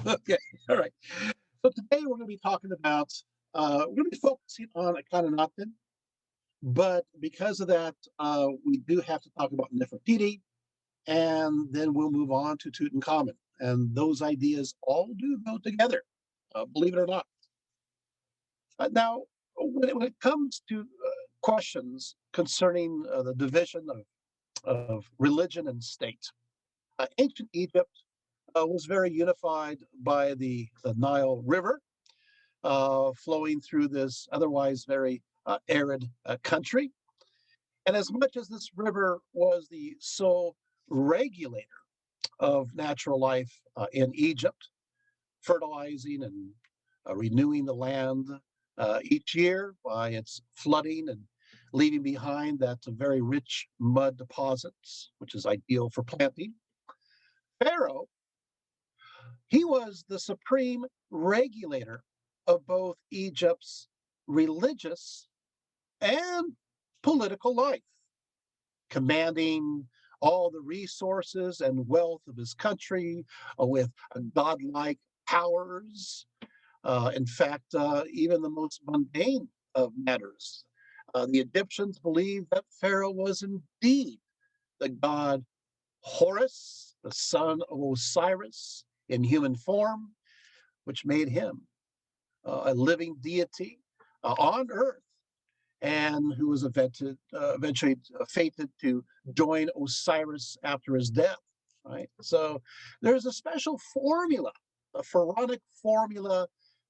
Okay, all right. So today we're going to be talking about, we're going to be focusing on Akhenaten, but because of that, we do have to talk about Nefertiti, and then we'll move on to Tutankhamen. And those ideas all do go together, believe it or not. Now, when it comes to questions concerning the division of religion and state, ancient Egypt was very unified by the Nile River, flowing through this otherwise very arid country. And as much as this river was the sole regulator of natural life in Egypt, fertilizing and renewing the land each year by its flooding and leaving behind that very rich mud deposits, which is ideal for planting. Pharaoh, he was the supreme regulator of both Egypt's religious and political life, commanding all the resources and wealth of his country with godlike powers. In fact, even the most mundane of matters. The Egyptians believed that Pharaoh was indeed the god Horus, the son of Osiris in human form, which made him a living deity on earth, and who was eventually fated to join Osiris after his death. Right. So there's a special formula, a pharaonic formula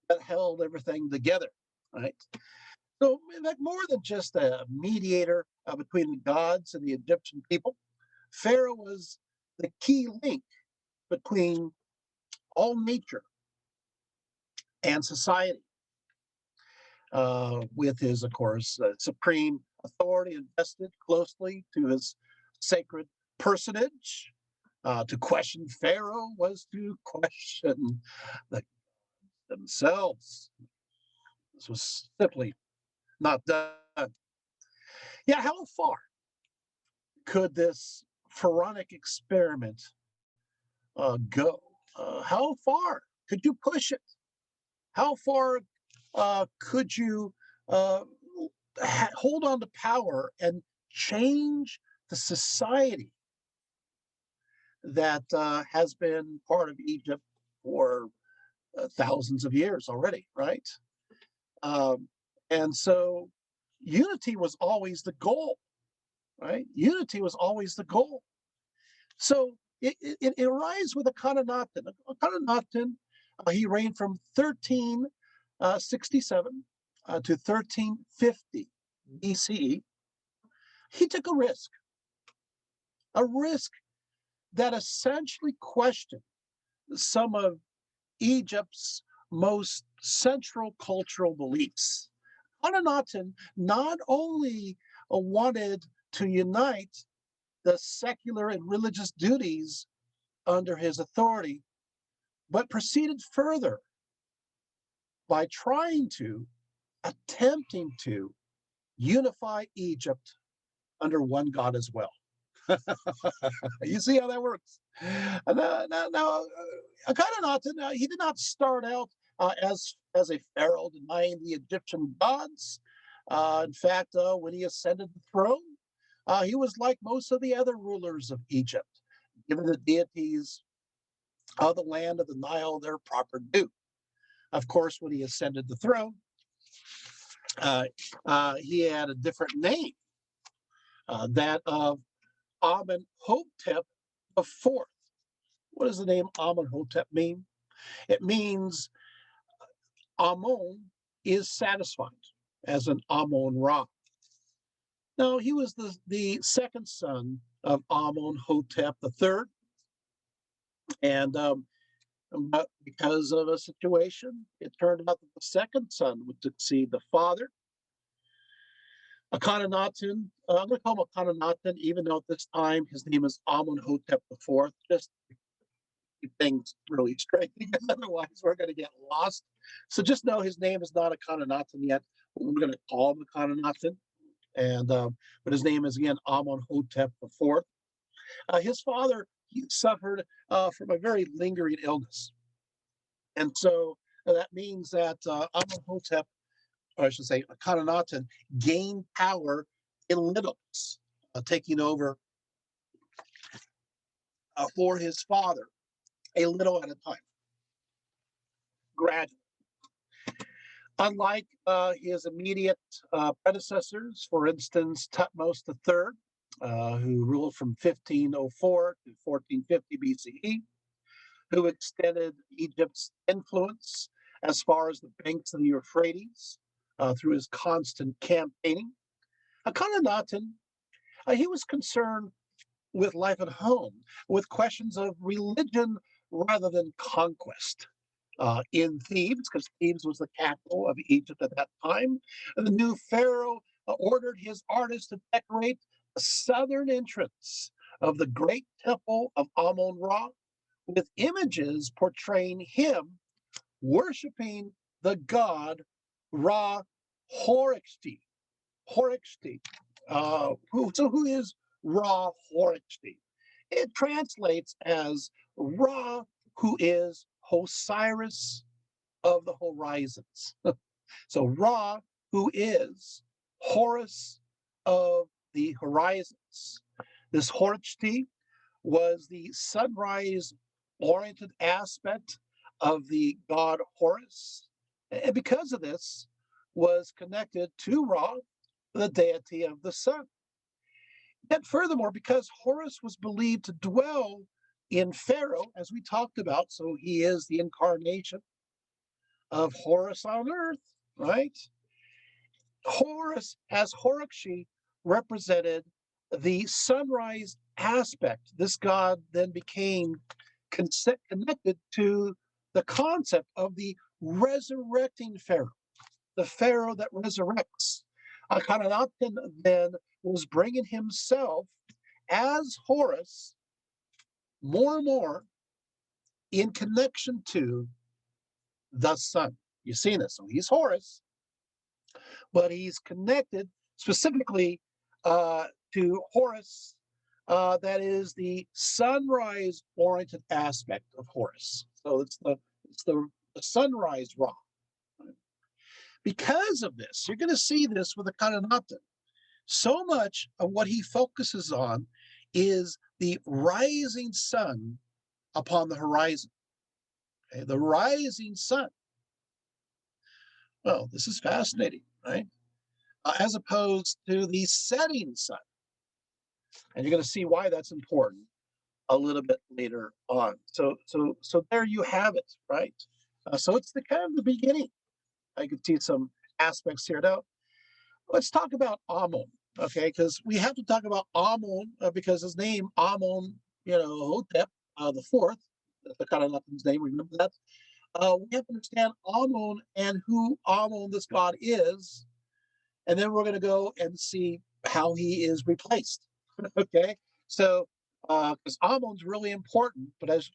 that held everything together. Right. So, like more than just a mediator between the gods and the Egyptian people, Pharaoh was the key link between all nature and society, with his, of course, supreme authority invested closely to his sacred personage. To question Pharaoh was to question the, themselves. This was simply not done. Yeah, how far could this pharaonic experiment go? How far could you push it? How far could you uh, hold on to power and change the society that has been part of Egypt for thousands of years already, right? Um, and so unity was always the goal, right? Unity was always the goal. So it arises with Akhenaten. Akhenaten, he reigned from 1367 to 1350 BCE. He took a risk that essentially questioned some of Egypt's most central cultural beliefs. Akhenaten not only wanted to unite the secular and religious duties under his authority, but proceeded further by attempting to unify Egypt under one God as well. You see how that works? Now, Akhenaten, he did not start out as a pharaoh denying the Egyptian gods. In fact, when he ascended the throne, he was like most of the other rulers of Egypt, giving the deities of the land of the Nile their proper due. Of course, when he ascended the throne, uh, he had a different name, that of Amenhotep the Fourth. What does the name Amenhotep mean? It means Amon is satisfied, as an Amon Ra. Now, he was the second son of Amenhotep the Third, and but because of a situation, it turned out that the second son would succeed the father. Akhenaten, I'm going to call him Akhenaten, even though at this time his name is Amenhotep the Fourth, just to keep things really straight, because otherwise we're going to get lost. So just know his name is not Akhenaten yet. We're going to call him Akhenaten, and but his name is again Amenhotep the Fourth. His father, he suffered from a very lingering illness, And so that means that Amenhotep, or I should say Akhenaten, gained power in littleness, taking over for his father, a little at a time, gradually. Unlike his immediate predecessors, for instance, Tutmos III, who ruled from 1504 to 1450 BCE, who extended Egypt's influence as far as the banks of the Euphrates through his constant campaigning. Akhenaten, he was concerned with life at home, with questions of religion rather than conquest. In Thebes, because Thebes was the capital of Egypt at that time, the new pharaoh ordered his artists to decorate the southern entrance of the great temple of Amun Ra with images portraying him worshiping the god Ra Horikshti. Horikshti. Who is Ra Horikshti? It translates as Ra, who is Osiris of the horizons. So Ra, who is Horus of the horizons. This Horikshti was the sunrise oriented aspect of the god Horus. And because of this, was connected to Ra, the deity of the sun. Yet furthermore, because Horus was believed to dwell in Pharaoh, as we talked about, so he is the incarnation of Horus on earth, right? Horus, as Horikshi, represented the sunrise aspect. This god then became connected to the concept of the resurrecting Pharaoh, the Pharaoh that resurrects. Akhenaten then was bringing himself as Horus more and more in connection to the sun. You see this? So he's Horus, but he's connected specifically to Horus. That is the sunrise-oriented aspect of Horus. So it's the sunrise Ra. Because of this, you're going to see this with Akhenaten. So much of what he focuses on is the rising sun upon the horizon. Okay? The rising sun. Well, this is fascinating, right? As opposed to the setting sun. And you're going to see why that's important a little bit later on. So there you have it, right? So it's the kind of the beginning. I could see some aspects here. Now, let's talk about Amun, okay? Because we have to talk about Amun because his name, Amun, Hotep the fourth, that's the kind of nothing's name. Remember that. We have to understand Amun and who Amun, this god, is, and then we're going to go and see how he is replaced. Okay, so because Amun's really important, but let's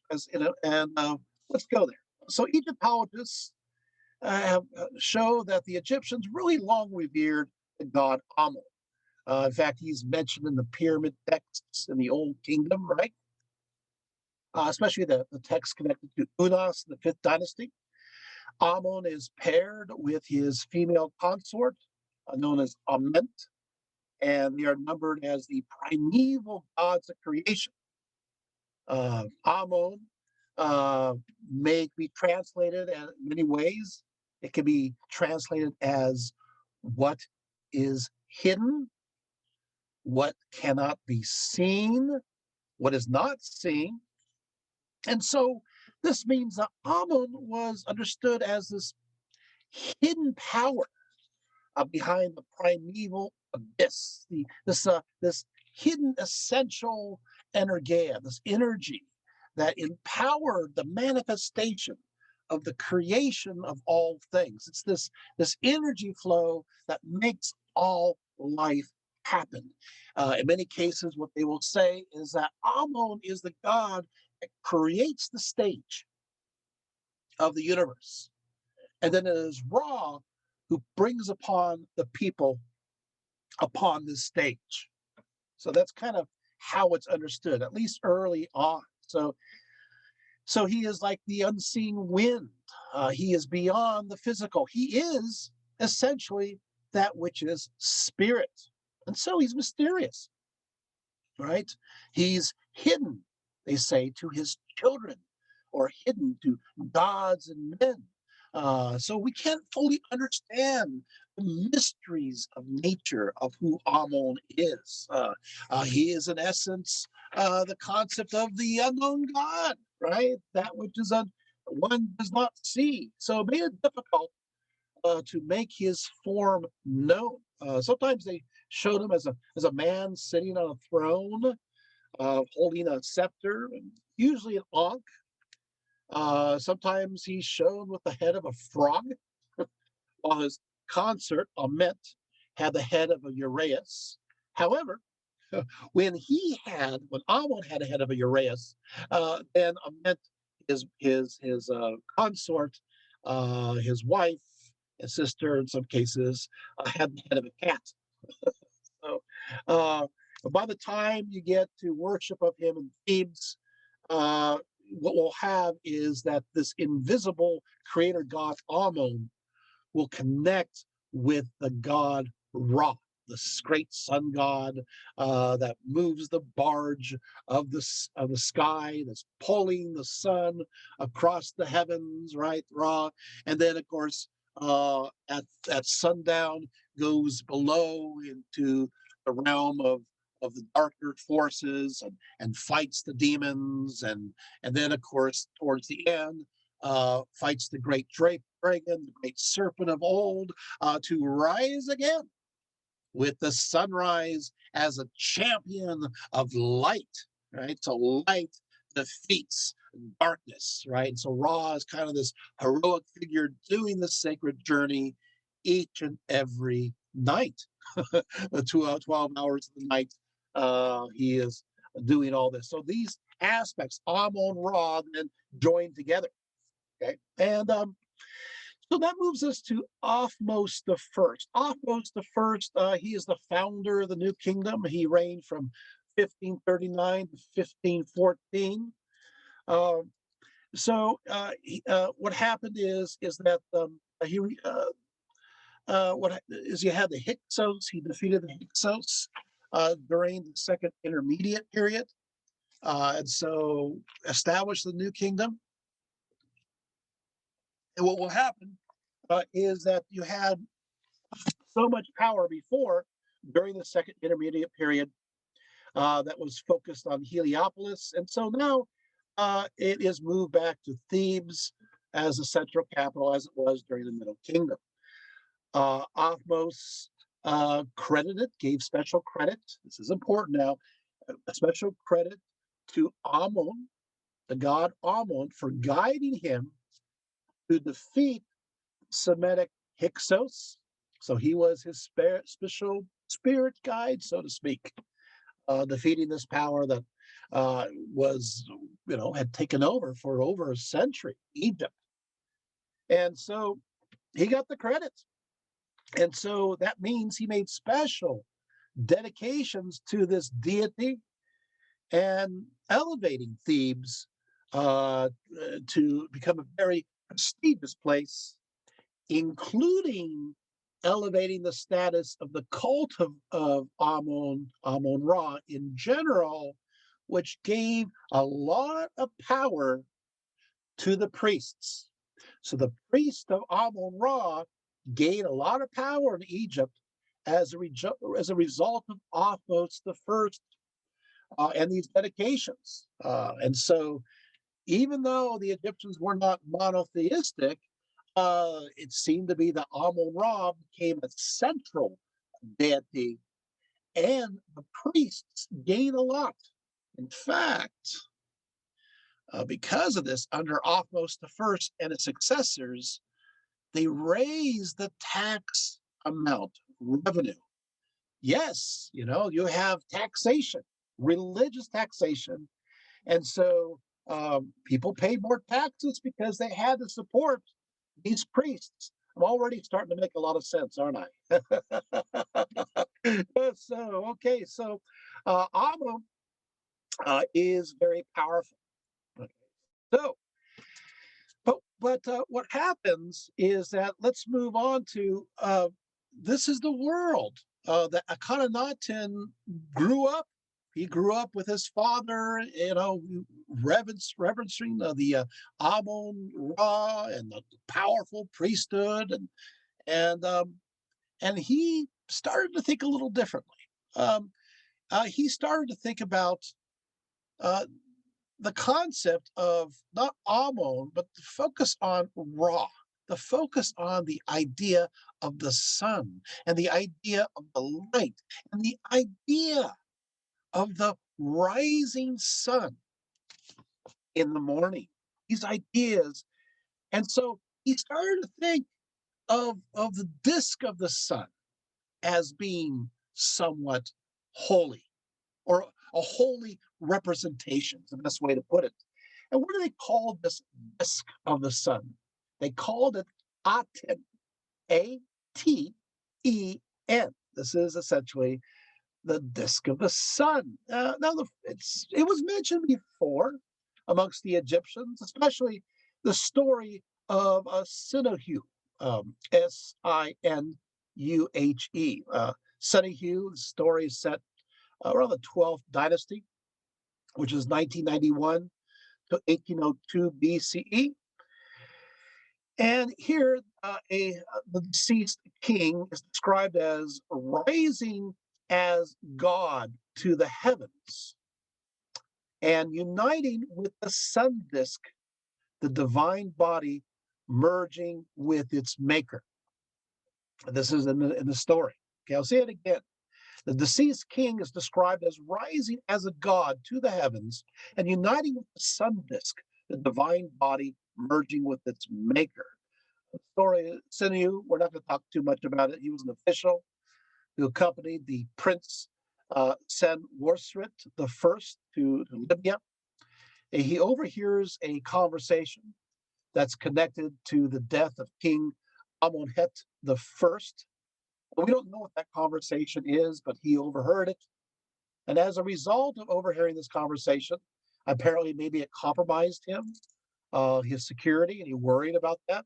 go there. So Egyptologists have show that the Egyptians really long revered the god Amun. In fact, he's mentioned in the pyramid texts in the Old Kingdom, right? Especially the text connected to Unas, the fifth dynasty. Amun is paired with his female consort, known as Ament, and they are numbered as the primeval gods of creation. Amun may be translated in many ways. It can be translated as what is hidden, what cannot be seen, what is not seen. And so this means that Amun was understood as this hidden power behind the primeval abyss, this hidden essential energeia, this energy that empowered the manifestation of the creation of all things. It's this energy flow that makes all life happen. In many cases, what they will say is that Amun is the god that creates the stage of the universe. And then it is Ra who brings upon the people upon this stage. So that's kind of how it's understood, at least early on. So So he is like the unseen wind. He is beyond the physical. He is essentially that which is spirit. And so he's mysterious, right? He's hidden, they say, to his children or hidden to gods and men. So we can't fully understand the mysteries of nature of who Amon is. He is, in essence, the concept of the unknown God, right? That which is one does not see. So it made it difficult to make his form known. Sometimes they showed him as a man sitting on a throne, holding a scepter, and usually an ankh. Sometimes he's shown with the head of a frog, while his consort, Amet, had the head of a uraeus. However, when Amon had a head of a uraeus, then Amet, his consort, his wife, his sister, in some cases, had the head of a cat. So, uh, by the time you get to worship of him in Thebes, uh, what we'll have is that this invisible creator god Amun will connect with the god Ra, this great sun god that moves the barge of the sky, that's pulling the sun across the heavens, right? Ra, and then of course at sundown goes below into the realm of the darker forces and fights the demons and then of course towards the end fights the great dragon, the great serpent of old, to rise again with the sunrise as a champion of light, right? So light defeats darkness, right? So Ra is kind of this heroic figure doing the sacred journey each and every night. The 12 hours of the night, he is doing all this. So these aspects, Amon Ra, then joined together. Okay. And so that moves us to Othmos the First. Othmos the First, he is the founder of the New Kingdom. He reigned from 1539 to 1514. Um, what happened is that he what is you had the Hyksos. He defeated the Hyksos during the Second Intermediate Period, and so established the New Kingdom. And what will happen is that you had so much power before during the Second Intermediate Period that was focused on Heliopolis. And so now it is moved back to Thebes as a central capital as it was during the Middle Kingdom. Othmos gave special credit. This is important now, a special credit to Amun, the god Amun, for guiding him to defeat Semitic Hyksos. So he was his special spirit guide, so to speak, defeating this power that was, had taken for over a century, Egypt. And so he got the credit. And so that means he made special dedications to this deity and elevating Thebes to become a very prestigious place, including elevating the status of the cult of Amun Ra in general, which gave a lot of power to the priests. So the priest of Amun Ra gained a lot of power in Egypt as a result of Othmos the First and these dedications. And so even though the Egyptians were not monotheistic, it seemed to be that Amun Ra became a central deity, and the priests gained a lot. In fact, because of this, under Othmos the First and his successors, they raised the tax amount, revenue. Yes, you have taxation, religious taxation, and so people paid more taxes because they had to support these priests. I'm already starting to make a lot of sense, aren't I? So Amun is very powerful. So, but what happens is that let's move on to this is the world that Akhenaten grew up. He grew up with his father, reverencing the Amun Ra and the powerful priesthood, and um, and he started to think a little differently. Um, he started to think about uh, the concept of not Amun, but the focus on Ra, the focus on the idea of the sun and the idea of the light and the idea of the rising sun in the morning. These ideas. And so he started to think of the disk of the sun as being somewhat holy or a holy representation, is the best way to put it. And what do they call this disk of the sun? They called it Aten, Aten. This is essentially the disk of the sun. Now, it was mentioned before amongst the Egyptians, especially the story of Sinuhe, Sinuhe. Sinuhe, the story is set around the 12th dynasty, which is 1991 to 1802 BCE. And here, the deceased king is described as rising as God to the heavens and uniting with the sun disk, the divine body merging with its maker. This is in the story. Okay, I'll say it again. The deceased king is described as rising as a god to the heavens and uniting with the sun disk, the divine body merging with its maker. The story, Sinew, we're not going to talk too much about it. He was an official who accompanied the Prince Senwosret the First to Libya. He overhears a conversation that's connected to the death of King Amonhet the First. We don't know what that conversation is, but he overheard it. And as a result of overhearing this conversation, apparently maybe it compromised him, his security, and he worried about that.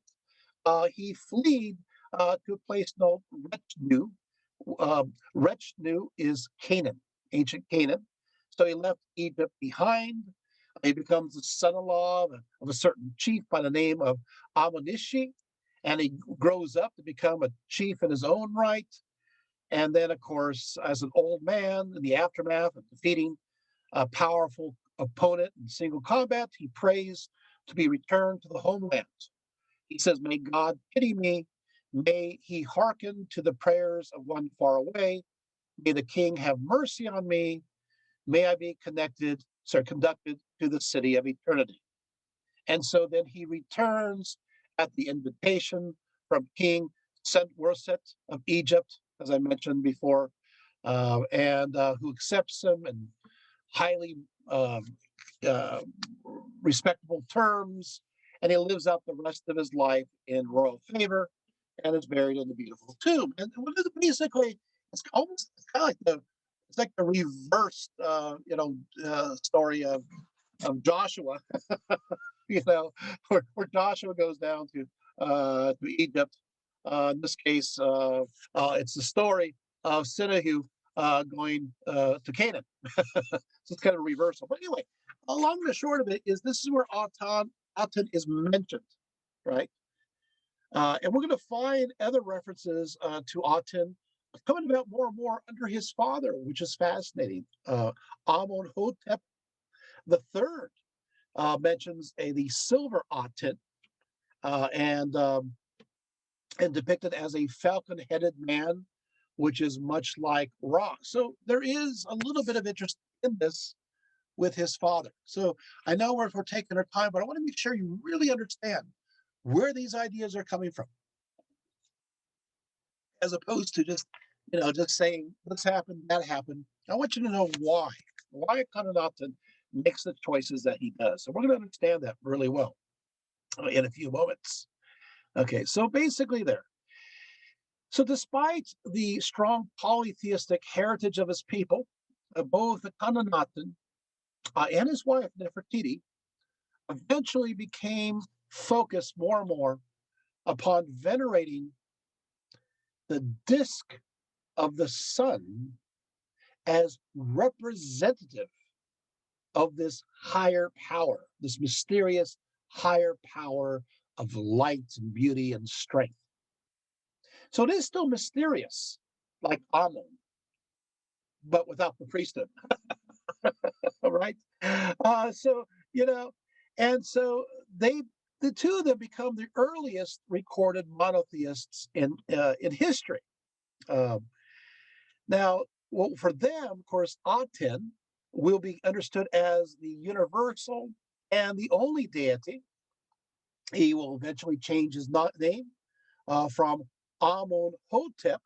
He fled to a place called Rechnu. Rechnu is Canaan, ancient Canaan. So he left Egypt behind. He becomes the son-in-law of a certain chief by the name of Amonishi, and he grows up to become a chief in his own right. And then, of course, as an old man, in the aftermath of defeating a powerful opponent in single combat, he prays to be returned to the homeland. He says, "May God pity me. May he hearken to the prayers of one far away. May the king have mercy on me. May I be conducted to the city of eternity." And so then he returns at the invitation from King Sentwerset of Egypt, as I mentioned before, and who accepts him in highly uh, respectable terms. And he lives out the rest of his life in royal favor and is buried in a beautiful tomb. And basically, it's kind of like the reversed, story of Joshua, where Joshua goes down to Egypt. In this case, it's the story of Sinehu going to Canaan. So it's kind of a reversal. But anyway, along the short of it is this is where Aten is mentioned, right? And we're going to find other references to Aten coming about more and more under his father, which is fascinating. Amonhotep the Third mentions the silver Aten uh, and um, and depicted as a falcon-headed man, which is much like Ra. So there is a little bit of interest in this with his father. So I know we're taking our time, but I want to make sure you really understand where these ideas are coming from, as opposed to just saying this happened, that happened. I want you to know why Akhenaten makes the choices that he does. So we're going to understand that really well in a few moments. Okay, so basically there. So despite the strong polytheistic heritage of his people, both Akhenaten and his wife Nefertiti eventually became focused more and more upon venerating the disk of the sun as representative of this higher power, this mysterious higher power of light and beauty and strength. So it is still mysterious, like Amun, but without the priesthood, right? So, you know, and so they, the two of them become the earliest recorded monotheists in history. Um, Now, well, for them, of course, Aten will be understood as the universal and the only deity. He will eventually change his name from Amun Hotep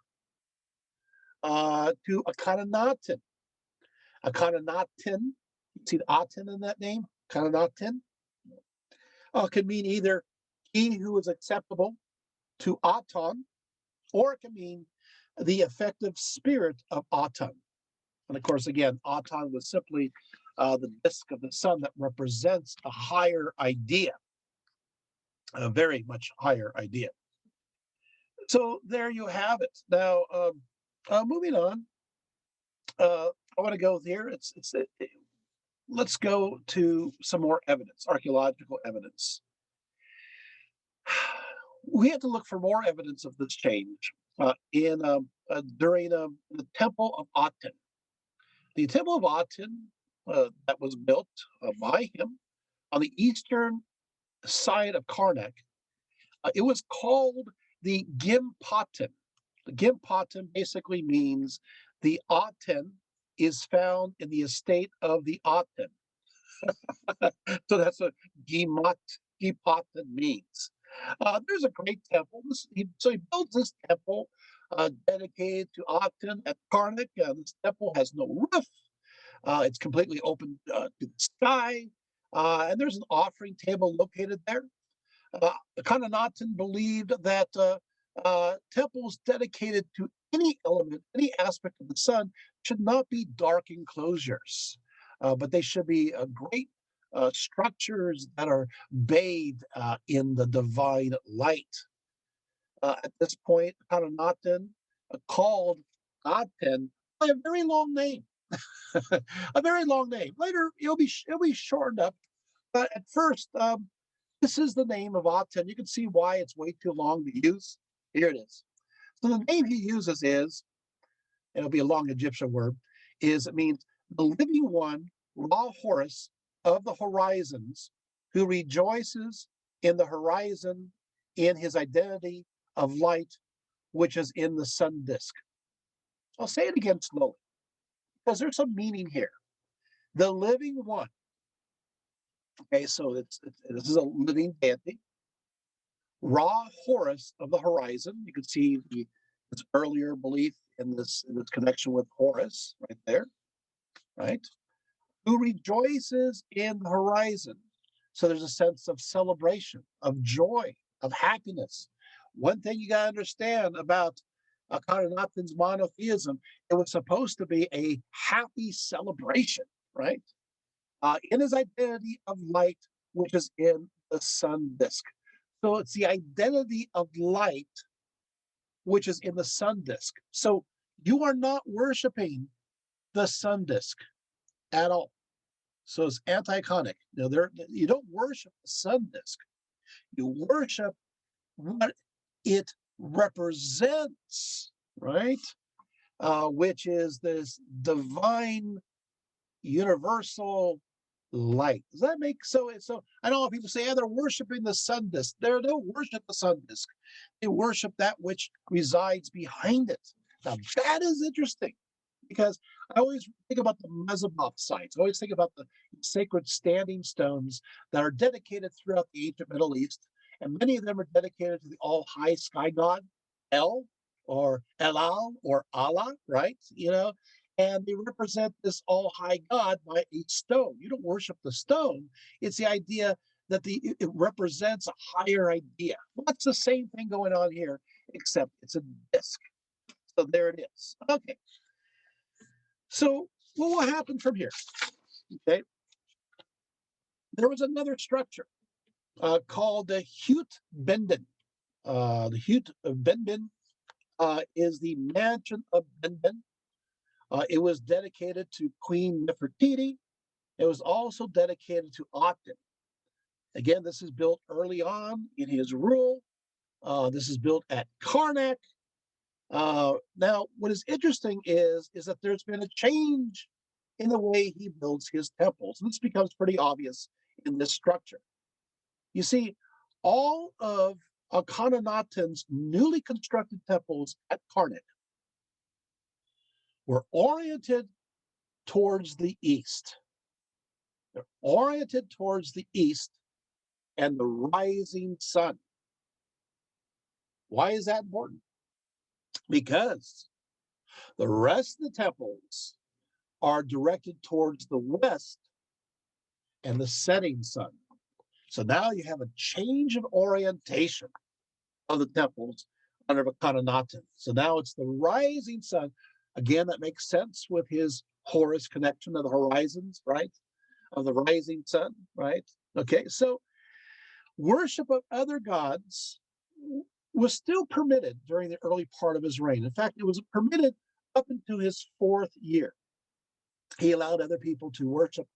to Akhenaten. Akhenaten, you see the Aten in that name? Akhenaten can mean either he who is acceptable to Aton, or it can mean the effective spirit of Aten. And of course, again, Aton was simply the disk of the sun that represents a higher idea, a very much higher idea. So there you have it. Now, moving on, I want to go here. Let's go to some more evidence, archaeological evidence. We have to look for more evidence of this change in during the Temple of Aten. The Temple of Aten that was built by him on the eastern side of Karnak, it was called the Gimpaten. The Gimpaten basically means the Aten is found in the estate of the Aten. So that's what Gimpaten means. There's a great temple. So he builds this temple dedicated to Aten at Karnak. This temple has no roof. It's completely open to the sky. And there's an offering table located there. Akhenaten believed that temples dedicated to any element, any aspect of the sun, should not be dark enclosures, but they should be great structures that are bathed in the divine light. At this point, Akhenaten called Aten by a very long name, a very long name. Later, it'll be shortened up, but at first, this is the name of Aten. You can see why it's way too long to use. Here it is. So the name he uses is, and it'll be a long Egyptian word, is it means the living one, Ra Horus of the horizons, who rejoices in the horizon in his identity of light, which is in the sun disk. I'll say it again slowly, because there's some meaning here. The living one. Okay, so this is a living deity. Ra Horus of the horizon. You can see this earlier belief in this connection with Horus right there, right? Who rejoices in the horizon. So there's a sense of celebration, of joy, of happiness. One thing you got to understand about Akhenaten's monotheism, it was supposed to be a happy celebration, right? In his identity of light, which is in the sun disk. So it's the identity of light which is in the sun disk. So you are not worshiping the sun disk at all. So it's anti-iconic. You don't worship the sun disk. You worship what it represents, right? Which is this divine, universal light. Does that make so? I know people say, "Yeah, they're worshiping the sun disk." They don't worship the sun disk. They worship that which resides behind it. Now that is interesting because I always think about the Mezabop sites. I always think about the sacred standing stones that are dedicated throughout the ancient Middle East, and many of them are dedicated to the all-high sky god El or Elal or Allah, right? And they represent this all-high God by a stone. You don't worship the stone. It's the idea that it represents a higher idea. Well, that's the same thing going on here, except it's a disc. So there it is. Okay. So what will happen from here? Okay. There was another structure called the Hut Benden. The Hut Benden is the mansion of Benden. It was dedicated to Queen Nefertiti. It was also dedicated to Aten. Again, this is built early on in his rule. This is built at Karnak. Now, what is interesting is that there's been a change in the way he builds his temples. And this becomes pretty obvious in this structure. You see, all of Akhenaten's newly constructed temples at Karnak were oriented towards the east. They're oriented towards the east and the rising sun. Why is that important? Because the rest of the temples are directed towards the west and the setting sun. So now you have a change of orientation of the temples under Akhenaten. So now it's the rising sun. Again, that makes sense with his Horus connection of the horizons, right? Of the rising sun, right? Okay, so worship of other gods was still permitted during the early part of his reign. In fact, it was permitted up into his 4th year. He allowed other people to worship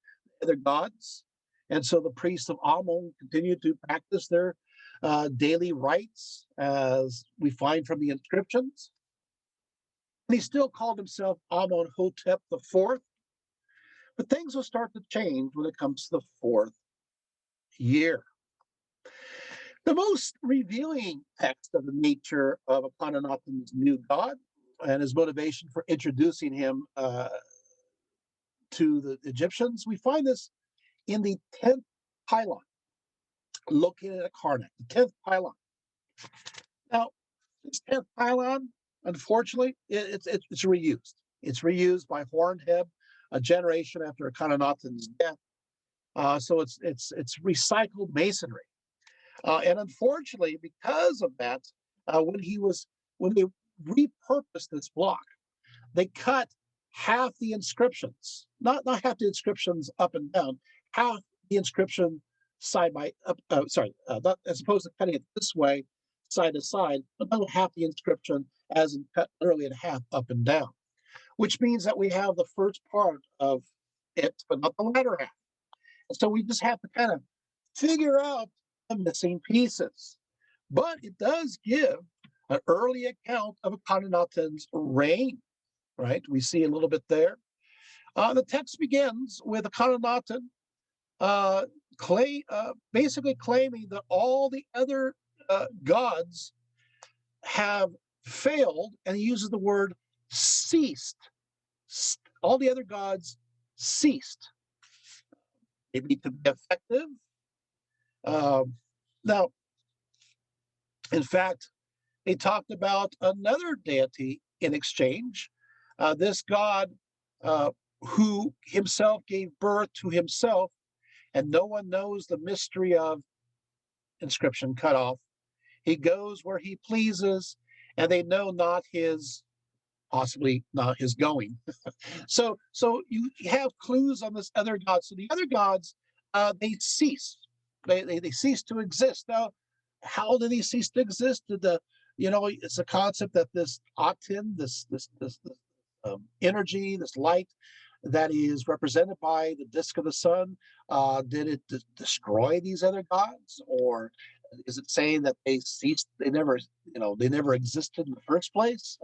other gods. And so the priests of Amun continued to practice their daily rites, as we find from the inscriptions. And he still called himself Amenhotep IV. But things will start to change when it comes to the 4th year. The most revealing text of the nature of Akhenaten's new god and his motivation for introducing him to the Egyptians, we find this in the 10th pylon located at Karnak, the 10th pylon. Now, this 10th pylon, unfortunately, it's reused. It's reused by Hornheb a generation after Akhenaten's death. So it's recycled masonry. And unfortunately, because of that, when they repurposed this block, they cut half the inscriptions, not half the inscriptions up and down, half the inscription side by up. Not, as opposed to cutting it this way, side to side, but not half the inscription as in cut literally in half up and down, which means that we have the first part of it, but not the latter half. And so we just have to kind of figure out the missing pieces. But it does give an early account of Akhenaten's reign, right? We see a little bit there. The text begins with Akhenaten basically claiming that all the other gods have failed, and he uses the word ceased. All the other gods ceased. They need to be effective. Now, in fact, they talked about another deity in exchange. This god who himself gave birth to himself, and no one knows the mystery of inscription cut off. He goes where he pleases, and they know not his, possibly not his going. So you have clues on this other god. So the other gods, they cease. They cease to exist. Now, how did he cease to exist? It's a concept that this Aten, this energy, this light that is represented by the disk of the sun, did it destroy these other gods, or is it saying that they ceased? They never existed in the first place?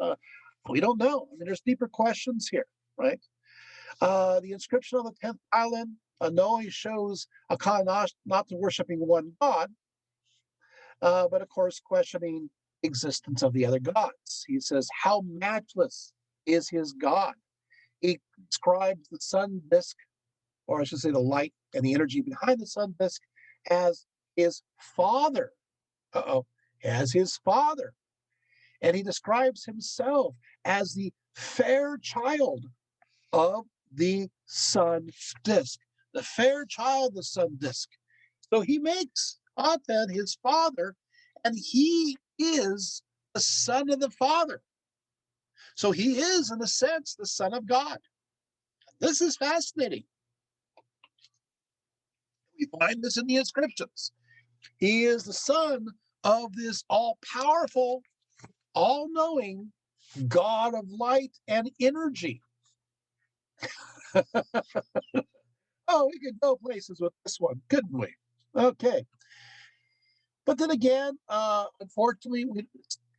We don't know. I mean, there's deeper questions here, right? The inscription on the 10th island not only shows Akhenaten not to worshiping one god, but of course questioning existence of the other gods. He says, how matchless is his God? He describes the sun disk, or I should say the light and the energy behind the sun disk, as his father. As his father. And he describes himself as the fair child of the sun disk. The fair child of the sun disk. So he makes Aten his father, and he is the son of the father. So he is, in a sense, the son of God. This is fascinating. We find this in the inscriptions. He is the son of this all-powerful, all-knowing God of light and energy. Oh, we could go places with this one, couldn't we? Okay. But then again, unfortunately,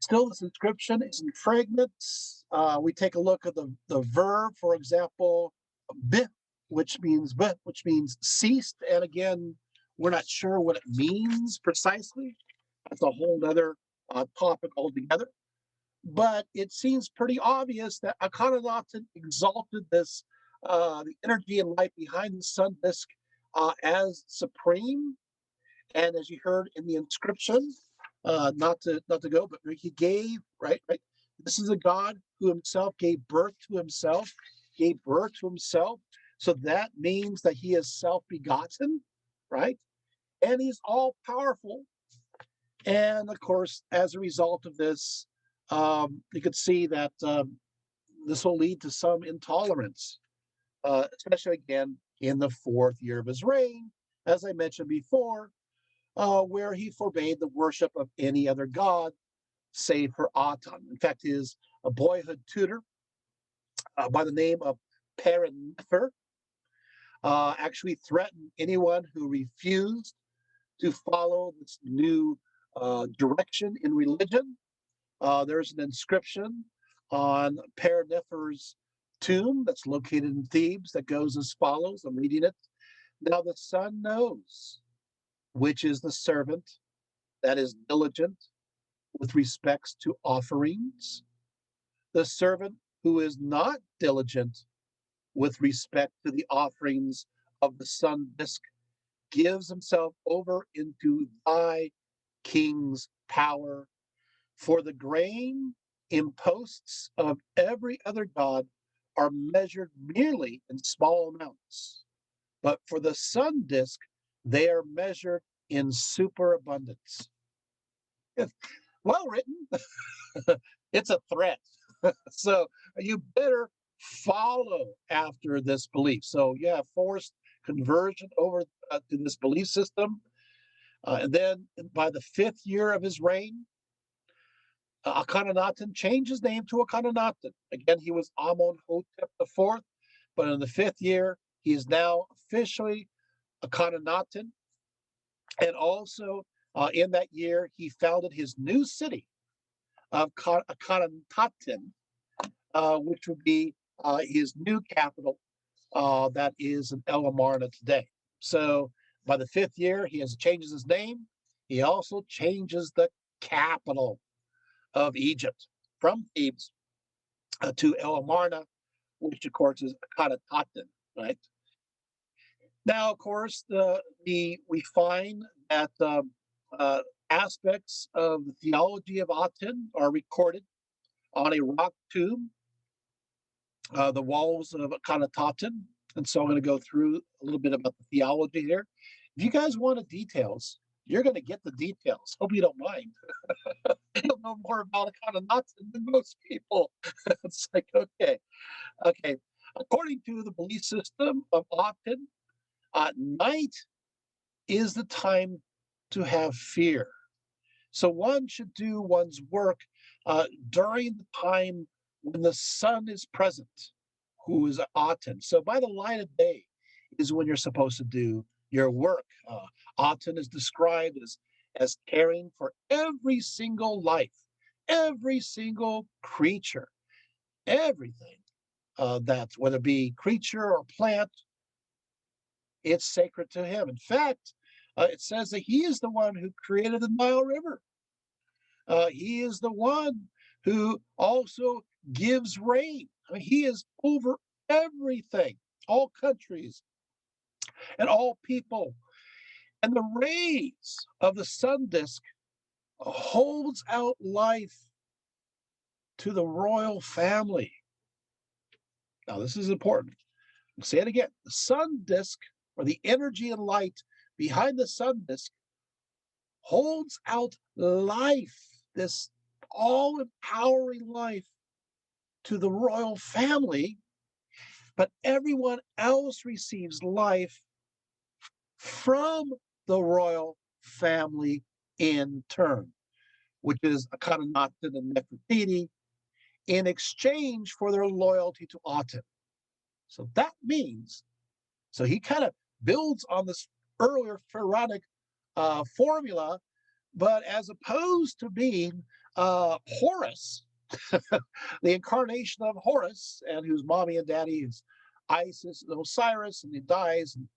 still this inscription is in fragments. We take a look at the verb, for example, bit, which means ceased. And again, we're not sure what it means precisely. That's a whole other topic altogether. But it seems pretty obvious that Akhenaten exalted this the energy and light behind the sun disk as supreme. And as you heard in the inscription, not to go, but he gave right. This is a God who himself gave birth to himself, gave birth to himself. So that means that he is self-begotten, right? And he's all powerful. And of course, as a result of this, you could see that this will lead to some intolerance, especially again in the fourth year of his reign, as I mentioned before, where he forbade the worship of any other god save for Aten. In fact, his a boyhood tutor by the name of Nefer actually threatened anyone who refused to follow this new direction in religion. There's an inscription on Nefer's tomb that's located in Thebes that goes as follows. I'm reading it. Now the sun knows which is the servant that is diligent with respects to offerings. The servant who is not diligent with respect to the offerings of the sun disk gives himself over into thy king's power. For the grain imposts of every other god are measured merely in small amounts, but for the sun disk, they are measured in superabundance. It's well written. It's a threat. So you better follow after this belief. So you have forced conversion over to this belief system. And then by the fifth year of his reign, Akhenaten changed his name to Akhenaten. Again, he was Amenhotep IV, but in the fifth year, he is now officially Akhenaten. And also in that year, he founded his new city of Akhenaten, which would be his new capital that is in El Amarna today. So by the fifth year, he has changes his name. He also changes the capital of Egypt from Thebes to El Amarna, which of course is Akhenaten, right? Now, of course, we find that aspects of the theology of Aten are recorded on a rock tomb, the walls of Akhenaten. And so I'm going to go through a little bit about the theology here. If you guys want the details, you're going to get the details. Hope you don't mind. You'll know more about Akhenaten than most people. It's like, okay. According to the belief system of Aten, night is the time to have fear. So one should do one's work during the time when the sun is present, who is Aten. So by the light of day is when you're supposed to do your work. Aten is described as caring for every single life, every single creature, everything that, whether it be creature or plant, it's sacred to him. In fact, it says that he is the one who created the Nile River. He is the one who also gives rain. I mean, he is over everything, all countries and all people. And the rays of the sun disk holds out life to the royal family. Now, this is important. I'll say it again. The sun disk, or the energy and light behind the sun disk, holds out life, this all empowering life to the royal family, but everyone else receives life from the royal family in turn, which is Akhenaten and Nefertiti, in exchange for their loyalty to Aten. So that means, so he kind of builds on this earlier pharaonic formula, but as opposed to being Horus, the incarnation of Horus, and whose mommy and daddy is Isis and Osiris, and he dies and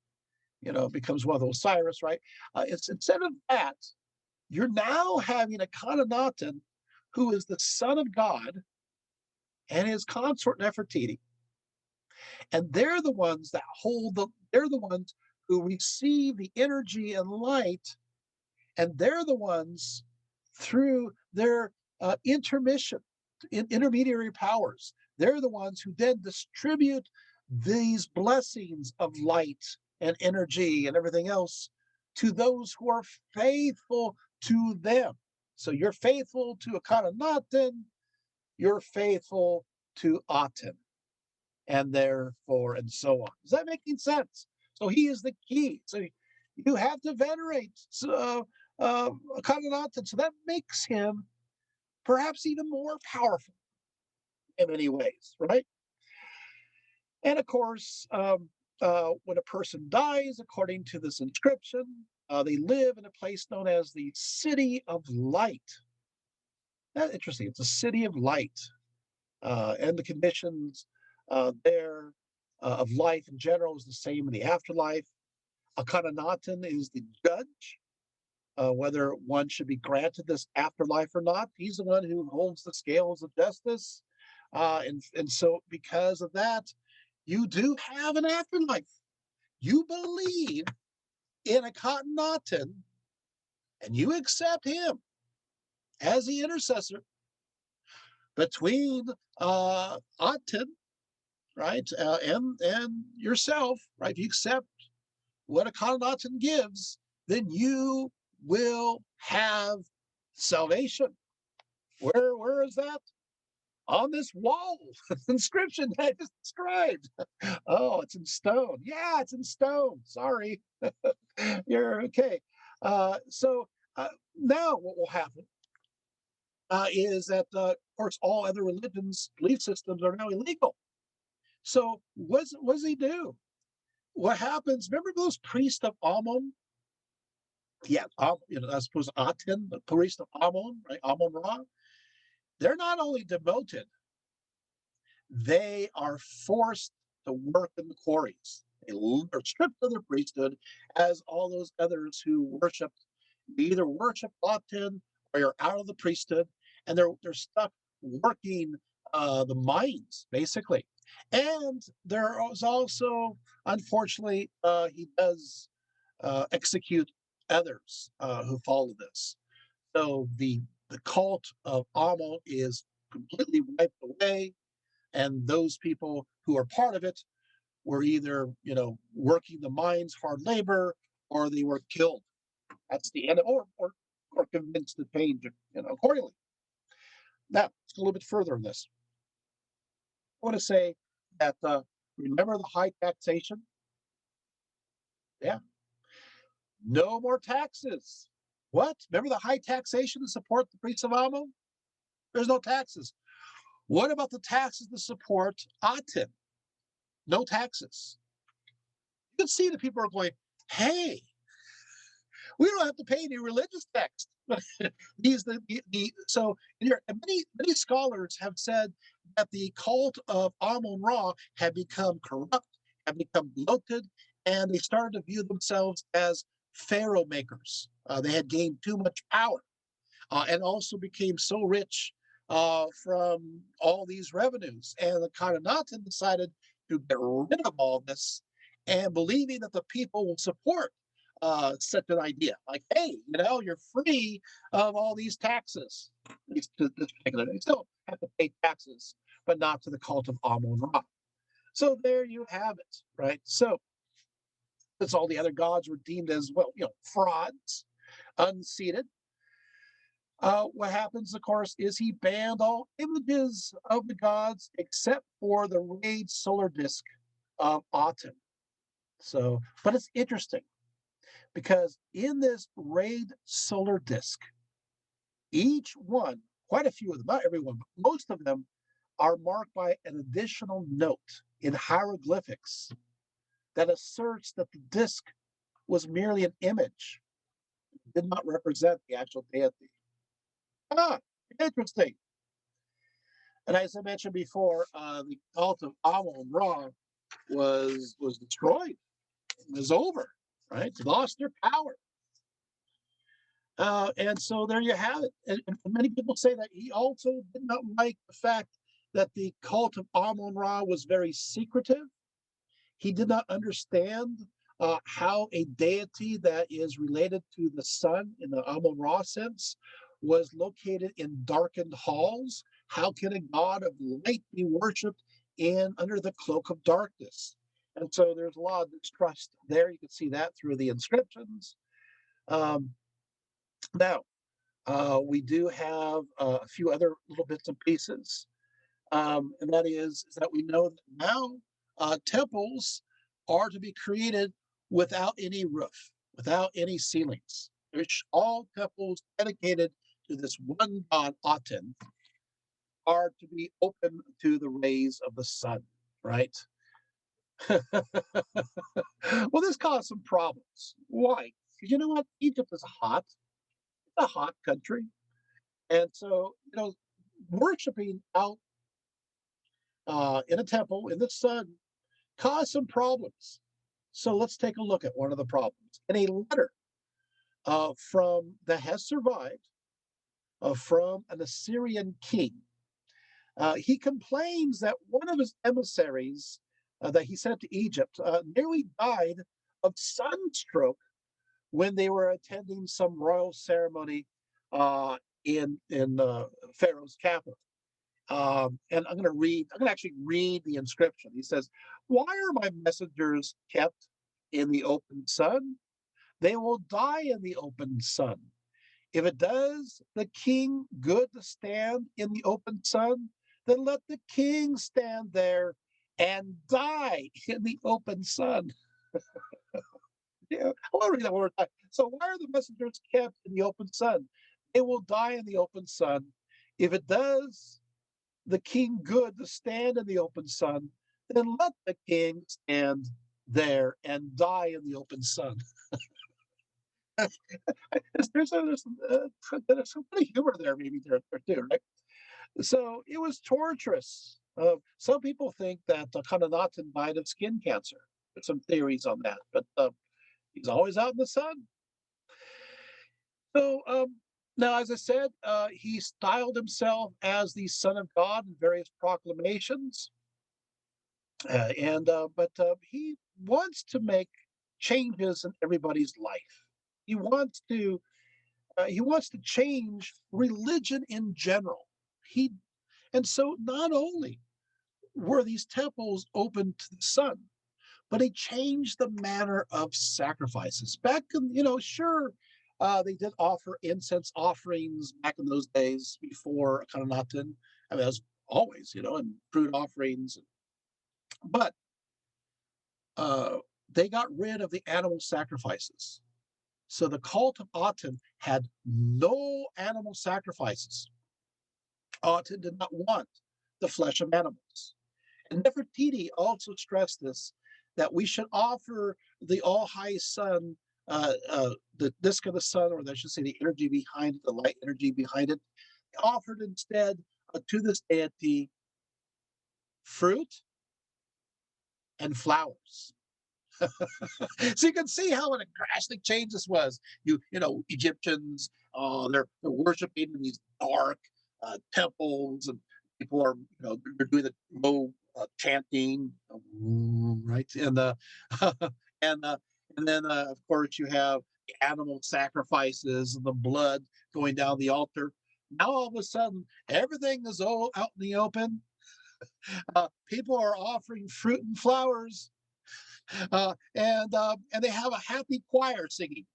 becomes one of the Osiris, right? It's instead of that, you're now having a Akhenaten who is the son of God and his consort Nefertiti, and they're the ones that they're the ones who receive the energy and light, and they're the ones through their intermediary powers. They're the ones who then distribute these blessings of light and energy and everything else to those who are faithful to them. So you're faithful to Akhenaten, you're faithful to Aten, and therefore, and so on. Is that making sense? So he is the key. So you have to venerate Akhenaten. So that makes him perhaps even more powerful in many ways, right? And of course, when a person dies, according to this inscription, they live in a place known as the City of Light. That's interesting. It's a city of light, and the conditions there of life in general is the same in the afterlife. Akhenaten is the judge, whether one should be granted this afterlife or not. He's the one who holds the scales of justice. And so, because of that, you do have an afterlife. You believe in Akhenaten and you accept him as the intercessor between Aten, right, and yourself, right? If you accept what Akhenaten gives, then you will have salvation. Where is that? On this wall inscription that I just described. Oh, it's in stone. Yeah, it's in stone. Sorry. You're okay. So now what will happen is that, of course, all other religions, belief systems are now illegal. So what does he do? What happens? Remember those priests of Amun? Yeah, I suppose Aten, the priest of Amun, right? Amun Ra. They're not only demoted, they are forced to work in the quarries. They are stripped of their priesthood, as all those others who worship either worship Aten or you're out of the priesthood, and they're stuck working the mines basically. And there is also, unfortunately, he does execute others who follow this. So the cult of Amo is completely wiped away, and those people who are part of it were either working the mines, hard labor, or they were killed. That's the end, or convinced to pay accordingly. Now let's go a little bit further in this. I want to say that remember the high taxation? Yeah, no more taxes. What? Remember the high taxation to support the priests of Amun? There's no taxes. What about the taxes to support Aten? No taxes. You can see that people are going, hey, we don't have to pay any religious tax. So many scholars have said that the cult of Amun Ra had become corrupt, had become bloated, and they started to view themselves as pharaoh makers. They had gained too much power, and also became so rich from all these revenues. And the Akhenaten decided to get rid of all this, and believing that the people will support such an idea. Like, hey, you're free of all these taxes. This particular, they still have to pay taxes, but not to the cult of Amun Ra. So there you have it, right? So, since all the other gods were deemed as well, frauds, unseated, what happens, of course, is he banned all images of the gods except for the rayed solar disk of Aten. So, but it's interesting. because in this rayed solar disk, each one, quite a few of them, not everyone, but most of them are marked by an additional note in hieroglyphics that asserts that the disk was merely an image, did not represent the actual deity. Ah, interesting. And as I mentioned before, the cult of Amun Ra was destroyed. It was over, right? Lost their power. And so there you have it. And many people say that he also did not like the fact that the cult of Amun Ra was very secretive. He did not understand how a deity that is related to the sun in the Amun Ra sense was located in darkened halls. How can a god of light be worshipped in under the cloak of darkness? And so there's a lot of distrust there. You can see that through the inscriptions. Um, now, we do have a few other little bits and pieces, and that is that we know that now temples are to be created without any roof, without any ceilings. Which all temples dedicated to this one god Aten are to be open to the rays of the sun, right? Well, this caused some problems. Why? Because you know what? Egypt is hot. It's a hot country. And so, worshiping out in a temple in the sun caused some problems. So let's take a look at one of the problems. In a letter from that has survived from an Assyrian king, he complains that one of his emissaries that he sent to Egypt nearly died of sunstroke when they were attending some royal ceremony in Pharaoh's capital. And I'm going to read. I'm going to actually read the inscription. He says, "Why are my messengers kept in the open sun? They will die in the open sun. If it does the king good to stand in the open sun, then let the king stand there and die in the open sun." Yeah, I want to read that one more time. So, why are the messengers kept in the open sun? They will die in the open sun. If it does the king good to stand in the open sun, then let the king stand there and die in the open sun. There's some funny humor there, maybe there too, right? So it was torturous. Some people think that Akhenaten died of skin cancer. There's some theories on that, but he's always out in the sun. So now, as I said, he styled himself as the Son of God in various proclamations, and but he wants to make changes in everybody's life. He wants to he wants to change religion in general. He and so not only were these temples open to the sun, but he changed the manner of sacrifices. Back in, sure, they did offer incense offerings back in those days before Akhenaten. I mean, as always, and fruit offerings. But uh, they got rid of the animal sacrifices. So the cult of Aten had no animal sacrifices. Aten did not want the flesh of animals. And Nefertiti also stressed this, that we should offer the all high sun, the disk of the sun, or I should say the energy behind it, the light energy behind it, offered instead to this deity fruit and flowers. So you can see how a drastic change this was. Egyptians, they're worshiping in these dark temples, and people are, they're doing the low chanting, right? And uh, and then of course you have the animal sacrifices and the blood going down the altar. Now all of a sudden everything is all out in the open. People are offering fruit and flowers, and they have a happy choir singing,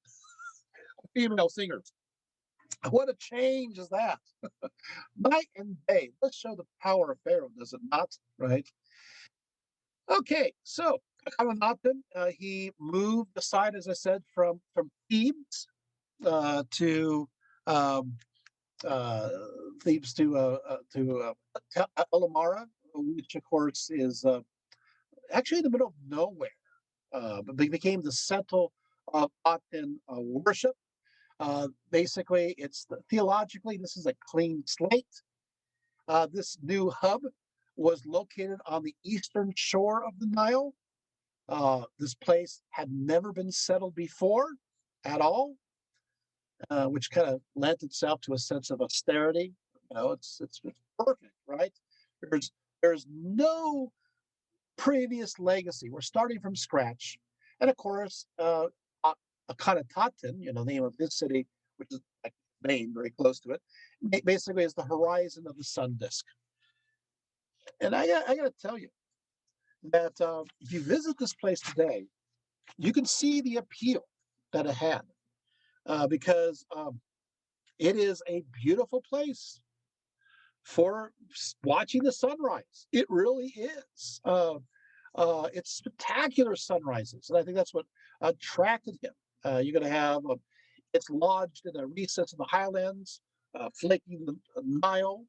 female singers. What a change is that? Night and day. Let's show the power of Pharaoh, does it not? Right? Okay, so Akhenaten, he moved aside, as I said, from Thebes to um, uh, Thebes to Elamara, which of course is actually in the middle of nowhere, but became the center of Aten worship. Basically, theologically, this is a clean slate. This new hub was located on the eastern shore of the Nile. This place had never been settled before at all, which kind of lent itself to a sense of austerity. It's perfect, right? There's there's no previous legacy. We're starting from scratch, and of course, Akhenaten, the name of this city, which is like Maine, very close to it, basically is the horizon of the sun disk. And I got to tell you that if you visit this place today, you can see the appeal that it had because it is a beautiful place for watching the sunrise. It really is. It's spectacular sunrises, and I think that's what attracted him. You're going to have it's lodged in a recess of the highlands, flanking the Nile.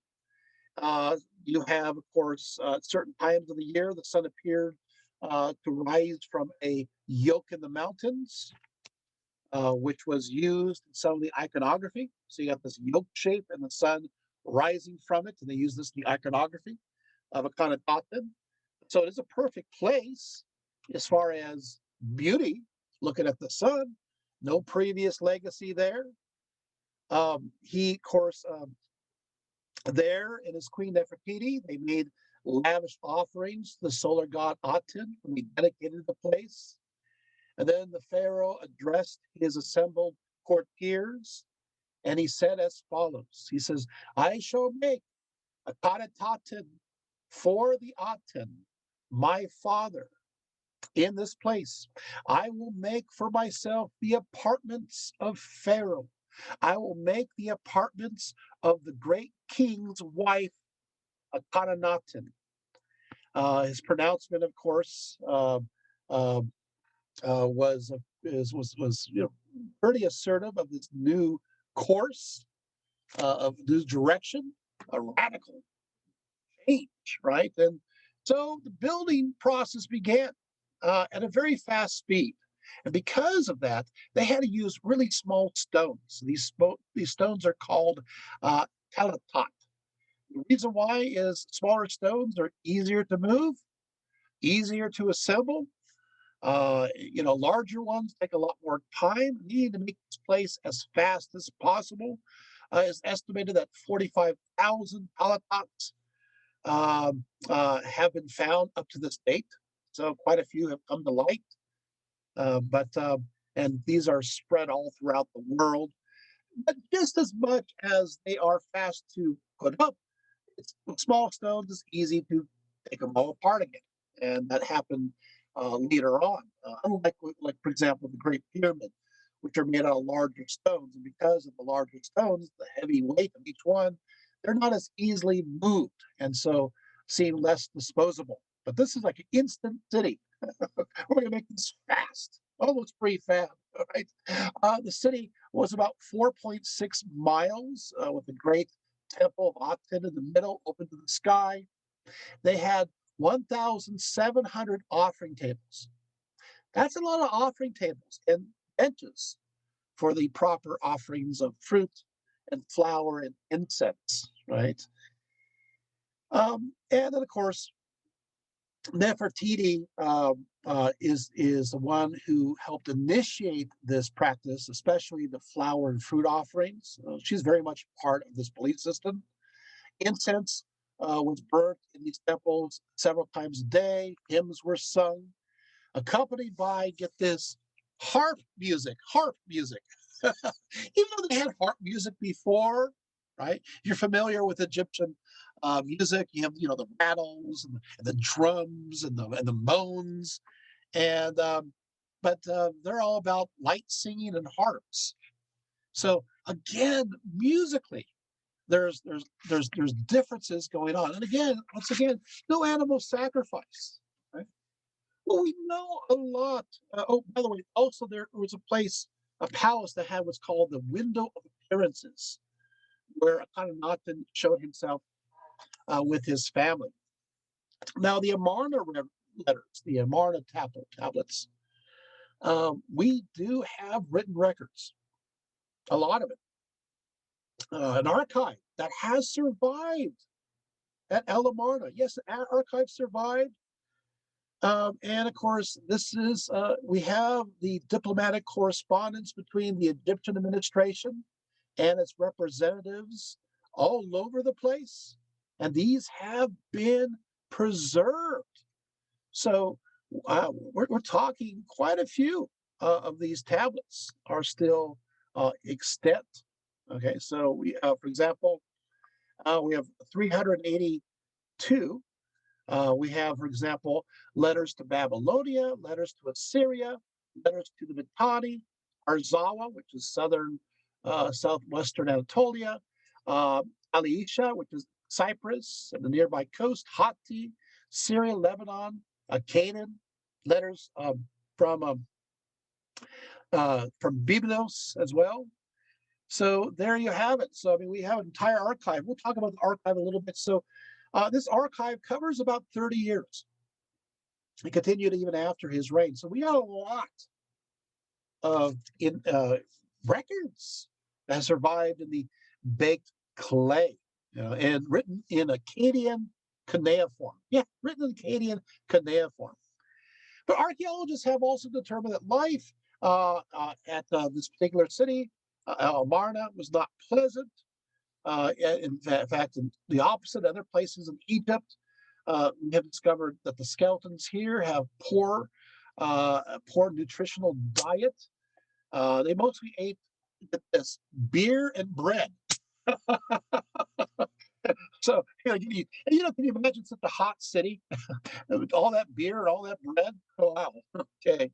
You have, of course, certain times of the year the sun appeared to rise from a yoke in the mountains, which was used in some of the iconography. So you got this yoke shape and the sun rising from it, and they use this in the iconography of a Akhenaten. So it is a perfect place as far as beauty, looking at the sun. No previous legacy there. He, of course, there and his queen Nefertiti, they made lavish offerings to the solar god Aten when he dedicated the place. And then the pharaoh addressed his assembled courtiers, and he said as follows. He says, I shall make a Akhenaten for the Aten, my father, in this place. I will make for myself the apartments of Pharaoh. I will make the apartments of the great king's wife, Akhenaten. His pronouncement, of course, uh, was pretty assertive of this new course of new direction, a radical change, right? And so the building process began at a very fast speed. And because of that, they had to use really small stones. These stones are called uh, calatot. The reason why is smaller stones are easier to move, easier to assemble. Larger ones take a lot more time. You need to make this place as fast as possible. It's estimated that 45,000 palatots have been found up to this date. So quite a few have come to light. And these are spread all throughout the world. But just as much as they are fast to put up, with small stones, it's easy to take them all apart again. And that happened later on. Unlike, like, for example, the Great Pyramid, which are made out of larger stones. And because of the larger stones, the heavy weight of each one, they're not as easily moved and so seem less disposable. But this is like an instant city. We're going to make this fast, almost prefab, right? The city was about 4.6 miles with a great temple of Aten in the middle, open to the sky. They had 1,700 offering tables. That's a lot of offering tables and benches for the proper offerings of fruit and flour and incense, right? And then, of course, Nefertiti is the one who helped initiate this practice, especially the flower and fruit offerings. She's very much part of this belief system. Incense was burnt in these temples several times a day. Hymns were sung, accompanied by, get this, harp music. Harp music. Even though they had harp music before, right? You're familiar with Egyptian music. You have, the rattles and the drums and the moans, and but they're all about light singing and harps. So again, musically, there's differences going on. And again, once again, no animal sacrifice. Right? Well, we know a lot. Oh, by the way, also there was a place, a palace that had what's called the Window of Appearances, where Akhenaten showed himself with his family. Now, the Amarna letters, the Amarna tablets, we do have written records, a lot of it, an archive that has survived at El Amarna. Yes, the archive survived. And of course, we have the diplomatic correspondence between the Egyptian administration and its representatives all over the place. And these have been preserved. So we're talking quite a few of these tablets are still extant. Okay, so for example, we have 382. We have, for example, letters to Babylonia, letters to Assyria, letters to the Mitanni, Arzawa, which is southwestern Anatolia, uh, Aliisha, which is Cyprus and the nearby coast, Hatti, Syria, Lebanon, Canaan, letters from Byblos as well. So there you have it. So I mean, we have an entire archive. We'll talk about the archive a little bit. So this archive covers about 30 years. It continued even after his reign. So we got a lot of records that survived in the baked clay, and written in Akkadian cuneiform. Yeah, written in Akkadian cuneiform. But archaeologists have also determined that life at this particular city, Amarna, was not pleasant. In fact, in the opposite, other places in Egypt, we have discovered that the skeletons here have poor nutritional diet. They mostly ate this beer and bread. So can you imagine such a hot city with all that beer and all that bread? Oh, wow. Okay.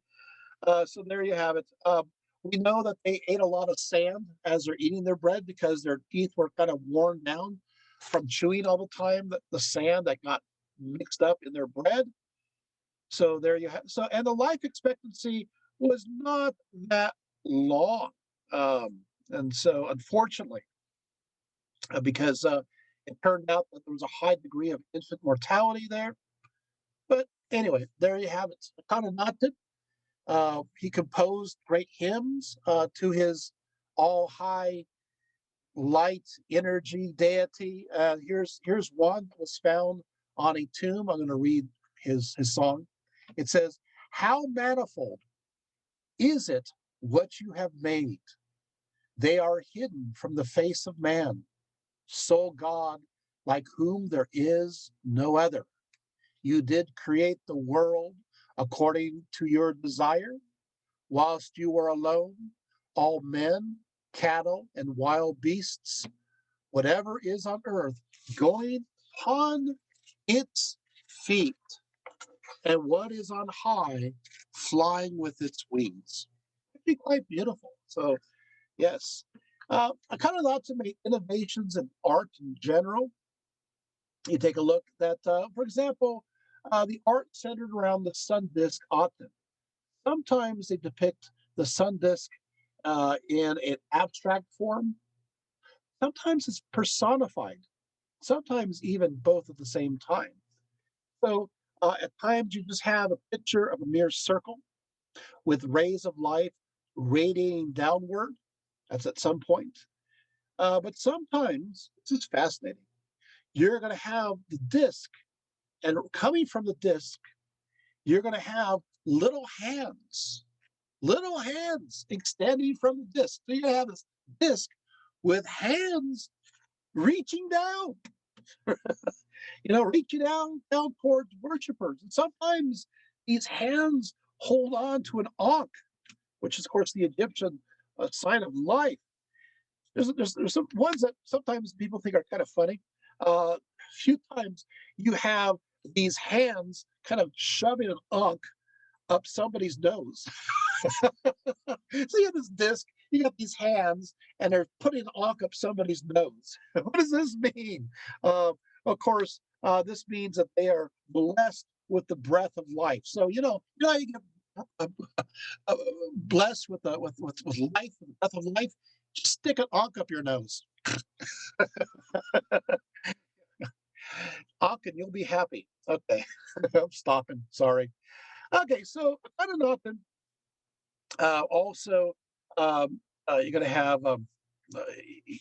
So there you have it. We know that they ate a lot of sand as they're eating their bread because their teeth were kind of worn down from chewing all the time, the sand that got mixed up in their bread. So there you have. So and the life expectancy was not that long, and so unfortunately, because it turned out that there was a high degree of infant mortality there. But anyway, there you have it. Akhenaten. He composed great hymns to his all high light energy deity. Here's one that was found on a tomb. I'm going to read his song. It says, "How manifold is it what you have made? They are hidden from the face of man. Sole God, like whom there is no other. You did create the world according to your desire. Whilst you were alone, all men, cattle, and wild beasts, whatever is on earth, going upon its feet, and what is on high, flying with its wings." It'd be quite beautiful. So, yes. I kind of thought to make innovations in art in general. You take a look at, for example, the art centered around the sun disk Aten. Sometimes they depict the sun disk in an abstract form. Sometimes it's personified. Sometimes even both at the same time. So at times you just have a picture of a mere circle with rays of light radiating downward. That's at some point. But sometimes, this is fascinating, you're going to have the disk, and coming from the disk, you're going to have little hands extending from the disc. So you have this disc with hands reaching down, reaching down towards worshipers. And sometimes these hands hold on to an ankh, which is, of course, the Egyptian sign of life. There's some ones that sometimes people think are kind of funny. A few times you have these hands kind of shoving an ankh up somebody's nose. So you have this disc, you got these hands, and they're putting an ankh up somebody's nose. What does this mean? Of course, this means that they are blessed with the breath of life. So how you get uh, uh, blessed with life, with the breath of life. Just stick an ankh up your nose, ankh, and you'll be happy. Okay, I'm stopping. Sorry. Okay, so Akhenaten also you're going to have uh,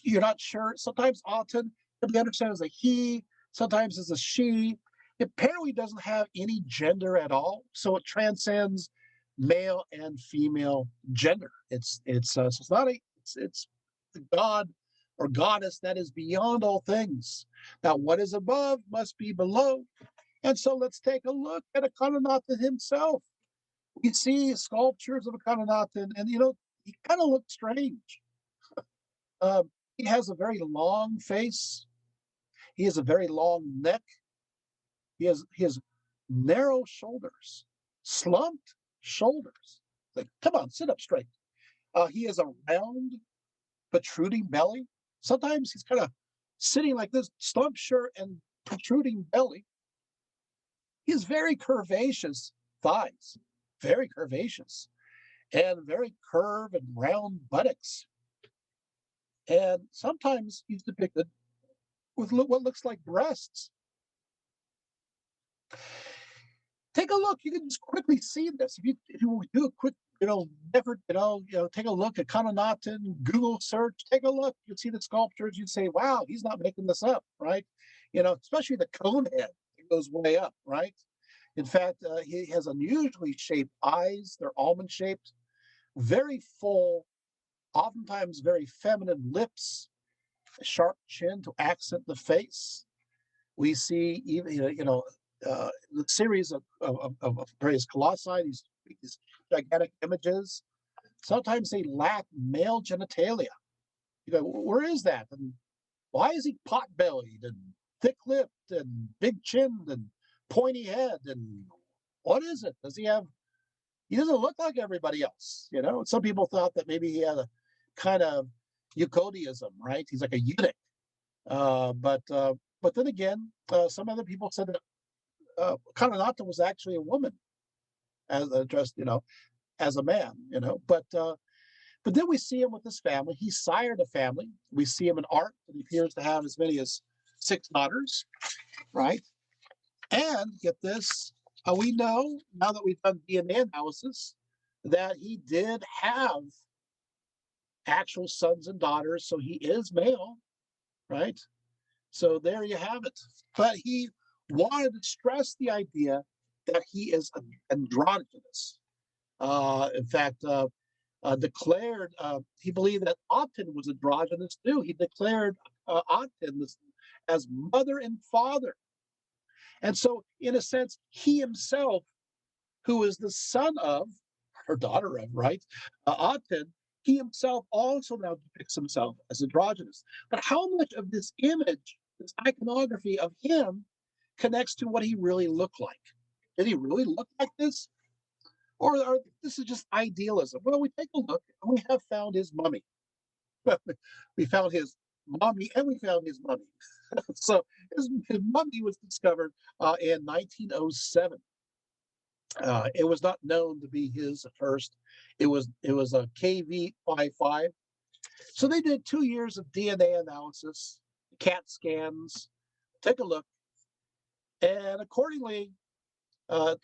you're not sure. Sometimes Aten can be understood as a he, sometimes as a she. It apparently doesn't have any gender at all, so it transcends male and female gender. So it's not a it's the god or goddess that is beyond all things. Now, what is above must be below, and so let's take a look at Akhenaten himself. We see sculptures of Akhenaten, and he kind of looks strange. He has a very long face. He has a very long neck. He has narrow shoulders, slumped shoulders. Like, come on, sit up straight. He has a round, protruding belly. Sometimes he's kind of sitting like this, slumped shirt and protruding belly. He has very curvaceous thighs, very curvaceous, and very curved and round buttocks. And sometimes he's depicted with what looks like breasts. Take a look. You can just quickly see this. If you do a quick, effort, take a look at Akhenaten, Google search, take a look. You'll see the sculptures. You'd say, wow, he's not making this up, right? Especially the cone head. It goes way up, right? In fact, he has unusually shaped eyes. They're almond shaped, very full, oftentimes very feminine lips, a sharp chin to accent the face. We see even the series of various colossi, these gigantic images. Sometimes they lack male genitalia. You go, where is that? And why is he pot-bellied and thick-lipped and big-chinned and pointy head? And what is it? Does he have? He doesn't look like everybody else. Some people thought that maybe he had a kind of eucodiism, right? He's like a eunuch. But then again, some other people said that Akhenaten was actually a woman, as dressed, as a man, But then we see him with his family. He sired a family. We see him in art, and he appears to have as many as 6 daughters, right? And get this, we know now that we've done DNA analysis that he did have actual sons and daughters, so he is male, right? So there you have it. But he wanted to stress the idea that he is androgynous. In fact, declared he believed that Aten was androgynous too. He declared Aten as mother and father. And so, in a sense, he himself, who is the son of, or daughter of, right, Aten, he himself also now depicts himself as androgynous. But how much of this image, this iconography of him, connects to what he really looked like? Did he really look like this? Or this is just idealism? Well, we take a look, and we have found his mummy. We found his mommy, and we found his mummy. So his mummy was discovered in 1907. It was not known to be his at first. It was a KV55. So they did 2 years of DNA analysis, CAT scans. Take a look, and accordingly,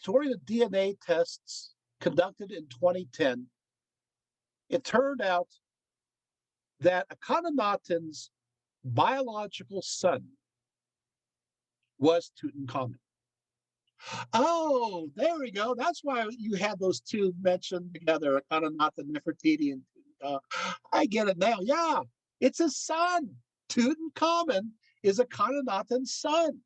during the DNA tests conducted in 2010, it turned out that Akhenaten's biological son was Tutankhamen. Oh, there we go. That's why you had those two mentioned together, Akhenaten, Nefertiti, and I get it now. Yeah, it's his son. Tutenkhamen is Akhenaten's son.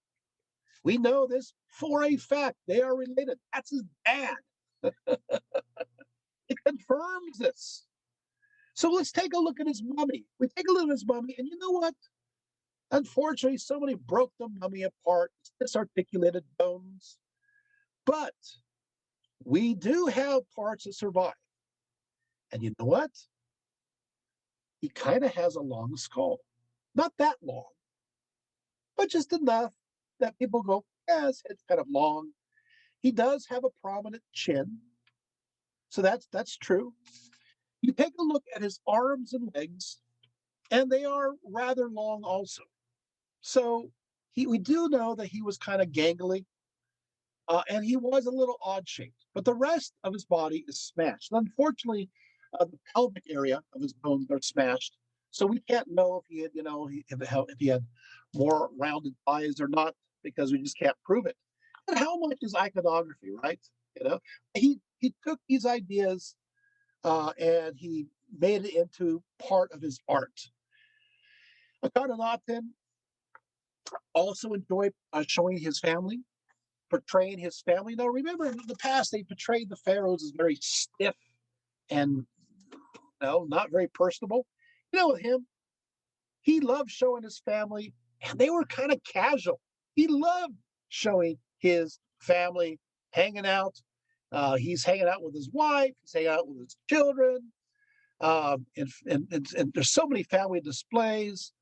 We know this for a fact. They are related. That's his dad. It confirms this. So let's take a look at his mummy. We take a look at his mummy, and you know what? Unfortunately, somebody broke the mummy apart, disarticulated bones. But we do have parts that survive. And you know what? He kind of has a long skull. Not that long, but just enough that people go, yeah, his head's kind of long. He does have a prominent chin, so that's true. You take a look at his arms and legs, and they are rather long also. So we do know that he was kind of gangly, and he was a little odd shaped, but the rest of his body is smashed. Unfortunately, the pelvic area of his bones are smashed, so we can't know if he had, if he had more rounded thighs or not, because we just can't prove it. And how much is iconography, right? You know, he took these ideas and he made it into part of his art. Akhenaten also enjoyed showing his family, portraying his family. Now, remember, in the past, they portrayed the pharaohs as very stiff and not very personable. With him, he loved showing his family, and they were kind of casual. He loved showing his family hanging out. He's hanging out with his wife. He's hanging out with his children. And there's so many family displays.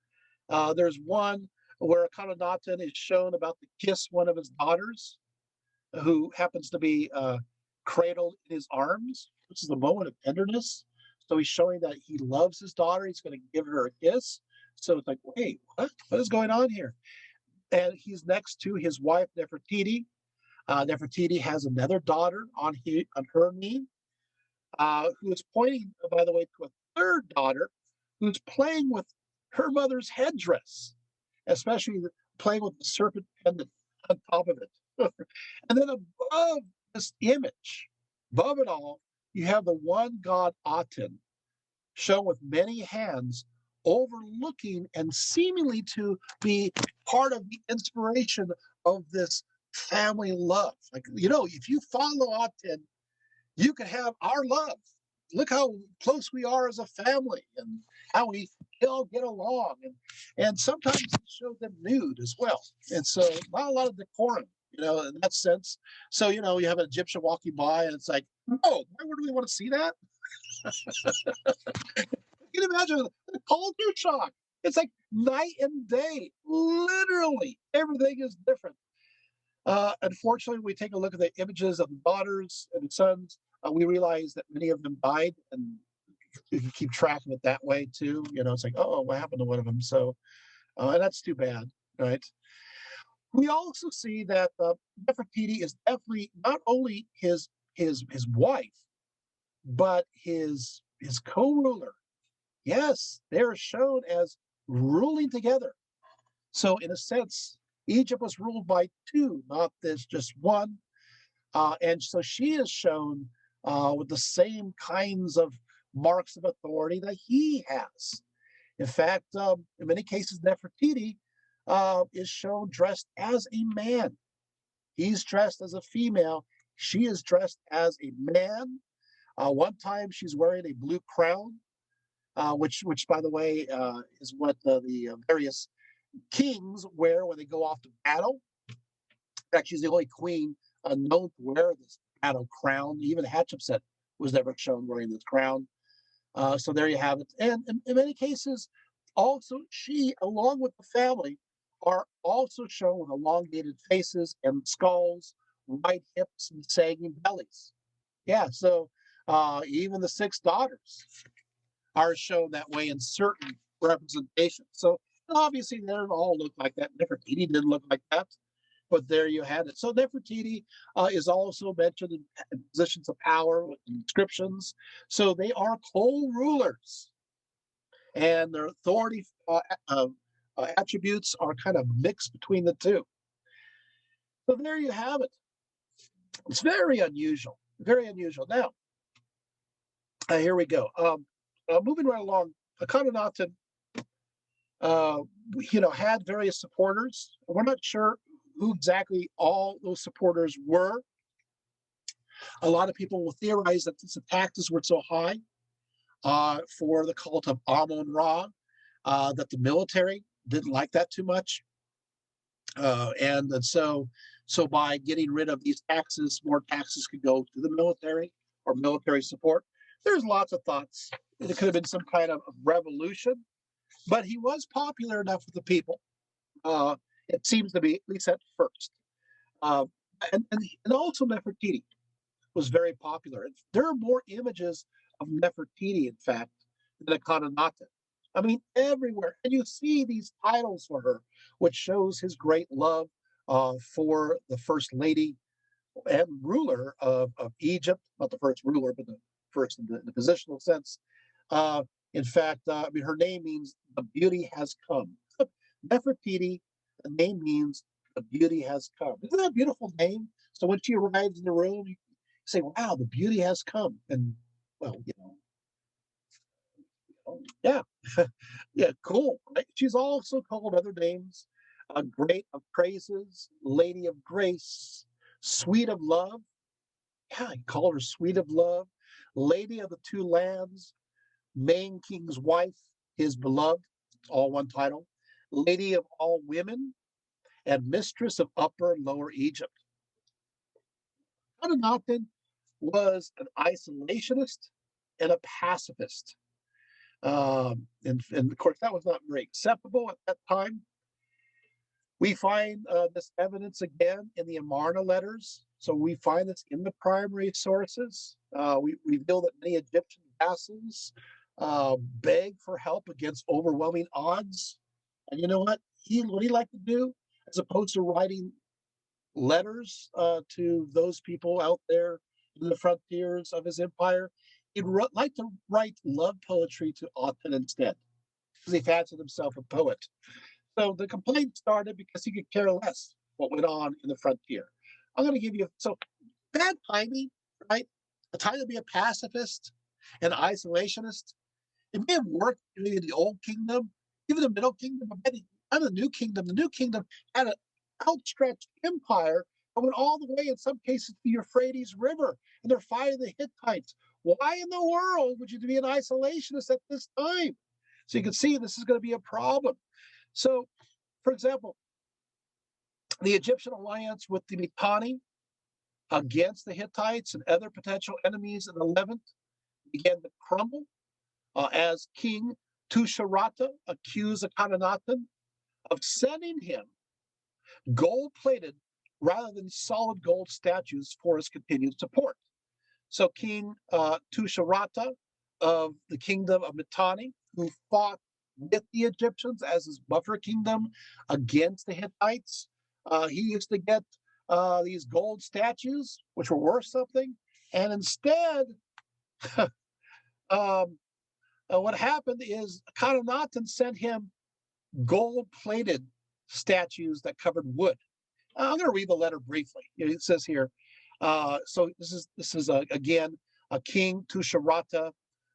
There's one where Akhenaten is shown about to kiss one of his daughters, who happens to be cradled in his arms. This is a moment of tenderness. So he's showing that he loves his daughter. He's going to give her a kiss. So it's like, wait, what? What is going on here? And he's next to his wife, Nefertiti. Nefertiti has another daughter on her knee, who is pointing, by the way, to a third daughter who's playing with her mother's headdress, especially playing with the serpent pendant on top of it. And then above this image, above it all, you have the one god Aten, shown with many hands, overlooking and seemingly to be part of the inspiration of this family love. Like, if you follow Aten, you can have our love. Look how close we are as a family and how we all get along. And sometimes he showed them nude as well. And so not a lot of decorum, in that sense. So, you have an Egyptian walking by and it's like, oh, why would we want to see that? You can imagine the culture shock. It's like night and day. Literally, everything is different. Unfortunately, we take a look at the images of the daughters and the sons. We realize that many of them died, and if you keep track of it that way too, it's like, oh, what happened to one of them? So, and that's too bad, right? We also see that Nefertiti is definitely not only his wife, but his co-ruler. Yes, they're shown as ruling together. So, in a sense, Egypt was ruled by two, not this just one. And so she is shown with the same kinds of marks of authority that he has. In fact, in many cases, Nefertiti is shown dressed as a man. He's dressed as a female. She is dressed as a man. One time, she's wearing a blue crown, which, by the way, is what the various kings wear when they go off to battle. In fact, she's the only queen known to wear this battle crown. Even Hatshepsut was never shown wearing this crown. So there you have it. And in many cases, also she, along with the family, are also shown with elongated faces and skulls, wide hips, and sagging bellies. Yeah, so even the six daughters are shown that way in certain representations. So obviously, they don't all look like that. Nefertiti didn't look like that, but there you had it. So Nefertiti is also mentioned in positions of power with inscriptions. So they are co-rulers, and their authority attributes are kind of mixed between the two. So there you have it. It's very unusual. Very unusual. Now, here we go. Moving right along, Akhenaten uh, had various supporters. We're not sure who exactly all those supporters were. A lot of people will theorize that since the taxes were so high for the cult of Amun-Ra, that the military didn't like that too much. And so by getting rid of these taxes, more taxes could go to the military or military support. There's lots of thoughts. It could have been some kind of revolution, but he was popular enough with the people. It seems to be, at least at first. Uh, And also Nefertiti was very popular. There are more images of Nefertiti, in fact, than Akhenaten. I mean, everywhere. And you see these titles for her, which shows his great love for the first lady and ruler of Egypt, not the first ruler, but the first in the positional sense. Uh, in fact, I mean, her name means the beauty has come. Nefertiti, the name means the beauty has come. Isn't that a beautiful name? So when she arrives in the room, you say, wow, the beauty has come. And, well, yeah, yeah, cool. Right? She's also called other names, great of praises, lady of grace, sweet of love. Yeah, he called her sweet of love, lady of the two lands, main king's wife, his beloved, all one title, lady of all women, and mistress of upper and lower Egypt. Akhenaten was an isolationist and a pacifist. And of course, that was not very acceptable at that time. We find this evidence again in the Amarna letters. So we find this in the primary sources. We reveal that many Egyptian vassals beg for help against overwhelming odds. And you know what he liked to do, as opposed to writing letters to those people out there in the frontiers of his empire, he'd like to write love poetry to Aten instead, because he fancied himself a poet. So the complaint started because he could care less what went on in the frontier. I'm going to give you so bad timing, right? A time to be a pacifist and isolationist. It may have worked maybe in the old kingdom, even the middle kingdom, but maybe not the new kingdom. The new kingdom had an outstretched empire that went all the way, in some cases, to the Euphrates River, and they're fighting the Hittites. Why in the world would you be an isolationist at this time? So you can see this is going to be a problem. So, for example, the Egyptian alliance with the Mitanni against the Hittites and other potential enemies in the Levant began to crumble as King Tusharatta accused Akhenaten of sending him gold-plated rather than solid gold statues for his continued support. So King Tusharatta of the kingdom of Mitanni, who fought with the Egyptians as his buffer kingdom against the Hittites, he used to get these gold statues, which were worth something, and instead, um, what happened is Akhenaten sent him gold-plated statues that covered wood. I'm going to read the letter briefly. It says here, so this is again a King Tusharatta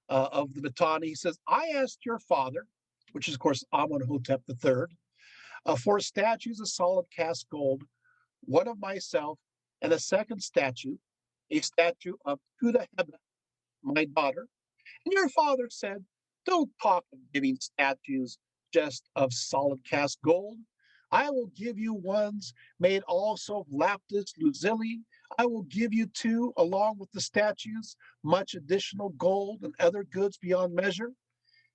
of the Mitanni. He says, I asked your father, which is of course Amenhotep III, for statues of solid cast gold, one of myself, and a second statue, a statue of Tutenkhamen, my daughter. And your father said, don't talk of giving statues just of solid cast gold. I will give you ones made also of lapis lazuli. I will give you two, along with the statues, much additional gold and other goods beyond measure.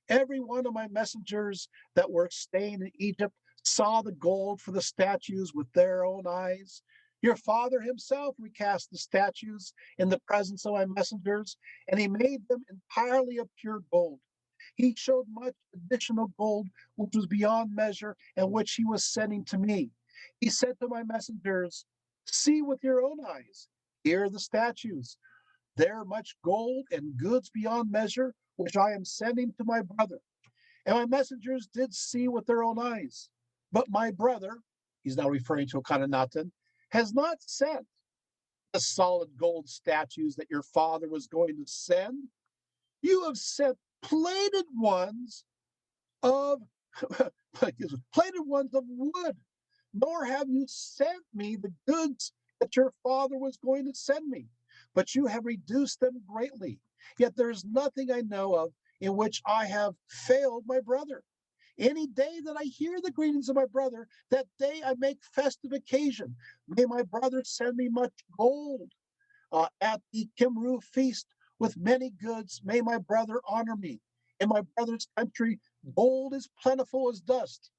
Every one of my messengers that were staying in Egypt saw the gold for the statues with their own eyes. Your father himself recast the statues in the presence of my messengers, and he made them entirely of pure gold. He showed much additional gold, which was beyond measure, and which he was sending to me. He said to my messengers, see with your own eyes. Here are the statues. There much gold and goods beyond measure, which I am sending to my brother. And my messengers did see with their own eyes. But my brother, he's now referring to Akhenaten, has not sent the solid gold statues that your father was going to send. You have sent plated ones of plated ones of wood, nor have you sent me the goods that your father was going to send me, but you have reduced them greatly. Yet there is nothing I know of in which I have failed my brother. Any day that I hear the greetings of my brother, that day I make festive occasion. May my brother send me much gold at the Kimru feast with many goods. May my brother honor me. In my brother's country, gold is plentiful as dust.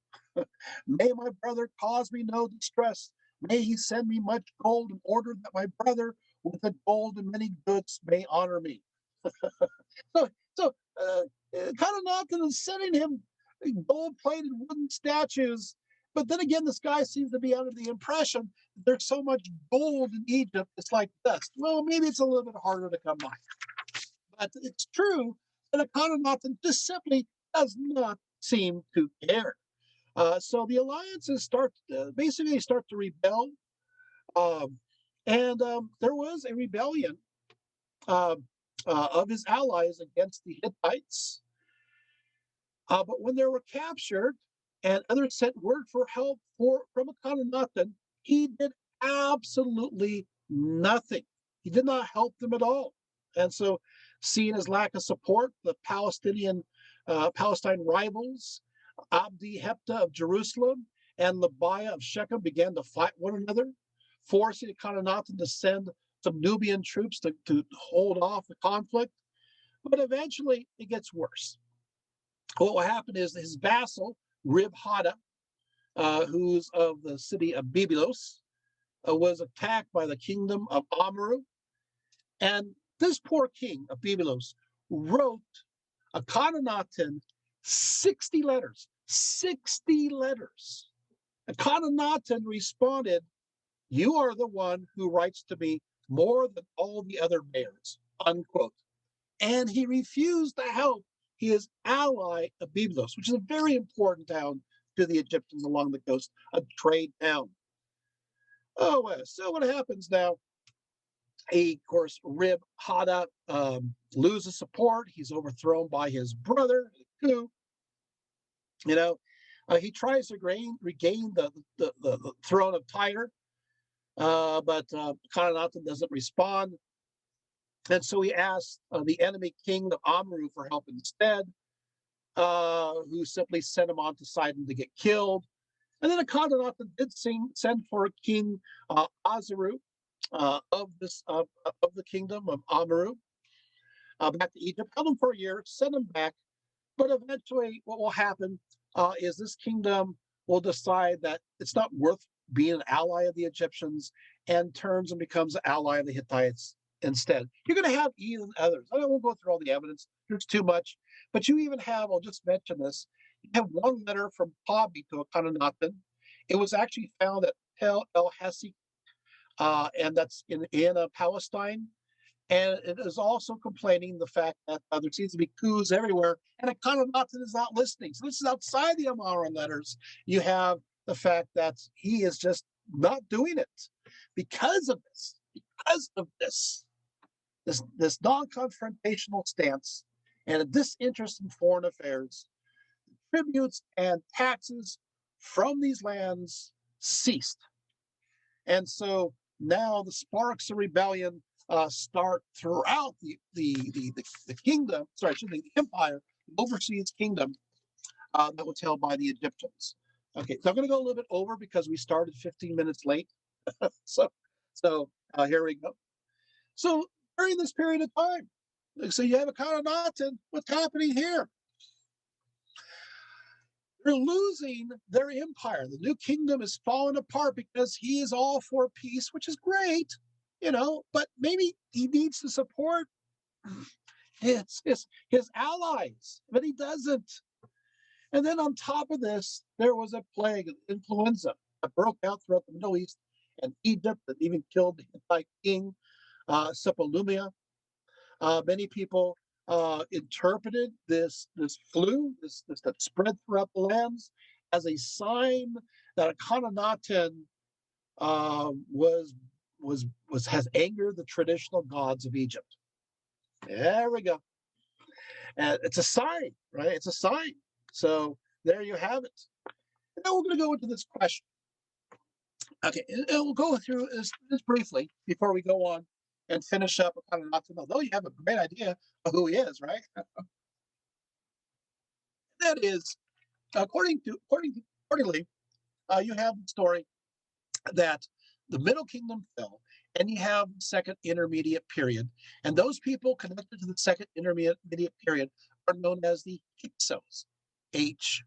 May my brother cause me no distress. May he send me much gold in order that my brother with the gold and many goods may honor me. So, so Akhenaten is sending him gold-plated wooden statues. But then again, this guy seems to be under the impression that there's so much gold in Egypt, it's like dust. Well, maybe it's a little bit harder to come by. But it's true that Akhenaten just simply does not seem to care. So the alliances basically start to rebel. Um, and there was a rebellion uh, of his allies against the Hittites. But when they were captured and others sent word for help from Akhenaten, he did absolutely nothing. He did not help them at all. And so, seeing his lack of support, the Palestine rivals, Abdi Hepta of Jerusalem and Labiah of Shechem began to fight one another, forcing Akhenaten to send some Nubian troops to hold off the conflict. But eventually, it gets worse. What will happen is his vassal, Rib Hadda, who's of the city of Byblos, was attacked by the kingdom of Amru. And this poor king of Byblos wrote Akhenaten 60 letters. 60 letters. Akhenaten responded, "You are the one who writes to me more than all the other mayors," unquote. And he refused to help his ally of Byblos, which is a very important town to the Egyptians along the coast, a trade town. So what happens now? Of course, Rib Hadda loses support. He's overthrown by his brother, who, you know, he tries to regain the throne of Tyre, but Akhenaten doesn't respond. And so he asks the enemy king of Amru for help instead, who simply sent him on to Sidon to get killed. And then Akhenaten did send for King Azaru of the kingdom of Amru back to Egypt, held him for a year, sent him back. But eventually, what will happen is this kingdom will decide that it's not worth being an ally of the Egyptians and turns and becomes an ally of the Hittites instead. You're going to have even others. I won't go through all the evidence. There's too much. But you even have, I'll just mention this, you have one letter from Tabi to Akhenaten. It was actually found at Tel El Hassi, and that's in Palestine. And it is also complaining the fact that there seems to be coups everywhere, and Akhenaten is not listening. So this is outside the Amara letters. You have the fact that he is just not doing it because of this. Because of this non-confrontational stance and a disinterest in foreign affairs, tributes and taxes from these lands ceased. And so now the sparks of rebellion start throughout the kingdom, the empire, the overseas kingdom that was held by the Egyptians. Okay, so I'm going to go a little bit over because we started 15 minutes late. so here we go. So during this period of time, so you have Akhenaten, what's happening here? They're losing their empire. The new kingdom is falling apart because he is all for peace, which is great, but maybe he needs to support his allies, but he doesn't. And then on top of this, there was a plague, influenza, that broke out throughout the Middle East and Egypt that even killed the Hittite king, Sepulumia. Many people interpreted this flu, this that spread throughout the lands, as a sign that Akhenaten has angered the traditional gods of Egypt. There we go. And it's a sign, right? It's a sign. So there you have it. And now we're going to go into this question. Okay, and we'll go through this briefly before we go on and finish up Akhenaten, although you have a great idea of who he is, right? That is, accordingly, you have the story that the Middle Kingdom fell, and you have the Second Intermediate Period, and those people connected to the Second Intermediate Period are known as the Hyksos, Hyksos.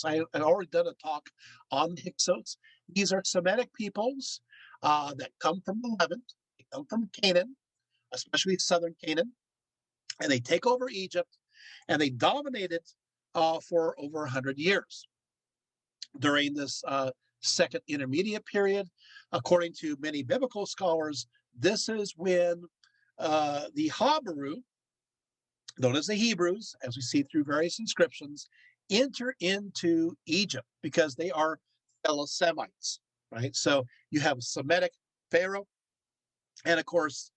I already done a talk on the Hyksos, These are Semitic peoples that come from the Levant, they come from Canaan, especially southern Canaan, and they take over Egypt and they dominate it for over 100 years. During this second intermediate period, according to many biblical scholars, this is when the Habaru, known as the Hebrews, as we see through various inscriptions, enter into Egypt because they are fellow Semites, right? So you have a Semitic Pharaoh, and of course,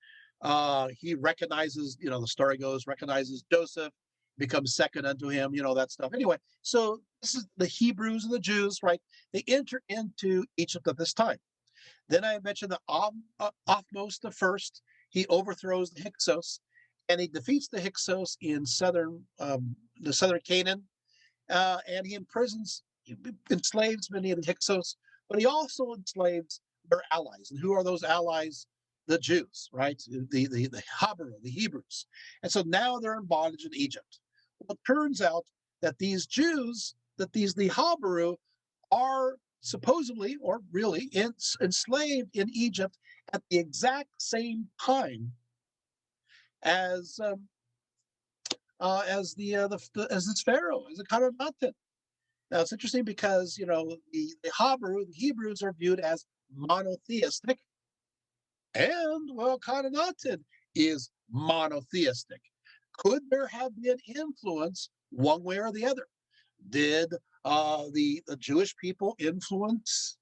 he recognizes, the story goes, recognizes Joseph, becomes second unto him, that stuff. Anyway, so this is the Hebrews and the Jews, right? They enter into Egypt at this time. Then I mentioned the Othmos the first. He overthrows the Hyksos, and he defeats the Hyksos in the southern Canaan, and he enslaves many of the Hyksos, but he also enslaves their allies. And who are those allies? The Jews, right? The Habaru, the Hebrews. And so now they're in bondage in Egypt. Well, it turns out that these Jews, the Habaru, are supposedly or really enslaved in Egypt at the exact same time as as this Pharaoh, as Akhenaten. Now it's interesting because the Habaru, the Hebrews are viewed as monotheistic, and well, Akhenaten is monotheistic. Could there have been influence one way or the other? Did the Jewish people influence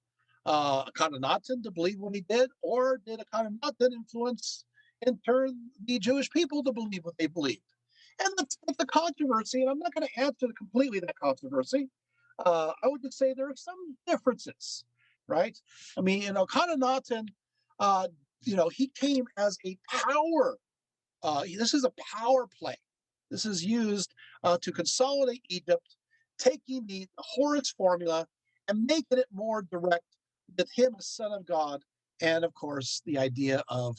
Akhenaten to believe what he did, or did Akhenaten influence, in turn, the Jewish people to believe what they believed? And that's the controversy, and I'm not going to answer completely that controversy. I would just say there are some differences, right? I mean, Akhenaten, uh, he came as a power. This is a power play. This is used to consolidate Egypt, taking the Horus formula and making it more direct with him as son of God, and of course the idea of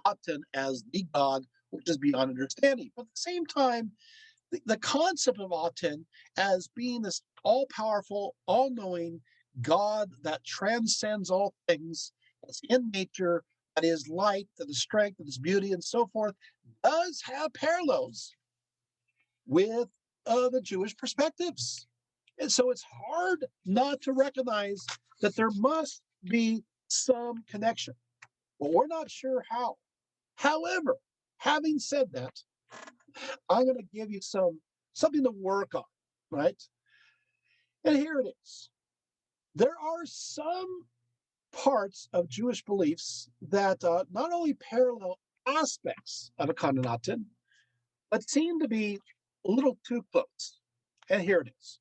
Aten as the God, which is beyond understanding. But at the same time, the concept of Aten as being this all-powerful, all-knowing God that transcends all things, that's in nature, that is light, that is strength, that is beauty, and so forth, does have parallels with the Jewish perspectives. And so it's hard not to recognize that there must be some connection, but we're not sure how. However, having said that, I'm going to give you something to work on, right? And here it is. There are some parts of Jewish beliefs that not only parallel aspects of Akhenaten, but seem to be a little too close. And here it is.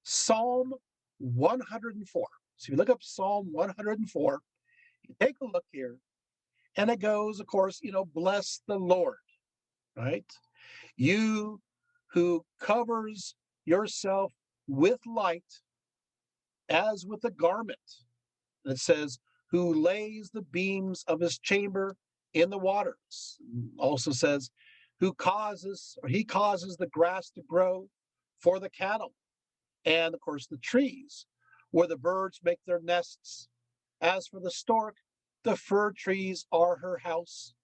Psalm 104. So you look up Psalm 104, you take a look here, and it goes, of course, bless the Lord, right? You who covers yourself with light as with a garment. And it says, who lays the beams of his chamber in the waters. Also says, he causes the grass to grow for the cattle, and of course the trees where the birds make their nests. As for the stork, the fir trees are her house.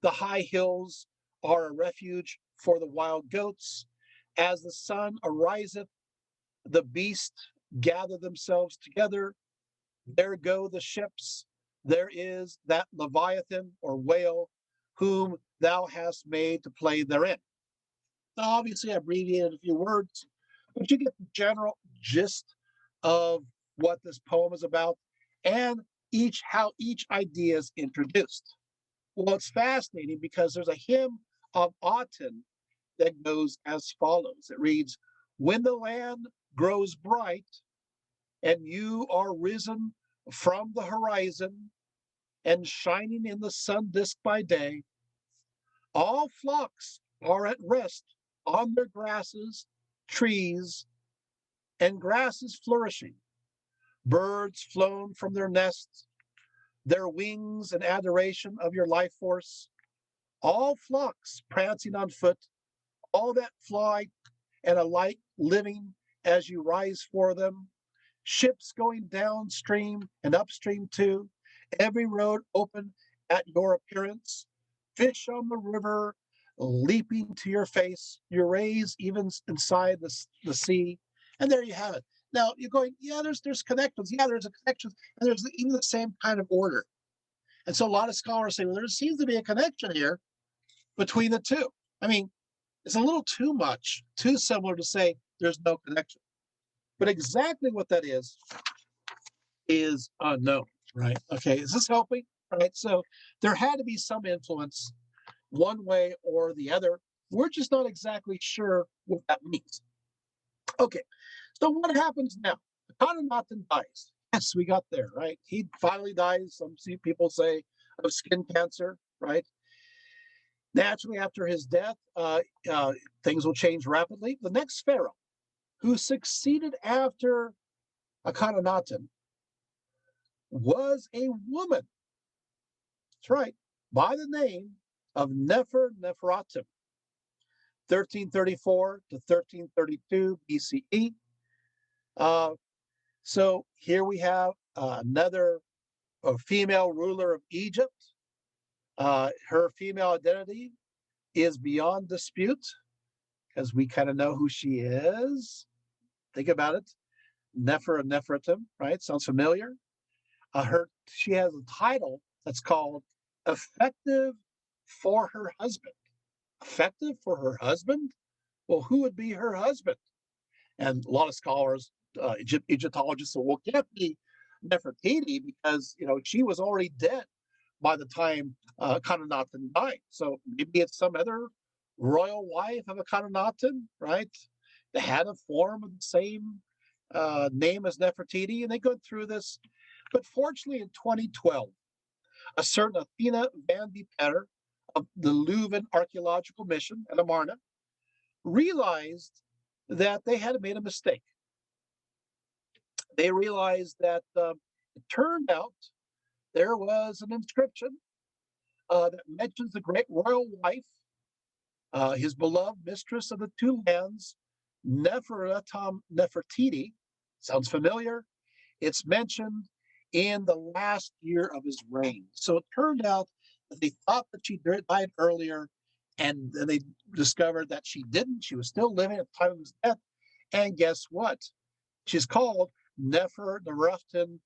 The high hills are a refuge for the wild goats. As the sun ariseth, the beasts gather themselves together. There go the ships. There is that Leviathan or whale whom thou hast made to play therein. Now, obviously, I abbreviated a few words, but you get the general gist of what this poem is about and how each idea is introduced. Well, it's fascinating because there's a hymn of Aten that goes as follows. It reads, when the land grows bright and you are risen from the horizon and shining in the sun disk by day, all flocks are at rest on their grasses, trees, and grasses flourishing, birds flown from their nests, their wings in adoration of your life force, all flocks prancing on foot, all that fly and alike living as you rise for them, ships going downstream and upstream too, every road open at your appearance, fish on the river leaping to your face, your rays even inside the sea, and there you have it. Now you're going, yeah, there's connections, yeah, there's a connections, and there's even the same kind of order. And so a lot of scholars say, well, there seems to be a connection here between the two. I mean, it's a little too much, too similar to say there's no connection. But exactly what that is unknown, right? Okay, is this helping? Right. So there had to be some influence one way or the other. We're just not exactly sure what that means. Okay, so what happens now? Akhenaten dies. Yes, we got there, right? He finally dies. Some people say of skin cancer, right? Naturally, after his death, things will change rapidly. The next pharaoh who succeeded after Akhenaten was a woman. That's right, by the name of Nefertiti, 1334 to 1332 BCE. So here we have another female ruler of Egypt. Her female identity is beyond dispute because we kind of know who she is. Think about it. Nefertiti, right? Sounds familiar. She has a title that's called effective for her husband. Effective for her husband? Well, who would be her husband? And a lot of scholars, Egyptologists, say, well, it can't be Nefertiti because she was already dead by the time Akhenaten died. So maybe it's some other royal wife of Akhenaten, right? They had a form of the same name as Nefertiti, and they go through this. But fortunately, in 2012, a certain Athena van de Petter of the Leuven Archaeological Mission at Amarna realized that they had made a mistake. They realized that it turned out there was an inscription that mentions the great royal wife, his beloved mistress of the two lands, Nefertiti. Sounds familiar? It's mentioned in the last year of his reign. So it turned out that they thought that she died earlier, and then they discovered that she didn't. She was still living at the time of his death. And guess what? She's called Nefertiti,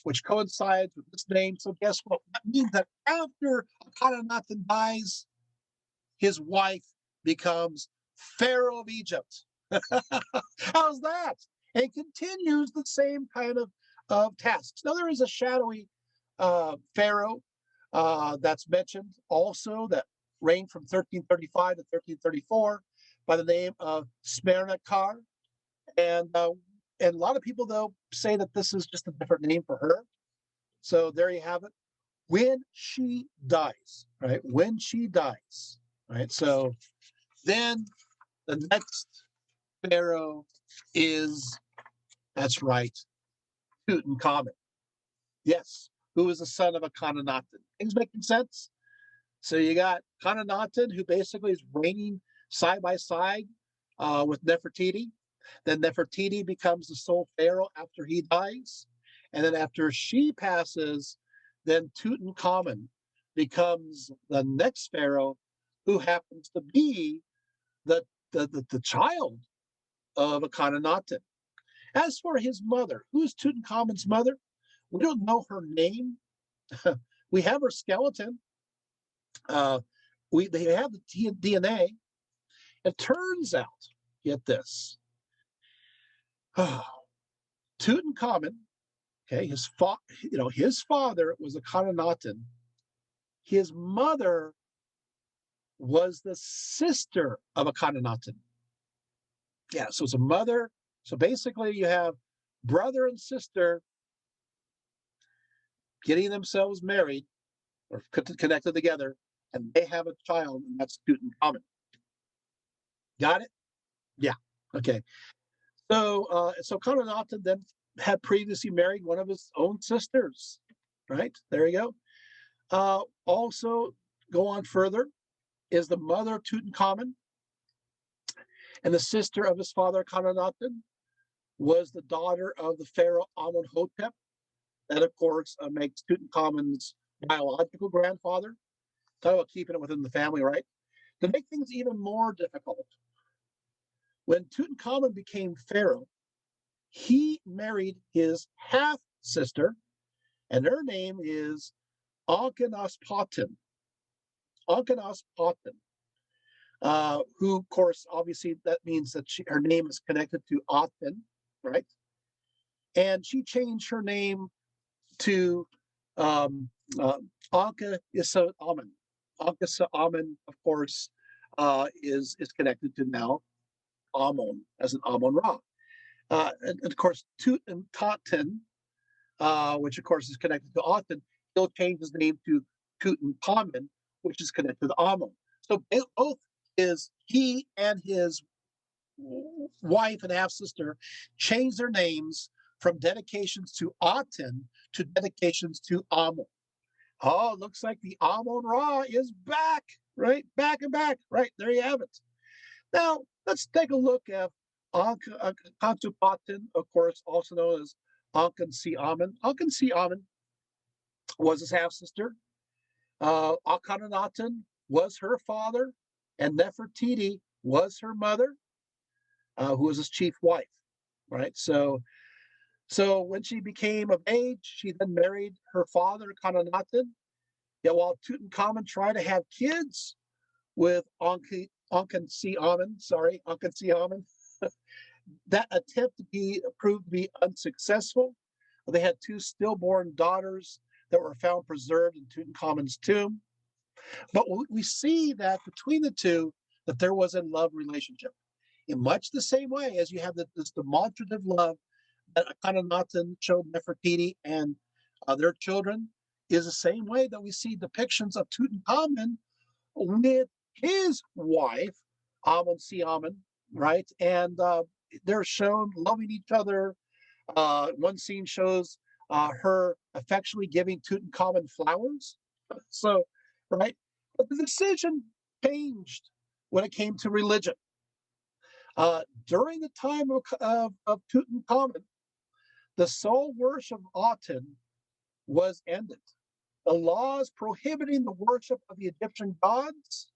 which coincides with this name. So guess what? That means that after Akhenaten dies, his wife becomes Pharaoh of Egypt. How's that? And continues the same kind of tasks. Now, there is a shadowy Pharaoh that's mentioned also that reigned from 1335 to 1334 by the name of Smernecar. And a lot of people, though, say that this is just a different name for her. So there you have it. When she dies, right? When she dies, right? So then the next pharaoh is, that's right, Tutenkhamen. Yes, who is the son of Akhenaten. Things making sense? So you got Akhenaten, who basically is reigning side by side with Nefertiti. Then Nefertiti becomes the sole pharaoh after he dies. And then after she passes, then Tutankhamun becomes the next pharaoh who happens to be the child of Akhenaten. As for his mother, who's Tutankhamun's mother? We don't know her name. We have her skeleton. They have the DNA. It turns out, get this, Tutankhamun, okay, his father was Akhenaten. His mother was the sister of Akhenaten. Yeah, so it's a mother. So basically, you have brother and sister getting themselves married or connected together, and they have a child, and that's Tutankhamun. Got it? Yeah. Okay. So Akhenaten then had previously married one of his own sisters. Right there you go. Also, go on further, is the mother of Tutankhamun and the sister of his father Akhenaten was the daughter of the pharaoh Amenhotep. That, of course, makes Tutankhamun's biological grandfather. Talk about keeping it within the family, right? To make things even more difficult, when Tutankhamun became pharaoh, he married his half sister, and her name is Akhenaten. Akhenaten, who, of course, obviously that means that her name is connected to Aten, right? And she changed her name to um, uh, Anka Issa Amen. Anka Issa Amen, of course, is connected to now Amun as an Amun Ra. And of course, Tutankhaten, which of course is connected to Aten, he'll change his name to Tutankhamen, which is connected to Amun. So both he and his wife and half sister changed their names from dedications to Aten to dedications to Amun. Oh, looks like the Amun Ra is back, right? Back and back, right? There you have it. Now, let's take a look at Ankhepaten, of course, also known as Ankheseamen. Ankheseamen was his half sister. Akhenaten was her father, and Nefertiti was her mother, who was his chief wife. Right. So when she became of age, she then married her father, Akhenaten. Yet while Tutankhamun tried to have kids with Ankheseamen, that attempt proved to be unsuccessful. They had two stillborn daughters that were found preserved in Tutankhamun's tomb. But we see that between the two, that there was a love relationship. In much the same way as you have this demonstrative love that Akhenaten showed Nefertiti and their children, is the same way that we see depictions of Tutankhamun with his wife, Amun, right? And they're shown loving each other. One scene shows her affectionately giving Tutankhamun flowers. So, right? But the decision changed when it came to religion. During the time of Tutankhamun, the sole worship of Aten was ended. The laws prohibiting the worship of the Egyptian gods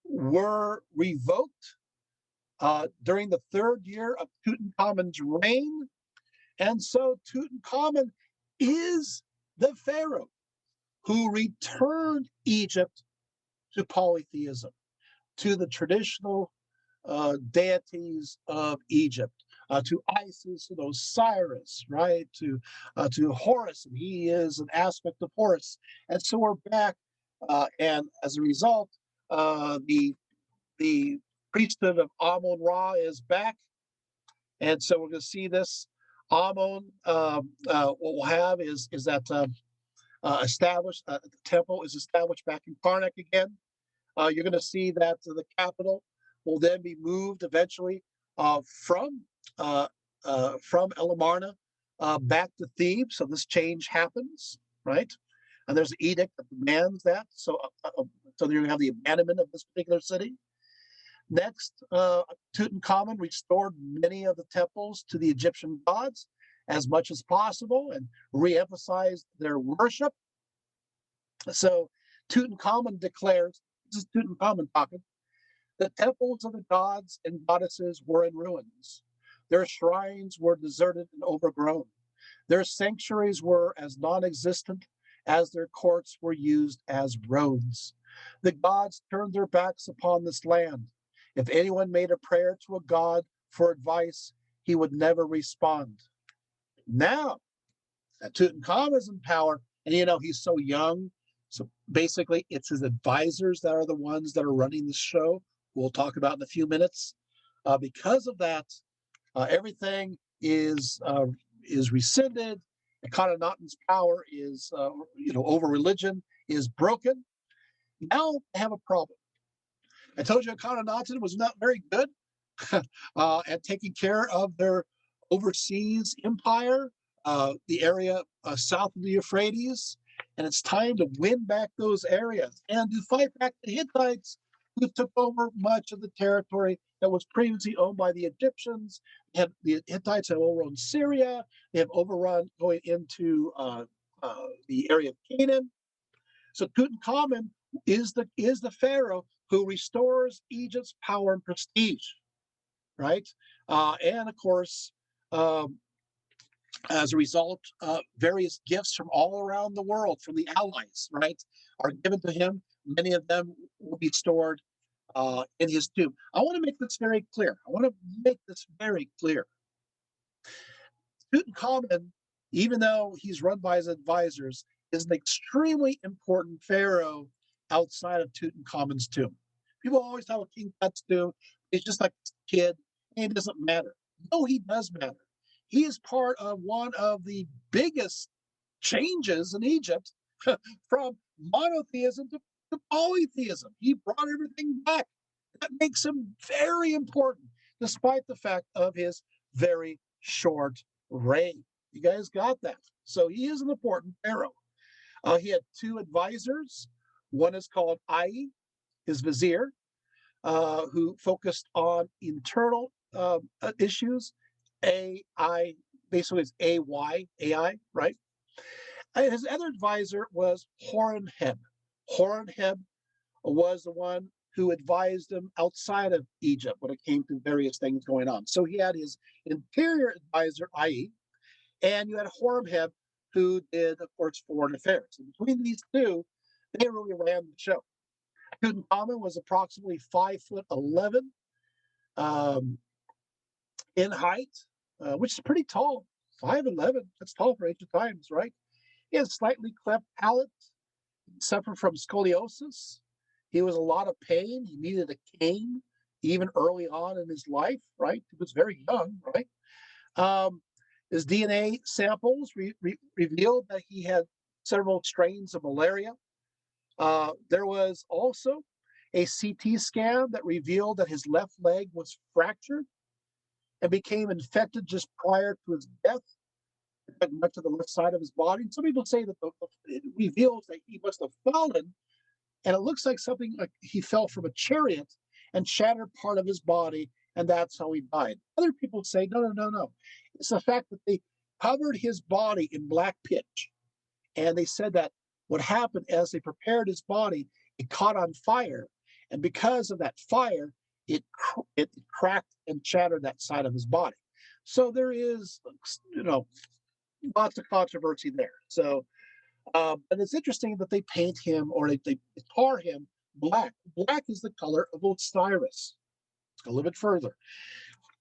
were revoked during the third year of Tutankhamun's reign. And so Tutankhamun is the pharaoh who returned Egypt to polytheism, to the traditional deities of Egypt, to Isis and Osiris, right? To Horus, and he is an aspect of Horus. And so we're back, and as a result, the priesthood of Amun Ra is back, and so we're going to see this. Amun, what we'll have is that established. The temple is established back in Karnak again. You're going to see that the capital will then be moved eventually from Elamarna back to Thebes. So this change happens, right? And there's an edict that demands that. So you're going to have the abandonment of this particular city. Next, Tutankhamun restored many of the temples to the Egyptian gods as much as possible and re-emphasized their worship. So Tutankhamun declares, this is Tutankhamun talking, the temples of the gods and goddesses were in ruins. Their shrines were deserted and overgrown. Their sanctuaries were as non-existent as their courts were used as roads. The gods turned their backs upon this land. If anyone made a prayer to a god for advice, he would never respond. Now that Tutankhamun is in power, and he's so young, so basically it's his advisors that are the ones that are running the show. We'll talk about in a few minutes. Because of that, everything is rescinded. Akhenaten's power is, over religion is broken. Now I have a problem. I told you Akhenaten was not very good at taking care of their overseas empire, the area south of the Euphrates, and it's time to win back those areas and to fight back the Hittites, who took over much of the territory that was previously owned by the Egyptians. The Hittites have overrun Syria. They have overrun going into the area of Canaan. So Tutankhamen is the pharaoh who restores Egypt's power and prestige, right? And of course, um, as a result, various gifts from all around the world, from the allies, right, are given to him. Many of them will be stored in his tomb. I want to make this very clear. I want to make this very clear. Tutankhamen, even though he's run by his advisors, is an extremely important pharaoh outside of Tutankhamun's tomb. People always talk about King Tut's tomb. He's just like a kid. It doesn't matter. No, he does matter. He is part of one of the biggest changes in Egypt from monotheism to polytheism. He brought everything back. That makes him very important, despite the fact of his very short reign. You guys got that. So he is an important pharaoh. He had two advisors. One is called Ai, his vizier, who focused on internal issues. AI, basically it's AY, AI, right? And his other advisor was Horemheb. Horemheb was the one who advised him outside of Egypt when it came to various things going on. So he had his interior advisor, Ai, and you had Horemheb, who did, of course, foreign affairs. And between these two, they really ran the show. Tutankhamun was approximately 5'11" um, in height, which is pretty tall. 5'11", that's tall for ancient times, right? He had a slightly cleft palate. He suffered from scoliosis. He was in a lot of pain. He needed a cane even early on in his life, right? He was very young, right? His DNA samples revealed that he had several strains of malaria. There was also a CT scan that revealed that his left leg was fractured and became infected just prior to his death. It went to the left side of his body. And some people say that it reveals that he must have fallen, and it looks like something like he fell from a chariot and shattered part of his body, and that's how he died. Other people say, no, no, no, no. It's the fact that they covered his body in black pitch. And they said that what happened as they prepared his body, it caught on fire. And because of that fire, it cracked and shattered that side of his body. So there is, you know, lots of controversy there. So, and it's interesting that they paint him or they tar him black. Black is the color of Osiris. Let's go a little bit further.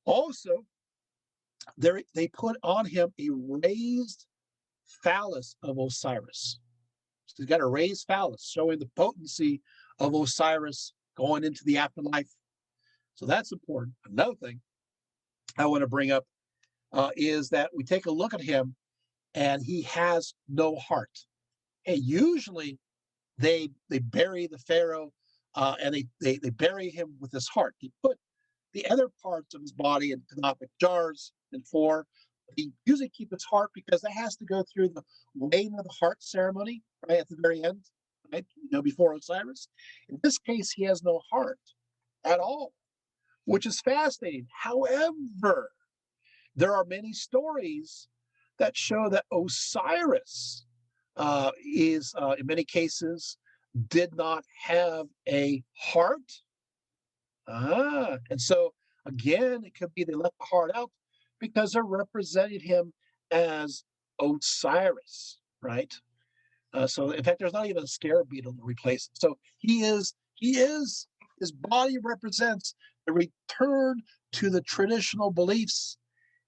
Also, they put on him a raised phallus of Osiris. So he's got a raised phallus showing the potency of Osiris going into the afterlife. So that's important. Another thing I want to bring up is that we take a look at him and he has no heart. And usually they bury the pharaoh and they bury him with his heart. They put the other parts of his body in canopic jars and four. They usually keep his heart because that has to go through the weighing of the heart ceremony, right, at the very end, right, before Osiris. In this case, he has no heart at all, which is fascinating. However, there are many stories that show that Osiris in many cases, did not have a heart. And so, again, it could be they left the heart out because they're representing him as Osiris, right? So, in fact, there's not even a scarab beetle to replace it. So his body represents the return to the traditional beliefs.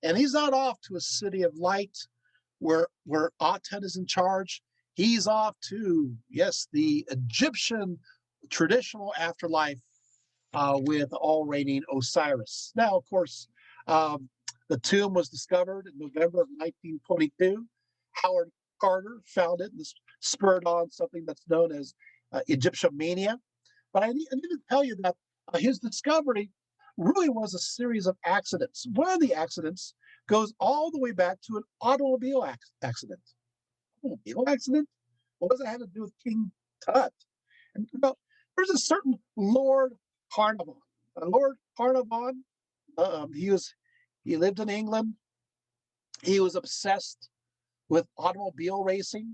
And he's not off to a city of light where Aten is in charge. He's off to, yes, the Egyptian traditional afterlife with all reigning Osiris. Now, of course, the tomb was discovered in November of 1922. Howard Carter found it and this spurred on something that's known as Egyptian mania. But I need to tell you that his discovery really was a series of accidents. One of the accidents goes all the way back to an automobile accident. Automobile accident? What does that have to do with King Tut? And there's a certain Lord Carnarvon. Lord Carnarvon, he He lived in England. He was obsessed with automobile racing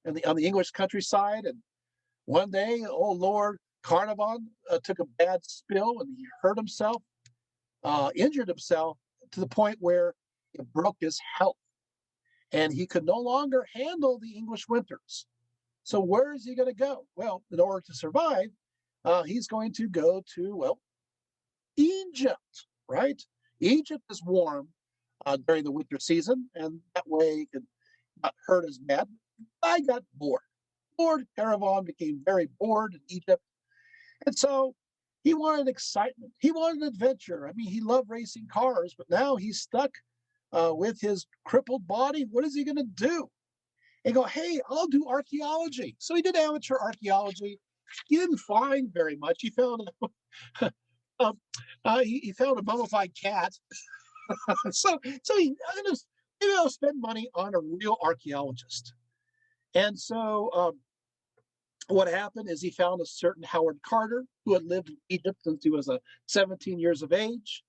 on the English countryside. And one day, old Lord Carnarvon took a bad spill and he hurt himself, injured himself to the point where it broke his health. And he could no longer handle the English winters. So where is he going to go? Well, in order to survive, he's going to go to, well, Egypt, right? Egypt is warm during the winter season, and that way he could not hurt as bad. I got bored. Lord Caravan became very bored in Egypt. And so he wanted excitement. He wanted adventure. I mean, he loved racing cars, but now he's stuck with his crippled body. What is he going to do? And go, hey, I'll do archaeology. So he did amateur archaeology. He didn't find very much. He found he found a mummified cat. so he just, spend money on a real archaeologist. And so what happened is he found a certain Howard Carter who had lived in Egypt since he was 17 years of age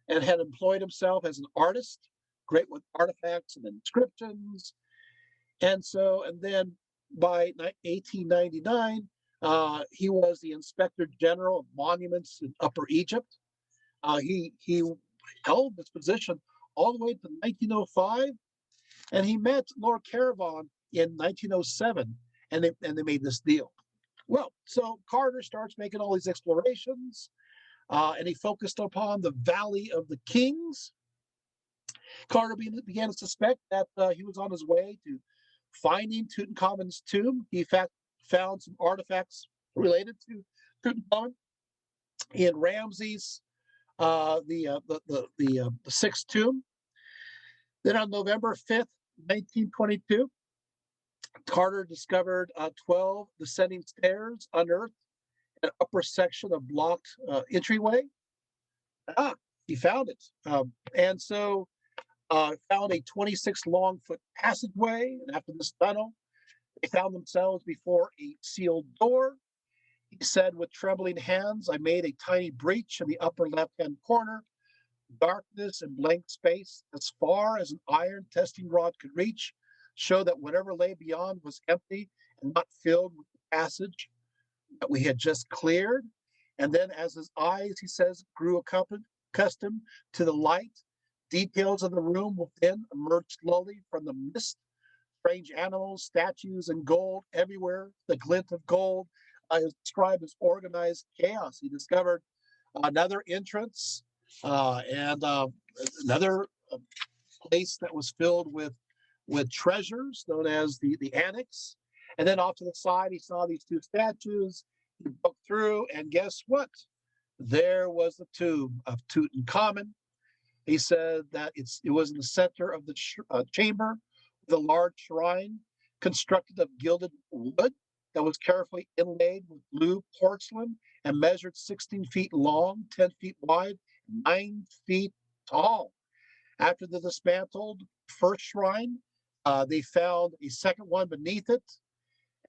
and had employed himself as an artist, great with artifacts and inscriptions. And then by 1899, he was the Inspector General of Monuments in Upper Egypt. He held this position all the way to 1905, and he met Lord Caravan in 1907, and they made this deal. Well, so Carter starts making all these explorations, and he focused upon the Valley of the Kings. Carter began to suspect that he was on his way to finding Tutenkhamen's tomb. He found some artifacts related to Tutankhamen in Ramses, the sixth tomb. Then on November 5th, 1922, Carter discovered 12 descending stairs unearthed, an upper section of blocked entryway. He found it. And so found a 26 long foot passageway. And after this tunnel, they found themselves before a sealed door. He said, with trembling hands, I made a tiny breach in the upper left-hand corner. Darkness and blank space, as far as an iron testing rod could reach, showed that whatever lay beyond was empty and not filled with the passage that we had just cleared. And then as his eyes, he says, grew accustomed to the light, details of the room within emerged slowly from the mist. Strange animals, statues, and gold everywhere. The glint of gold is described as organized chaos. He discovered another entrance and another place that was filled with treasures known as the annex. And then off to the side, he saw these two statues. He broke through, and guess what? There was the tomb of Tutenkhamen. He said that it was in the center of the chamber with a large shrine constructed of gilded wood that was carefully inlaid with blue porcelain and measured 16 feet long, 10 feet wide, 9 feet tall. After the dismantled first shrine, they found a second one beneath it,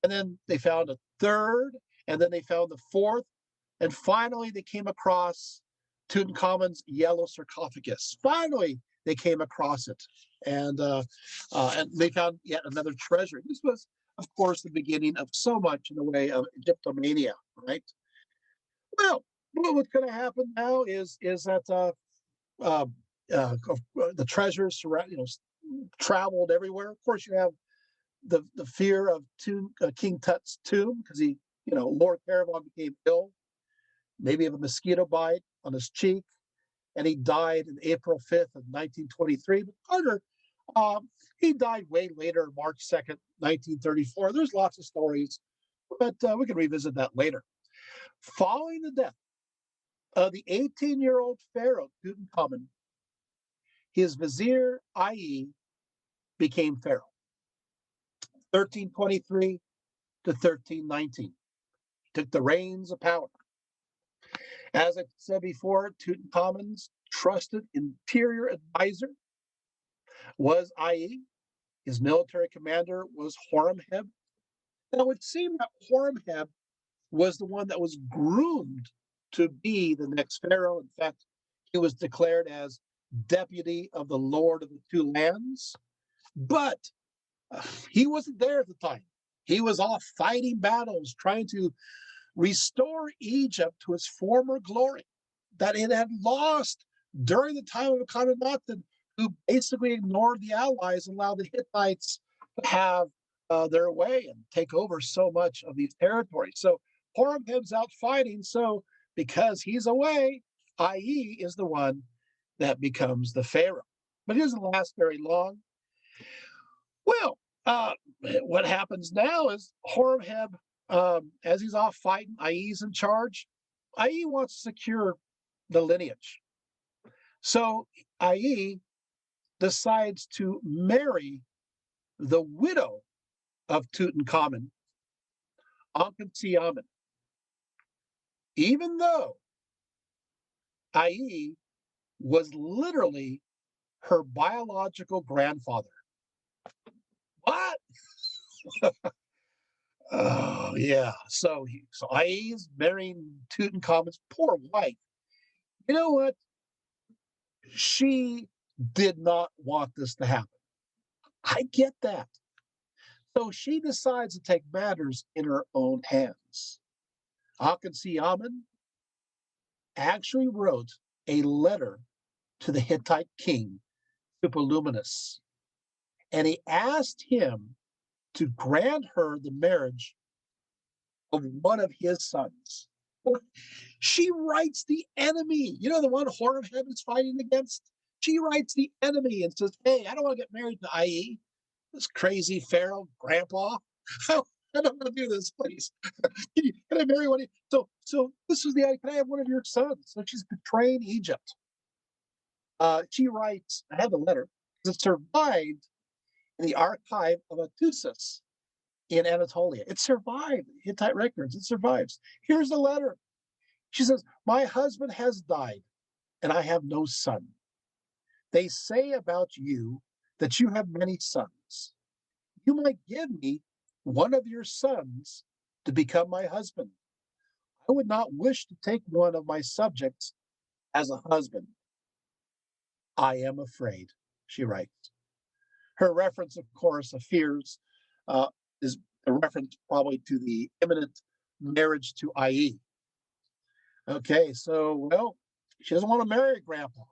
and then they found a third, and then they found the fourth, and finally they came across Tutenkhamen's yellow sarcophagus. Finally, they came across it, and they found yet another treasure. This was, of course, the beginning of so much in the way of Egyptomania, right? Well, what's going to happen now is that the treasures, traveled everywhere. Of course, you have the fear of King Tut's tomb because Lord Caravan became ill, maybe of a mosquito bite on his cheek, and he died on April 5th of 1923. But Carter, he died way later, March 2nd, 1934. There's lots of stories, but we can revisit that later. Following the death of the 18-year-old pharaoh Tutankhamen, his vizier, i.e., became pharaoh. 1323 to 1319. He took the reins of power. As I said before, Tutankhamen's trusted interior advisor was i.e., his military commander was Horemheb. Now, it would seem that Horemheb was the one that was groomed to be the next pharaoh. In fact, he was declared as deputy of the Lord of the Two Lands. But he wasn't there at the time. He was off fighting battles, trying to restore Egypt to its former glory that it had lost during the time of Akhenaten, who basically ignored the allies and allowed the Hittites to have their way and take over so much of these territories. So Horemheb's out fighting. So because he's away, Ai is the one that becomes the Pharaoh. But it doesn't last very long. Well, what happens now is Horemheb, as he's off fighting, Ai's in charge. Ai wants to secure the lineage. So Ai decides to marry the widow of Tutenkhamen, Akhenaten, even though Ai was literally her biological grandfather. What? Oh, yeah. So Ai is marrying Tutenkhamen's poor wife. You know what? She did not want this to happen. I get that. So she decides to take matters in her own hands. Akhenaten actually wrote a letter to the Hittite king, Superluminous, and he asked him to grant her the marriage of one of his sons. She writes the enemy, the one Horemheb is fighting against. She writes the enemy and says, hey, I don't want to get married to Ai, this crazy Pharaoh grandpa. I don't want to do this, please. Can I marry one of you? So this is can I have one of your sons? So she's betraying Egypt. She writes, I have the letter, it survived in the archive of Atusis in Anatolia. It survived, Hittite records, it survives. Here's the letter. She says, my husband has died, and I have no son. They say about you that you have many sons. You might give me one of your sons to become my husband. I would not wish to take one of my subjects as a husband. I am afraid, she writes. Her reference, of course, of fears is a reference probably to the imminent marriage to Ai. Okay, so, she doesn't want to marry grandpa.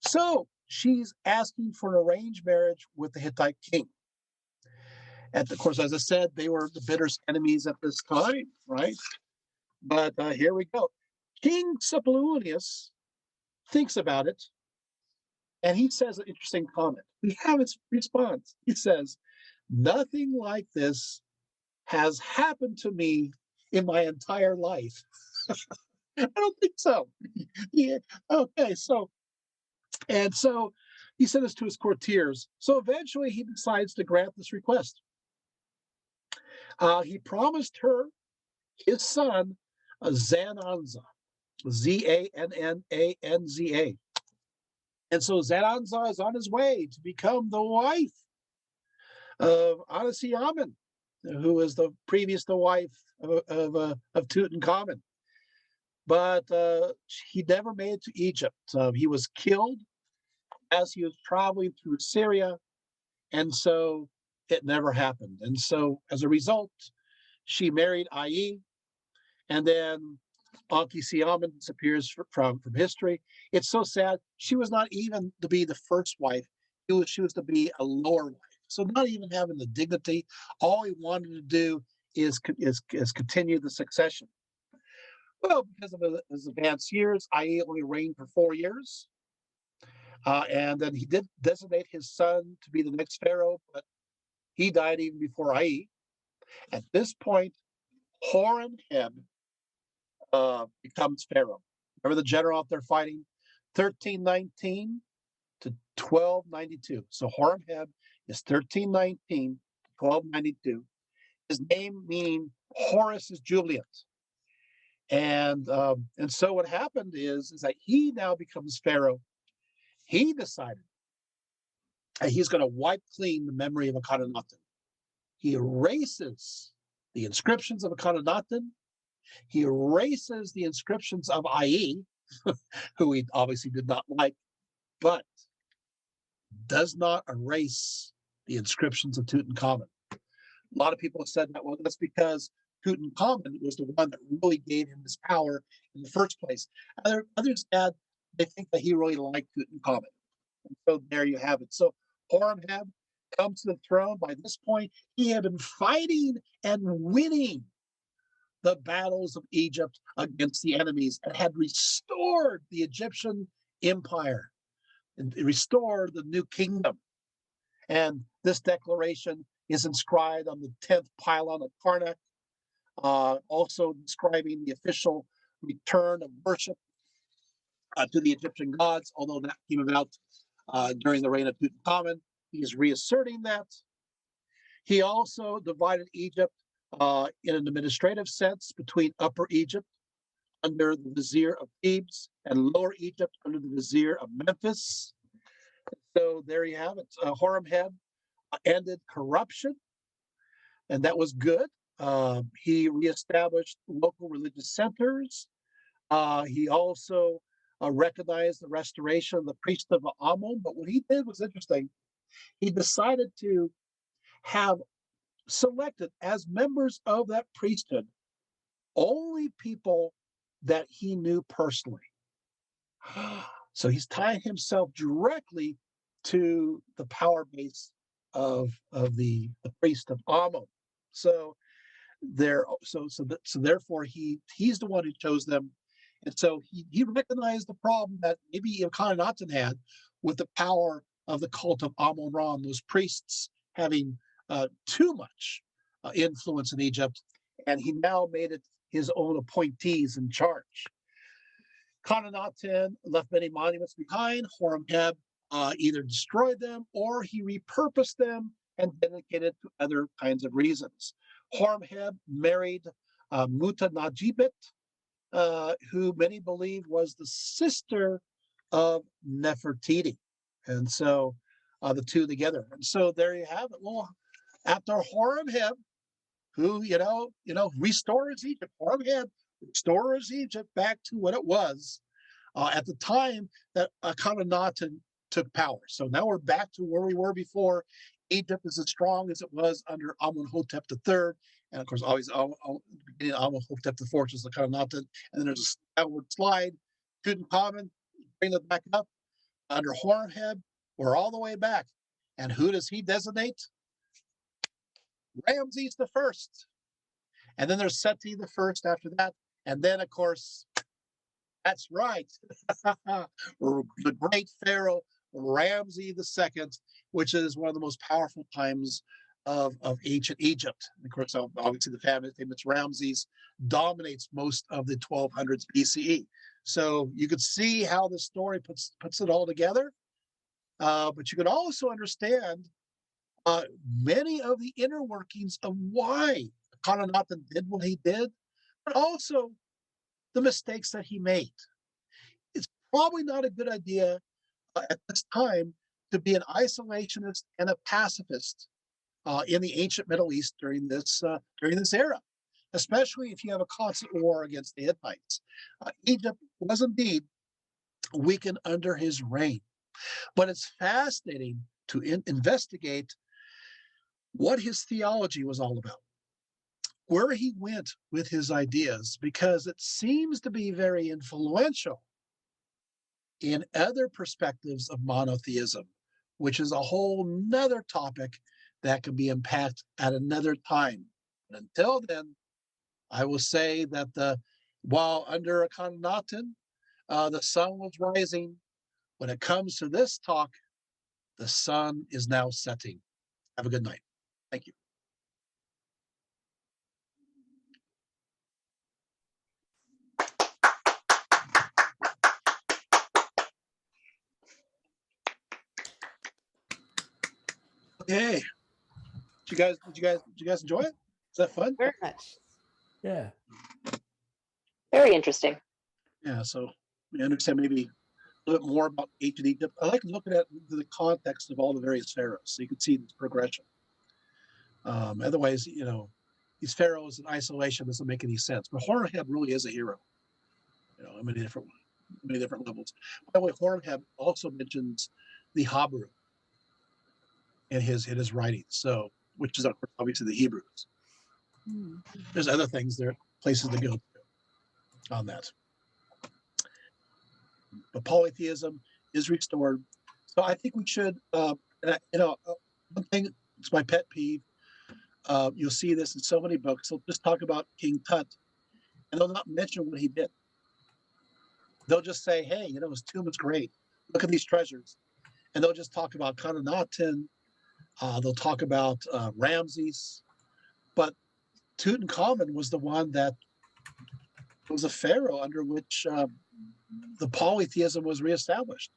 So she's asking for an arranged marriage with the Hittite king. And of course, as I said, they were the bitterest enemies at this time, right? But here we go. King Cephalunius thinks about it, and he says an interesting comment. We have his response. He says, nothing like this has happened to me in my entire life. I don't think so. Yeah. Okay, so he sent this to his courtiers. So eventually he decides to grant this request. He promised her his son, Zananza, Zannanza. And so Zananza is on his way to become the wife of Akhenaten, who was the wife of Tutankhamen. But he never made it to Egypt. He was killed as he was traveling through Syria, and so it never happened. And so as a result, she married Ai, and then Akhenaten disappears from history. It's so sad. She was not even to be the first wife. She was to be a lower wife. So not even having the dignity. All he wanted to do is continue the succession. Well, because of his advanced years, Ai only reigned for 4 years. And then he did designate his son to be the next pharaoh, but he died even before Ai. At this point, Horemheb becomes pharaoh. Remember the general out there fighting? 1319 to 1292. So Horemheb is 1319 to 1292. His name meaning Horus is jubilant. And so what happened is that he now becomes pharaoh. He decided that he's going to wipe clean the memory of Akhenaten. He erases the inscriptions of Akhenaten. He erases the inscriptions of Ai, who he obviously did not like. but does not erase the inscriptions of Tutankhamen. A lot of people have said that, well, that's because Tutankhamen was the one that really gave him his power in the first place. Others add they think that he really liked Tutankhamen. And so there you have it. So Horemheb comes to the throne. By this point, he had been fighting and winning the battles of Egypt against the enemies and had restored the Egyptian empire and restored the new kingdom. And this declaration is inscribed on the 10th pylon of Karnak, also describing the official return of worship to the Egyptian gods, although that came about during the reign of Tutankhamen. He is reasserting that. He also divided Egypt in an administrative sense between Upper Egypt under the vizier of Thebes and Lower Egypt under the vizier of Memphis. So there you have it. Horemheb ended corruption, and that was good. He reestablished local religious centers. He also recognized the restoration of the priesthood of Amun. But what he did was interesting. He decided to have selected as members of that priesthood only people that he knew personally. So he's tying himself directly to the power base of the priest of Amun. So therefore he's the one who chose them. And so he recognized the problem that maybe Akhenaten had with the power of the cult of Amun-Ra, those priests having too much influence in Egypt, and he now made it his own appointees in charge. Akhenaten left many monuments behind. Horemheb either destroyed them or he repurposed them and dedicated to other kinds of reasons. Horemheb married Muta Najibet, who many believe was the sister of Nefertiti. And so the two together. And so there you have it. Well, after Horemheb, who, restores Egypt, Horemheb restores Egypt back to what it was at the time that Akhenaten took power. So now we're back to where we were before. Egypt is as strong as it was under Amenhotep III. And of course, always beginning of Amenhotep IV, which is Akhenaten. And then there's a downward slide. Tutankhamen, bring it back up. Under Horemheb, we're all the way back. And who does he designate? Ramses the First. And then there's Seti the First after that. And then, of course, that's right, the great pharaoh Ramses II, which is one of the most powerful times of ancient Egypt. And of course, obviously, the famous Ramses dominates most of the 1200s BCE. So you could see how the story puts it all together. But you could also understand many of the inner workings of why Akhenaten did what he did, but also the mistakes that he made. It's probably not a good idea at this time to be an isolationist and a pacifist in the ancient Middle East during this era, especially if you have a constant war against the Hittites. Egypt was indeed weakened under his reign, but it's fascinating to investigate what his theology was all about, where he went with his ideas, because it seems to be very influential in other perspectives of monotheism, which is a whole nother topic that can be unpacked at another time. But until then, I will say that while under Akhenaten, the sun was rising, when it comes to this talk, the sun is now setting. Have a good night. Thank you. Okay. Did you guys enjoy it? Is that fun? Very much. Yeah. Very interesting. Yeah, so we understand maybe a little bit more about ancient Egypt. I like looking at the context of all the various pharaohs, so you can see this progression. Otherwise, these pharaohs in isolation doesn't make any sense. But Horemheb really is a hero, in many different many different levels. By the way, Horemheb also mentions the Habru in his writings, so which is of course obviously the Hebrews. There's other things there, places to go to on that. But polytheism is restored. So I think we should, one thing, it's my pet peeve. You'll see this in so many books. They'll just talk about King Tut, and they'll not mention what he did. They'll just say, hey, his tomb is great. Look at these treasures. And they'll just talk about Akhenaten. They'll talk about Ramses. But Tutenkhamen was the one that was a pharaoh under which the polytheism was reestablished.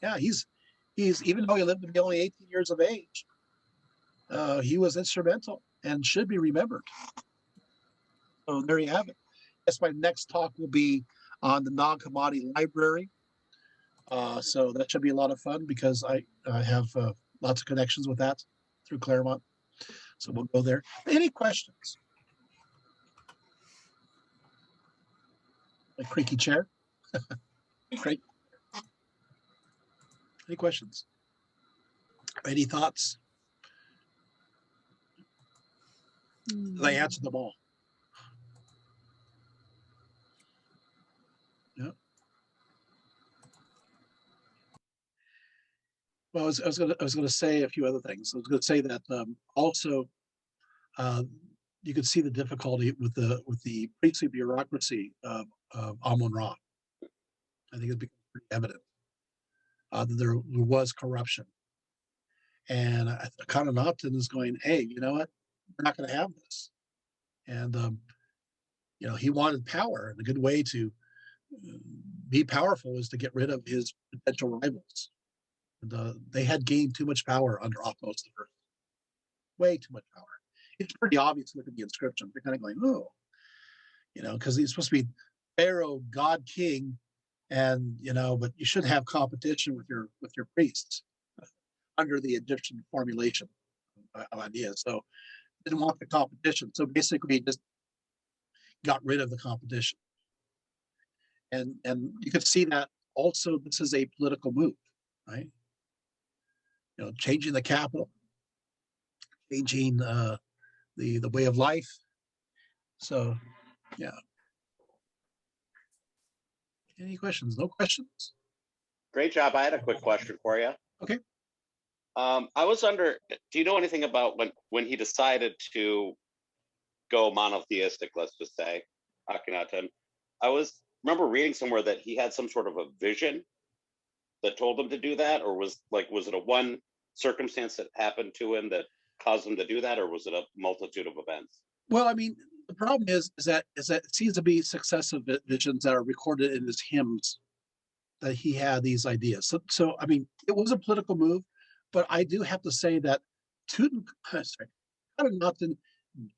Yeah, he's even though he lived to be only 18 years of age, he was instrumental and should be remembered. So there you have it. That's my next talk will be on the non-commodity library. So that should be a lot of fun because I have lots of connections with that through Claremont. So we'll go there. Any questions? My creaky chair. Great. Any questions? Any thoughts? They answered them all. Yeah. Well, I was going to say a few other things. I was going to say that also you could see the difficulty with the priestly bureaucracy of Amun-Ra. I think it becomes pretty evident that there was corruption, and Akhenaten is going, hey, you know what? We're not going to have this, and he wanted power, and a good way to be powerful is to get rid of his potential rivals. And they had gained too much power under Ahmose I. Way too much power. It's pretty obvious to look at the inscription. They're kind of going, oh, because he's supposed to be Pharaoh, God King, and but you should have competition with your priests under the Egyptian formulation of ideas. So didn't want the competition. So basically, he just got rid of the competition. And you could see that also. This is a political move, right? Changing the capital, changing the way of life. So, yeah. Any questions? No questions? Great job. I had a quick question for you. Okay. I was do you know anything about when he decided to go monotheistic, let's just say, Akhenaten? Remember reading somewhere that he had some sort of a vision that told him to do that, or was it a one circumstance that happened to him that caused him to do that, or was it a multitude of events? Well, I mean, the problem is that it seems to be successive visions that are recorded in his hymns that he had these ideas. So I mean, it was a political move, but I do have to say that Akhenaten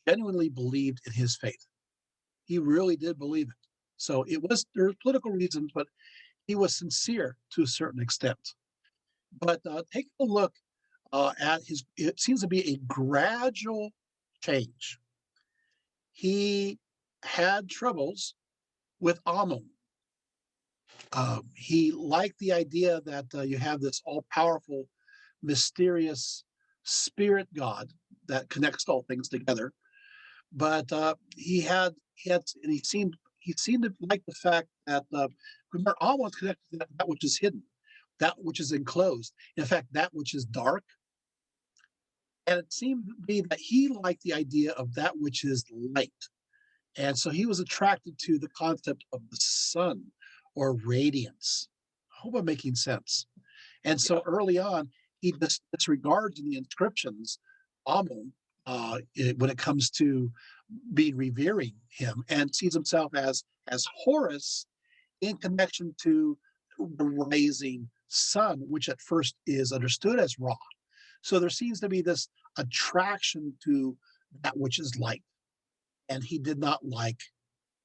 genuinely believed in his faith. He really did believe it. So there were political reasons, but he was sincere to a certain extent. But take a look at it seems to be a gradual change. He had troubles with Amun. He liked the idea that you have this all-powerful, mysterious spirit God that connects all things together. But he seemed to like the fact that remember, Amun's connected to that which is hidden, that which is enclosed. In fact, that which is dark. And it seemed to be that he liked the idea of that which is light. And so he was attracted to the concept of the sun or radiance. I hope I'm making sense. And so early on, he disregards in the inscriptions Amun when it comes to revering him, and sees himself as Horus in connection to the rising sun, which at first is understood as Ra. So there seems to be this attraction to that which is light, and he did not like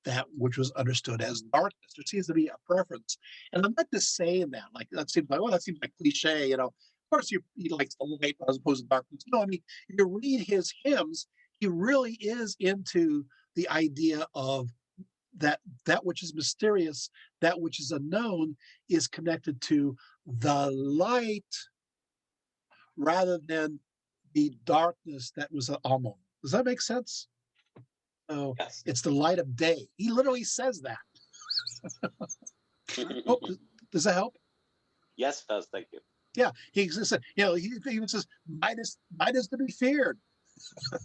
that which was understood as darkness. There seems to be a preference, and I'm not just saying that that seems like cliche, Of course, he likes the light as opposed to darkness. No, I mean, if you read his hymns, he really is into the idea of that which is mysterious, that which is unknown, is connected to the light rather than the darkness that was Amun. Does that make sense? So Yes. it's the light of day. He literally says that. Oh, does that help? Yes, it does. Thank you. Yeah, he exists. You know, he even says, "Night is to be feared."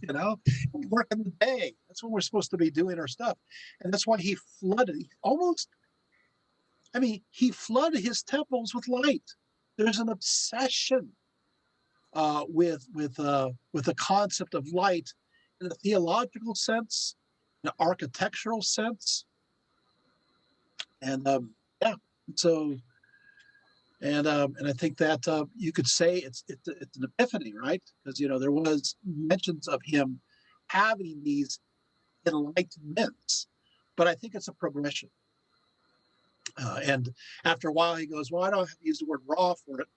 You know, we work in the day. That's when we're supposed to be doing our stuff, and that's why he flooded. He flooded his temples with light. There's an obsession with the concept of light in a theological sense, in an architectural sense, and yeah. So and I think that you could say it's an epiphany, right? Because there was mentions of him having these enlightenments, but I think it's a progression. And after a while, he goes, "Well, I don't have to use the word raw for it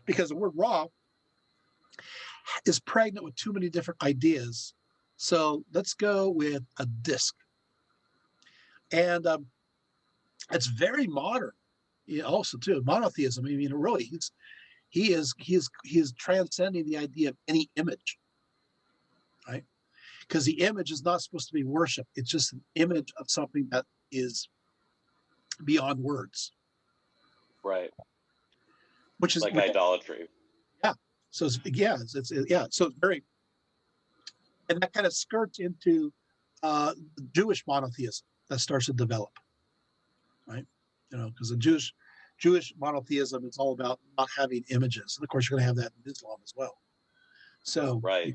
because the word raw is pregnant with too many different ideas. So let's go with a disc." And it's very modern, also too monotheism. I mean, really, he is transcending the idea of any image, right? Because the image is not supposed to be worship. It's just an image of something that is beyond words, Right. which is Like idolatry. yeah. So yeah. So it's very, and that kind of skirts into the Jewish monotheism that starts to develop, right? Because the Jewish monotheism is all about not having images, and of course you're going to have that in Islam as well. So, Right.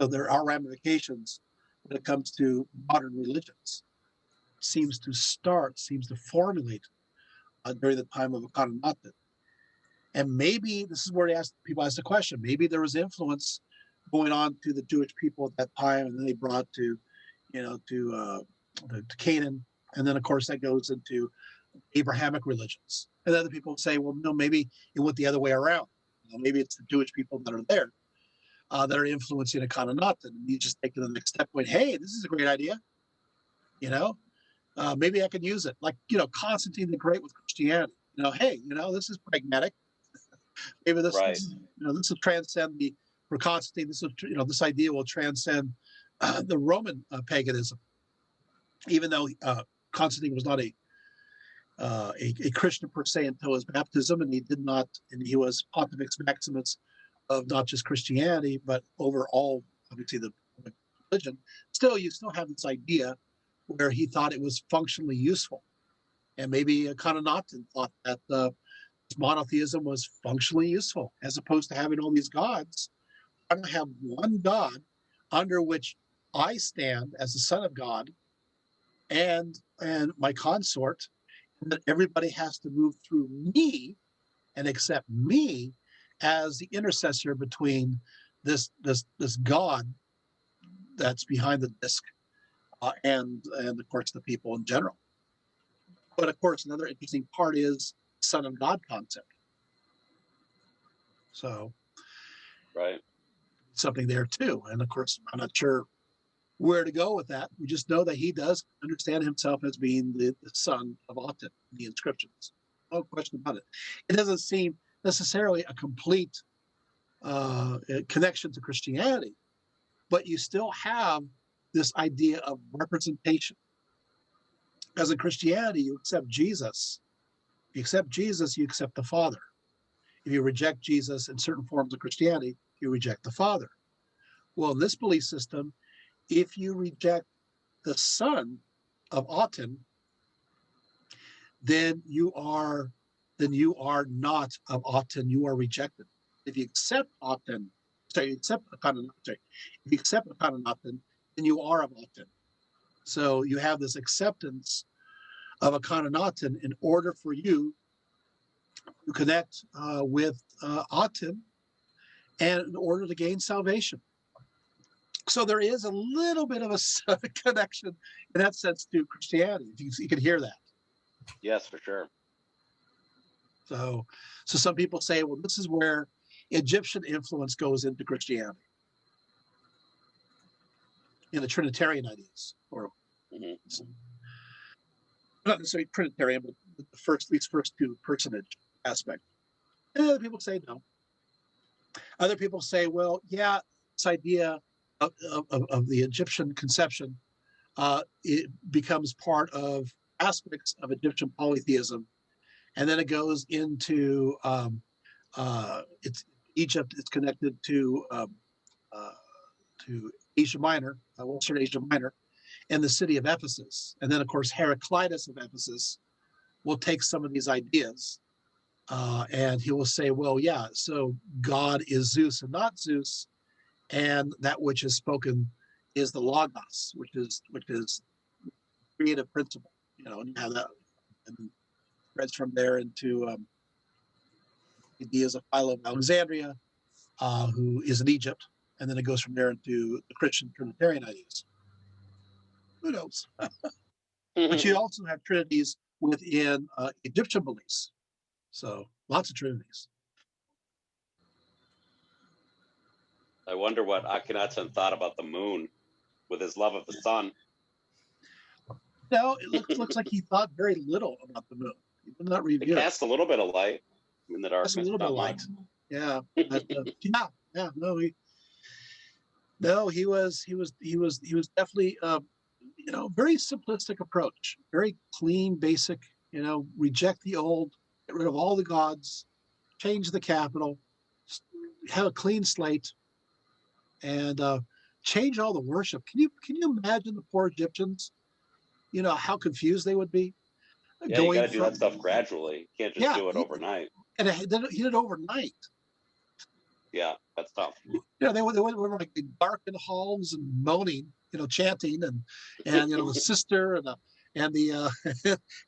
So there are ramifications when it comes to modern religions. Seems to formulate during the time of Akhenaten. And maybe this is where people ask the question, maybe there was influence going on to the Jewish people at that time, and then they brought to Canaan. And then, of course, that goes into Abrahamic religions. And other people say, well, no, maybe it went the other way around. Maybe it's the Jewish people that are there that are influencing Akhenaten. And you just take the next step going, hey, this is a great idea. Maybe I can use it. Like, Constantine the Great with Christianity. Hey, this is pragmatic. Maybe Right. this will transcend for Constantine. This idea will transcend the Roman paganism, even though Constantine was not a Christian per se until his baptism, and he was Pontifex Maximus of not just Christianity but overall, obviously the religion. Still, you still have this idea where he thought it was functionally useful, and maybe Akhenaten thought that monotheism was functionally useful, as opposed to having all these gods. I'm going to have one God under which I stand as the Son of God, and my consort, and that everybody has to move through me and accept me as the intercessor between this God that's behind the disc and of course the people in general. But of course, another interesting part is Son of God concept. So Right. something there too. And of course, I'm not sure where to go with that. We just know that he does understand himself as being the son of Aten in the inscriptions. No question about it. It doesn't seem necessarily a complete connection to Christianity, but you still have this idea of representation. As in Christianity, you accept Jesus. If you accept Jesus, you accept the Father. If you reject Jesus in certain forms of Christianity, you reject the Father. Well, in this belief system, if you reject the son of Aten, then you are not of Aten. You are rejected. If you accept Aten, if you accept Akhenaten, then you are of Aten. So you have this acceptance of Akhenaten in order for you to connect with Aten, and in order to gain salvation. So there is a little bit of a connection in that sense to Christianity. You can hear that. Yes, for sure. So some people say, well, this is where Egyptian influence goes into Christianity in the Trinitarian ideas. not necessarily Trinitarian, but the first, these first two personage aspect. And other people say no. Other people say, well, yeah, this idea of the Egyptian conception, it becomes part of aspects of Egyptian polytheism, and then it goes into it's Egypt is connected uh, to Asia Minor, Western Asia Minor, and the city of Ephesus. And then, of course, Heraclitus of Ephesus will take some of these ideas and he will say, well, yeah, so God is Zeus and not Zeus, and that which is spoken is the logos, which is creative principle. And you have that, and spreads from there into ideas of Philo of Alexandria, who is in Egypt, and then it goes from there into the Christian Trinitarian ideas. Who knows? But you also have trinities within Egyptian beliefs. So lots of trinities. I wonder what Akhenaten thought about the moon with his love of the sun. No, it looks like he thought very little about the moon. He did not It review it. casts a little bit of light in the That's darkness. a little bit of not light. much. Yeah. But, yeah. No, he was definitely very simplistic approach, very clean, basic. Reject the old, get rid of all the gods, change the capital, have a clean slate, and change all the worship. Can you imagine the poor Egyptians? How confused they would be Yeah, you got going to do from that stuff gradually. You can't just yeah, do it overnight. and he did it overnight. Yeah, that's tough. They were like darkened halls and moaning, chanting and the sister and the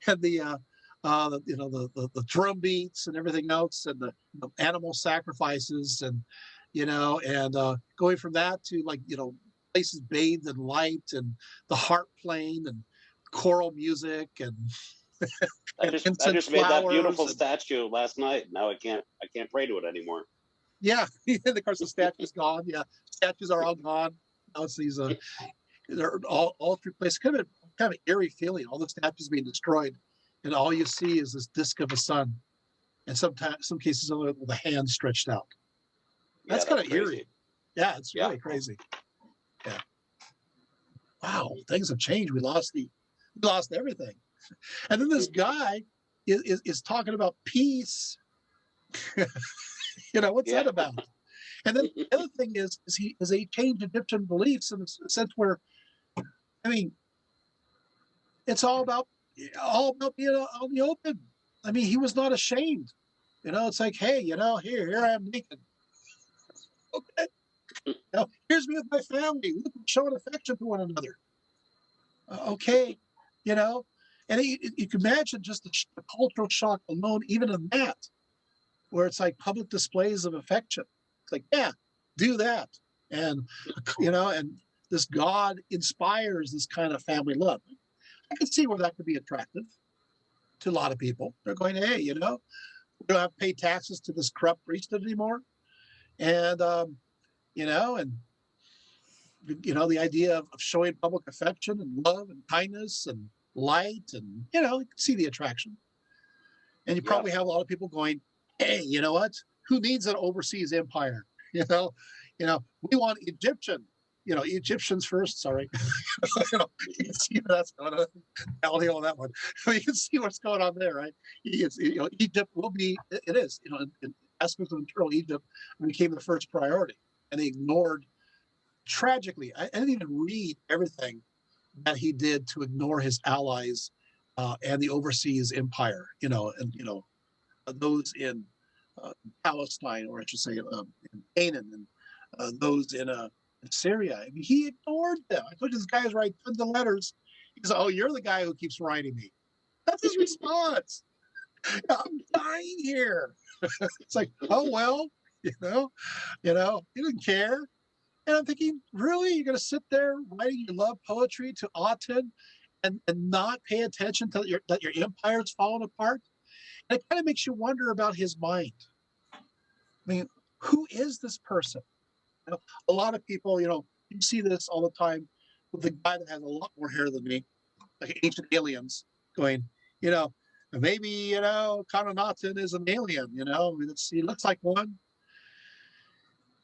and the drum beats and everything else and the animal sacrifices and going from that to places bathed in light and the harp playing and choral music and I and just incense made that beautiful flowers. statue last night. Now I can't pray to it anymore. Yeah, and of course the statue's gone. Yeah, statues are all gone. Now it's these they're all through place. Kind of eerie feeling. All the statues being destroyed, and all you see is this disc of a sun, and sometimes some cases only with a hand stretched out. That's kind of eerie. Yeah, it's really crazy. Yeah. Wow, things have changed. We lost everything. And then this guy is talking about peace. What's that about? And then the other thing is he changed Egyptian beliefs in a sense where, I mean, it's all about being on the open. I mean, he was not ashamed. It's like, hey, here I am naked. Okay. Here's me with my family. We're showing affection to one another. Okay. And you can imagine just the cultural shock alone, even in that, where it's like public displays of affection. It's like, yeah, do that. And, and this God inspires this kind of family love. I can see where that could be attractive to a lot of people. They're going, hey, we don't have to pay taxes to this corrupt priesthood anymore. And, the idea of showing public affection and love and kindness and light and, you can see the attraction. And you probably have a lot of people going, hey, you know what? Who needs an overseas empire? We want Egyptians first. Sorry, you can see that's going on. I'll deal with that one. You can see what's going on there, right? Egypt will be. It is. In aspects of internal Egypt became the first priority, and they ignored. Tragically, I didn't even read everything that he did to ignore his allies and the overseas empire. Those in Palestine, or I should say in Canaan, and those in Syria. I mean, he ignored them. I told you this guy's writing tons of letters. He says, "Oh, you're the guy who keeps writing me." That's his response. I'm dying here. It's like, oh well, he didn't care. And I'm thinking, really, you're going to sit there writing your love poetry to Aten and not pay attention to that your empire's falling apart? And it kind of makes you wonder about his mind. I mean, who is this person? A lot of people, you see this all the time with the guy that has a lot more hair than me, like ancient aliens. going, you know, maybe, Akhenaten is an alien, he looks like one.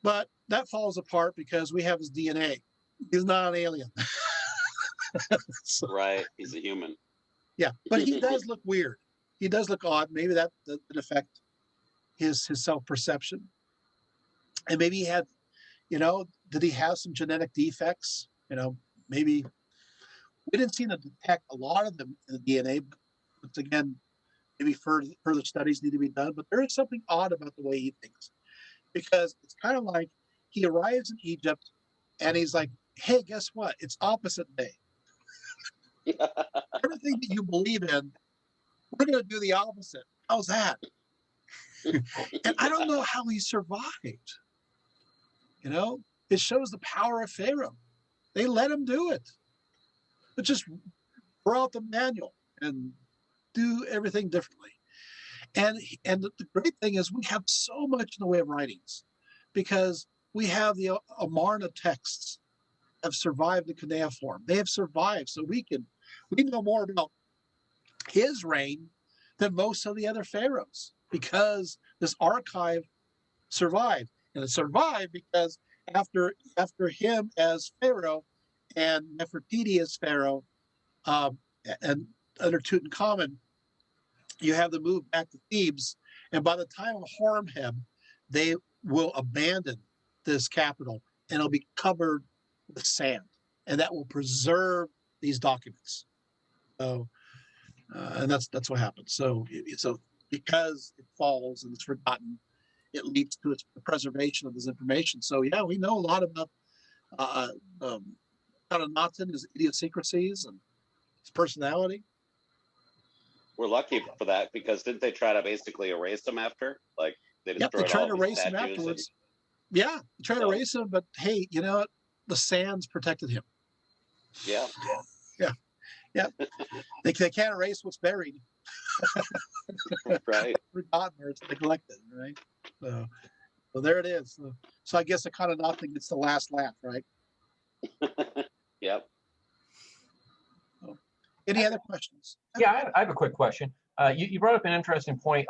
But that falls apart because we have his DNA. He's not an alien. So, Right. He's a human. yeah, but he does look weird. He does look odd. Maybe that would affect his self-perception. And maybe he had, did he have some genetic defects? Maybe we didn't seem to detect a lot of them in the DNA, but again, maybe further studies need to be done. But there is something odd about the way he thinks, because it's kind of like he arrives in Egypt and he's like, hey, guess what? It's opposite day. Everything that you believe in, we're going to do the opposite. How's that? And I don't know how he survived. It shows the power of Pharaoh. They let him do it. But just throw out the manual and do everything differently. And the great thing is we have so much in the way of writings, because we have the Amarna texts have survived in cuneiform. They have survived, so we know more about his reign than most of the other pharaohs, because this archive survived. And it survived because after him as pharaoh and Nefertiti as pharaoh, and under Tutenkhamen, you have them move back to Thebes. And by the time of Horemheb, they will abandon this capital and it'll be covered with sand. And that will preserve these documents. So, and that's what happens. So because it falls and it's forgotten, it leads to the preservation of this information. So yeah, we know a lot about Akhenaten, his idiosyncrasies and his personality. We're lucky for that, because didn't they try to basically erase him after? Like they destroyed They tried all to of his erase him statues. afterwards. Yeah, they tried to erase him, but hey, you know what? The sands protected him. Yeah. Yeah. They can't erase what's buried. Right. Forgotten or it's neglected, right? So there it is. So I guess Akhenaten gets the last laugh, right? Yep. So, any other questions? Yeah, I have a quick question. You brought up an interesting point.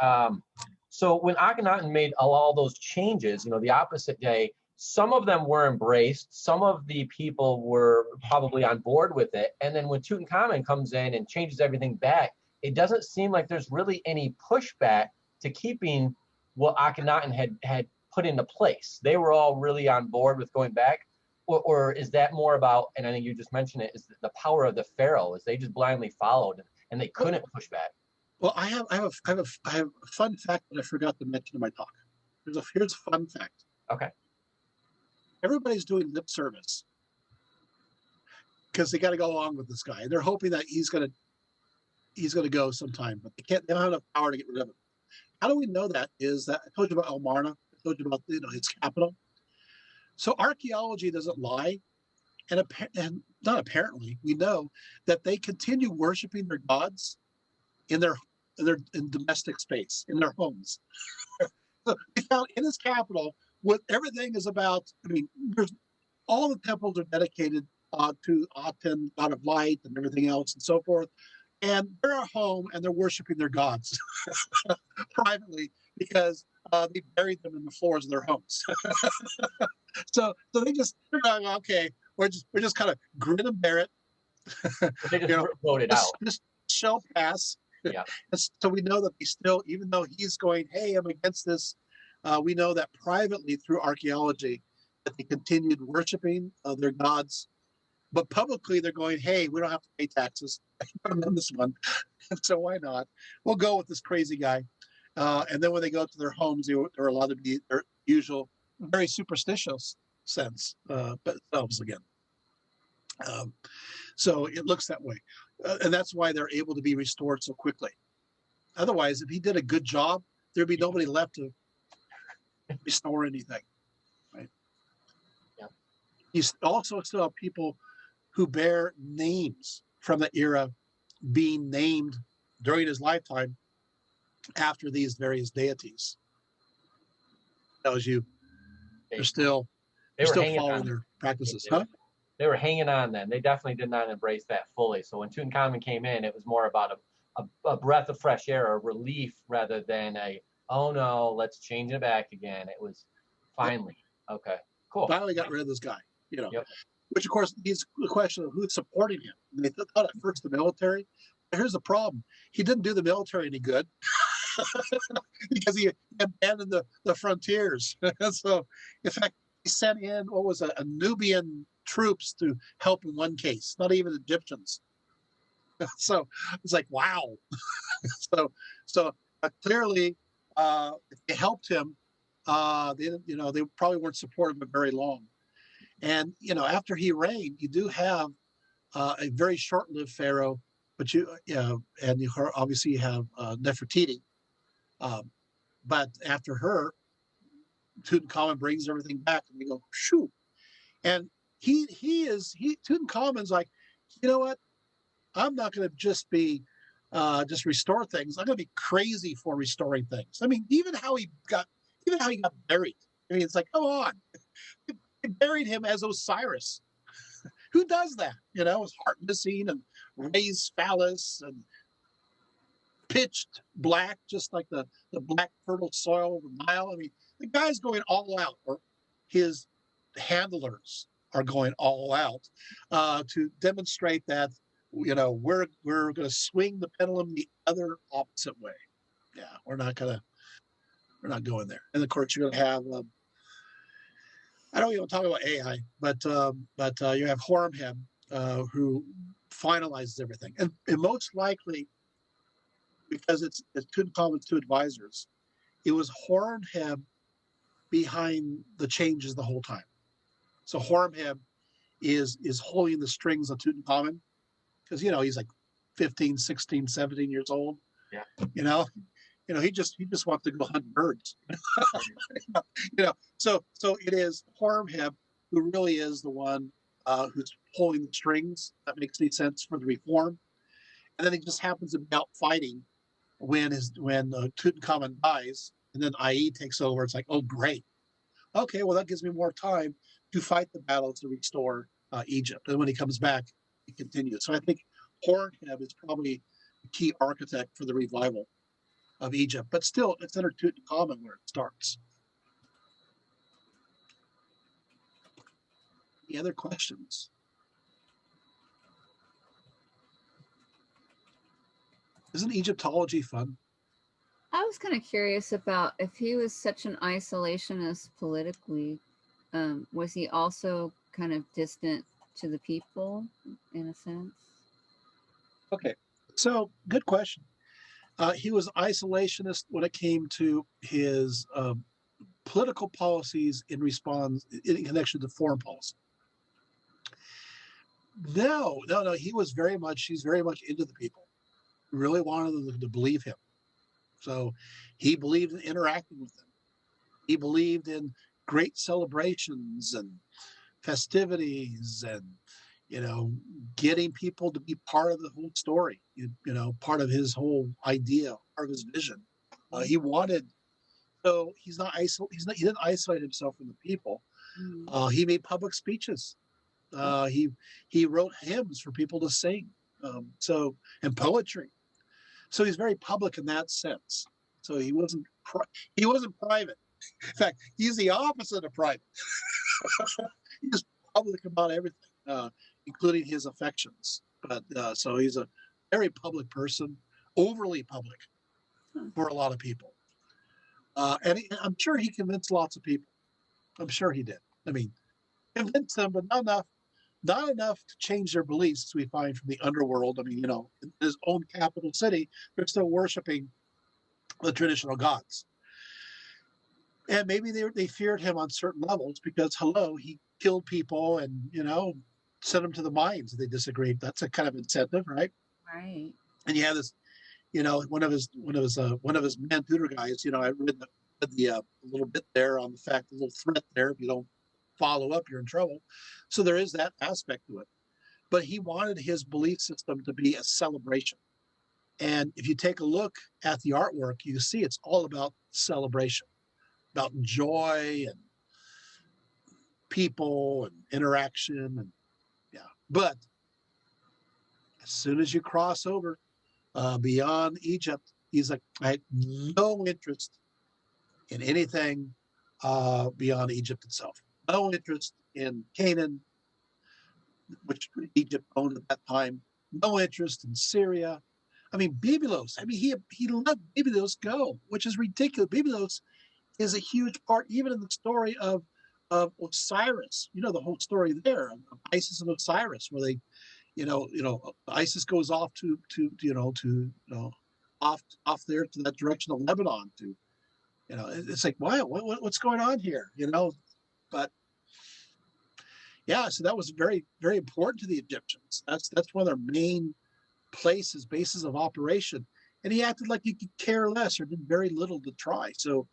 So when Akhenaten made all those changes, the opposite day, some of them were embraced. Some of the people were probably on board with it. And then when Tutankhamen comes in and changes everything back, it doesn't seem like there's really any pushback to keeping what Akhenaten had put into place. They were all really on board with going back. Or is that more about, and I think you just mentioned it, is the power of the pharaoh, is they just blindly followed and they couldn't push back? Well, I have a fun fact that I forgot to mention in my talk. Here's a fun fact. Okay. Everybody's doing lip service because they got to go along with this guy. They're hoping that he's gonna go sometime, but they don't have enough power to get rid of him. How do we know that? Is that I told you about Elmarna? I told you about his capital. So archaeology doesn't lie, and not apparently, we know that they continue worshiping their gods in domestic space, in their homes. So they found in his capital what everything is about. I mean, all the temples are dedicated to Aten, god of light, and everything else, and so forth. And they're at home and they're worshiping their gods privately because they buried them in the floors of their homes. So they're going, okay, we're just kind of grin and bear it. They just wrote it out. This shall pass. Yeah. And so we know that even though he's going, hey, I'm against this, we know that privately through archaeology that they continued worshiping their gods. But publicly, they're going, hey, we don't have to pay taxes on this one. So why not? We'll go with this crazy guy. And then when they go to their homes, they're allowed to be their usual, very superstitious sense, but themselves again. So it looks that way. And that's why they're able to be restored so quickly. Otherwise, if he did a good job, there'd be nobody left to restore anything. Right? Yeah. You also still have people who bear names from the era being named during his lifetime after these various deities. Tells you they're still following their practices. They were hanging on then. They definitely did not embrace that fully. So when Tutankhamen came in, it was more about a breath of fresh air, a relief, rather than a, oh no, let's change it back again. It was finally, okay, cool. Finally got rid of this guy, Yep. which of course is the question of who's supporting him. They thought at first the military. Here's the problem. He didn't do the military any good because he abandoned the frontiers. So, in fact, he sent in what was a Nubian troops to help in one case, not even Egyptians. So it's like, wow. So clearly, if they helped him, they probably weren't supportive of very long. And after he reigned, you do have a very short-lived pharaoh, but obviously you have Nefertiti. But after her, Tutankhamen brings everything back, and you go, shoo. And Tutankhamen's like, you know what? I'm not going to just restore things. I'm going to be crazy for restoring things. I mean, even how he got buried. I mean, it's like, come on, they buried him as Osiris. Who does that? His heart missing and raised phallus and pitched black, just like the black fertile soil of the Nile. I mean, the guy's going all out, or his handlers are going all out to demonstrate that we're going to swing the pendulum the other opposite way. Yeah, we're not going there. And of course, you're going to have I don't even talk about AI, but you have Horemheb who finalizes everything, and most likely because it's Tutankhamun's two advisors, it was Horemheb behind the changes the whole time. So Horemheb is holding the strings of Tutankhamun because he's like 15, 16, 17 years old. Yeah. He just wants to go hunt birds. So it is Horemheb who really is the one who's pulling the strings. That makes any sense for the reform. And then he just happens to be out fighting when Tutankhamun dies, and then IE takes over. It's like, oh great, okay, well that gives me more time to fight the battles to restore Egypt. And when he comes back, he continues. So I think Horemheb is probably the key architect for the revival of Egypt, but still, it's under Tutankhamun where it starts. Any other questions? Isn't Egyptology fun? I was kind of curious about if he was such an isolationist politically, was he also kind of distant to the people in a sense? Okay, so good question. He was isolationist when it came to his political policies in connection to foreign policy. No, he's very much into the people. Really wanted them to believe him. So he believed in interacting with them. He believed in great celebrations and festivities and, getting people to be part of the whole story, part of his whole idea, part of his vision. He didn't isolate himself from the people. He made public speeches. He wrote hymns for people to sing. And poetry. So he's very public in that sense. So he wasn't private. In fact, he's the opposite of private. He's public about everything, including his affections. But so he's a very public person, overly public for a lot of people. And I'm sure he convinced lots of people. I'm sure he did. I mean, convinced them, but not enough to change their beliefs, as we find from the underworld. I mean, in his own capital city, they're still worshiping the traditional gods. And maybe they feared him on certain levels because, he killed people and, sent them to the mines if they disagreed. That's a kind of incentive, right? Right. And you have this, one of his men tutor guys, I read the little bit there on the fact, a little threat there. If you don't follow up, you're in trouble. So there is that aspect to it. But he wanted his belief system to be a celebration. And if you take a look at the artwork, you see it's all about celebration, about joy and people and interaction. And yeah. But as soon as you cross over beyond Egypt. He's like, I had no interest in anything beyond Egypt itself. No interest in Canaan, which Egypt owned at that time. No interest in Syria. I mean, Byblos. I mean, he let Byblos go, which is ridiculous. Byblos is a huge part, even in the story of Osiris. You know the whole story there of Isis and Osiris, where they, Isis goes off to off there to that direction of Lebanon to, it's like, wow, what's going on here? But yeah, so that was very, very important to the Egyptians. That's one of their main bases of operation. And he acted like he could care less or did very little to try. So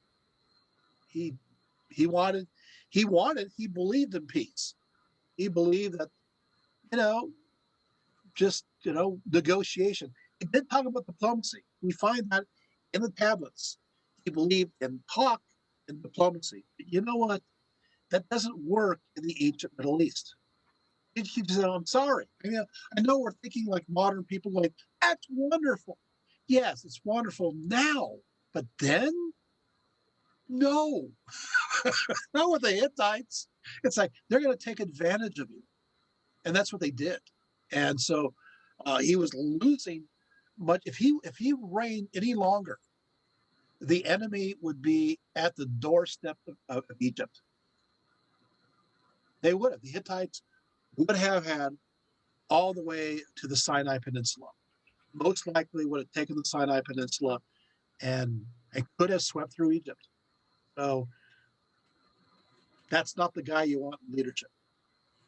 he he wanted he believed in peace. He believed that, you know, just negotiation. He did talk about diplomacy. We find that in the tablets. He believed in talk and diplomacy. But you know what? That doesn't work in the ancient Middle East. He said, I'm sorry. I know we're thinking like modern people, like, that's wonderful. Yes, it's wonderful now, but then, no. Not with the Hittites. It's like they're going to take advantage of you. And that's what they did. And so he was losing much. If he reigned any longer, the enemy would be at the doorstep of Egypt. They would have. The Hittites would have had all the way to the Sinai Peninsula. Most likely would have taken the Sinai Peninsula and could have swept through Egypt. So that's not the guy you want in leadership.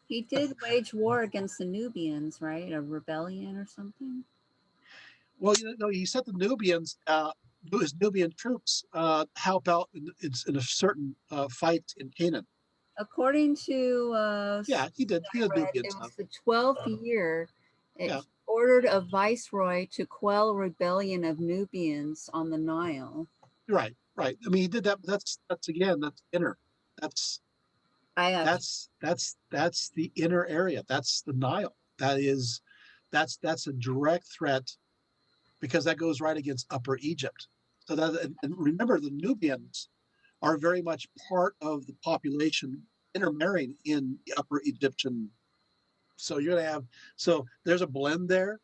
He did wage war against the Nubians, right? A rebellion or something? Well, he sent the Nubians, his Nubian troops, help out in a certain fight in Canaan. According to Yeah, he did. He had read, Nubian it stuff. was the 12th year. It Yeah. ordered a viceroy to quell rebellion of Nubians on the Nile. Right. I mean, he did that. But that's inner. That's the inner area. That's the Nile. That's a direct threat because that goes right against Upper Egypt. So and remember, the Nubians are very much part of the population intermarrying in the Upper Egyptian. So you're going to have, there's a blend there.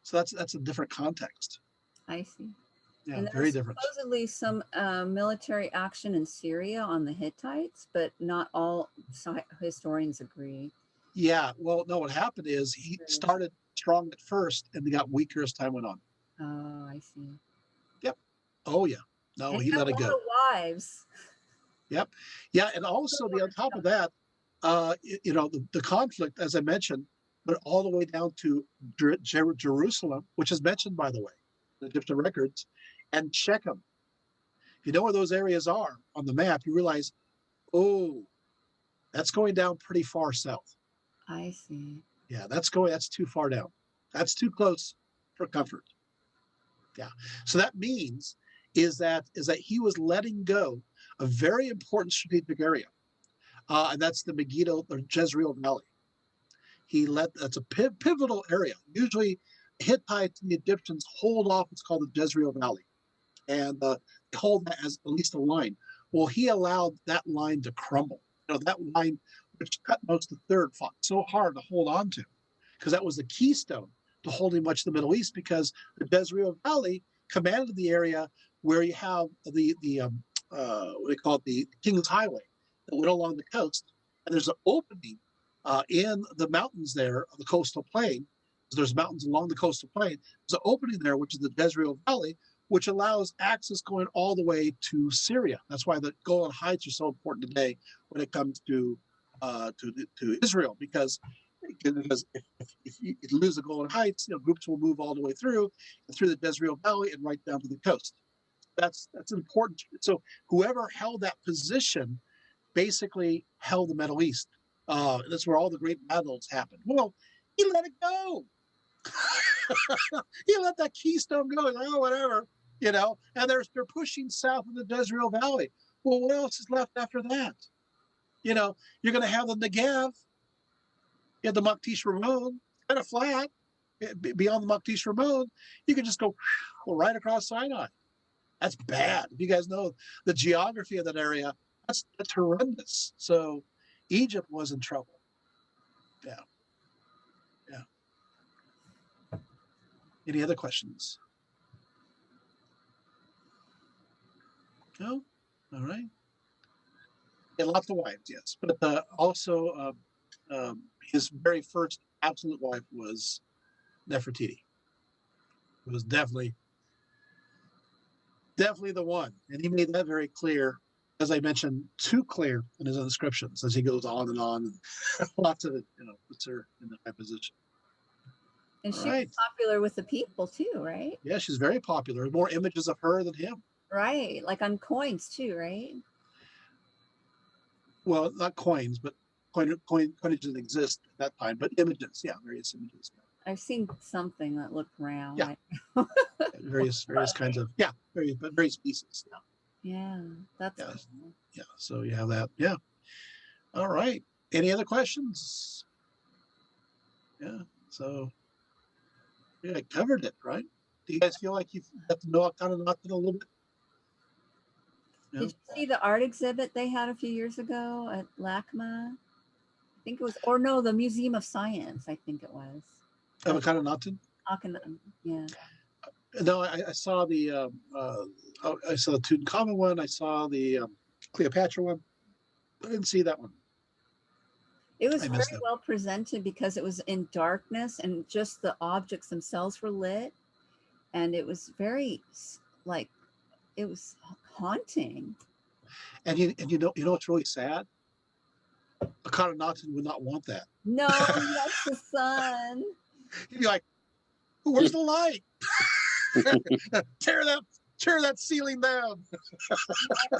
So that's a different context. I see. Yeah, and very there's different. supposedly some military action in Syria on the Hittites, but not all historians agree. Yeah, well, no, what happened is he started strong at first and he got weaker as time went on. Oh, I see. Yep. Oh, yeah. No, and he let it go. A lot of wives. Yep. Yeah, and also on top of that, the conflict, as I mentioned, went all the way down to Jerusalem, which is mentioned, by the way, in the Egyptian records, and Shechem. If you know where those areas are on the map, you realize, oh, that's going down pretty far south. I see. Yeah, that's too far down. That's too close for comfort. Yeah. So that means is that he was letting go a very important strategic area. And that's the Megiddo or Jezreel Valley. That's a pivotal area. Usually Hittites and the Egyptians hold off what's called the Jezreel Valley and hold that as at least a line. Well, he allowed that line to crumble. That line, which Thutmose III fought so hard to hold on to, because that was the keystone to holding much of the Middle East, because the Jezreel Valley commanded the area where you have the what they call it, the King's Highway that went along the coast. And there's an opening in the mountains there, the coastal plain. There's mountains along the coastal plain. There's an opening there, which is the Jezreel Valley, which allows access going all the way to Syria. That's why the Golan Heights are so important today when it comes to Israel, because if you lose the Golan Heights, groups will move all the way through the Jezreel Valley and right down to the coast. That's important. So whoever held that position basically held the Middle East. That's where all the great battles happened. Well, he let it go. He let that keystone go. Like, oh, whatever, And they're pushing south in the Jezreel Valley. Well, what else is left after that? You're going to have the Negev. You have the Maktish Ramon, kind of flat. beyond the Makdish Ramon, you can just go right across Sinai. That's bad. If you guys know the geography of that area, that's horrendous. So Egypt was in trouble. Yeah. Yeah. Any other questions? No? All right. And lots of wives, yes. But also his very first absolute wife was Nefertiti. It was definitely the one. And he made that very clear, as I mentioned, too clear in his inscriptions as he goes on and on. And lots of it, puts her in the high position. And All she right. was popular with the people too, right? Yeah, she's very popular. More images of her than him. Right. Like on coins too, right? Well, not coins, but coinage didn't exist at that time, but images. Yeah, various images. I've seen something that looked round. Yeah. Various kinds of various pieces. Yeah, that's Yeah. cool. Yeah. So you have that. Yeah. All right. Any other questions? Yeah. So yeah, I covered it, right? Do you guys feel like you've got to know kind of a little bit? Yeah. Did you see the art exhibit they had a few years ago at LACMA? I think it was, or no, the Museum of Science, I think it was. Akhenaten? Yeah. No, I saw I saw the Tutenkhamen one. I saw the Cleopatra one. I didn't see that one. It was I very missed it. well presented because it was in darkness and just the objects themselves were lit. And it was very, like, it was haunting. And you know what's really sad? Akhenaten would not want that. No, that's the sun. He'd be like, "Where's the light? tear that ceiling down. I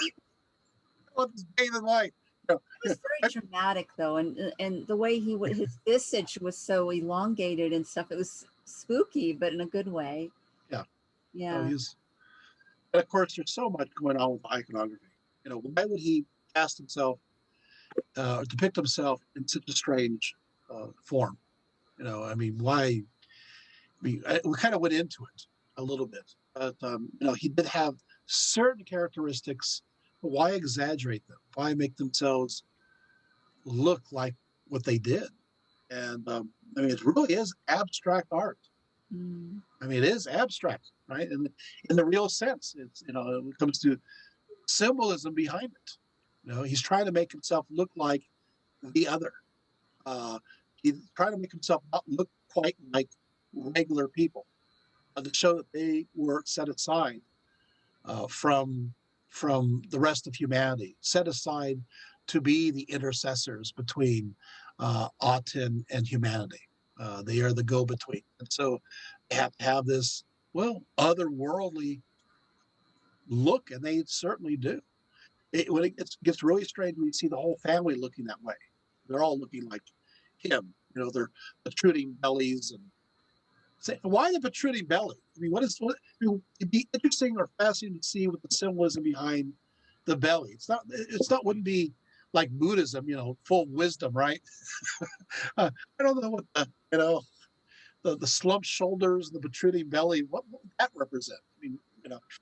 want this bathing light." It was very dramatic though, and the way his visage was so elongated and stuff. It was spooky, but in a good way. Yeah. Yeah. And of course, there's so much going on with iconography. Why would he cast himself, depict himself in such a strange form? I mean, why? We kind of went into it a little bit, but he did have certain characteristics. But why exaggerate them? Why make themselves look like what they did? And I mean, it really is abstract art. Mm. I mean, it is abstract, right? And in the real sense, it's when it comes to symbolism behind it. He's trying to make himself look like the other. He's trying to make himself not look quite like regular people, to show that they were set aside from the rest of humanity, set aside to be the intercessors between Aten and humanity. They are the go-between, and so they have to have this otherworldly look, and they certainly do. When it gets really strange when you see the whole family looking that way. They're all looking like him. They're protruding bellies and say, why the protruding belly? I mean, it'd be interesting or fascinating to see what the symbolism behind the belly. Wouldn't be like Buddhism, full of wisdom, right? I don't know what the slumped shoulders, the protruding belly, what would that represent? I mean,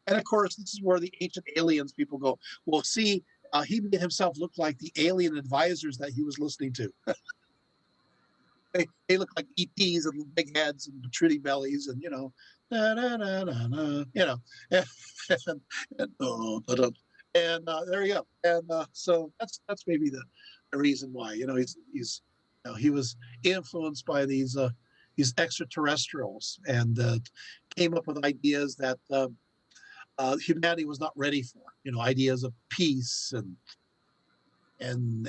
and of course, this is where the ancient aliens people go, well, see, he made himself look like the alien advisors that he was listening to. They look like ETs and big heads and protruding bellies and and there you go. And so that's maybe the reason why he was influenced by these extraterrestrials and came up with ideas that humanity was not ready for. Ideas of peace and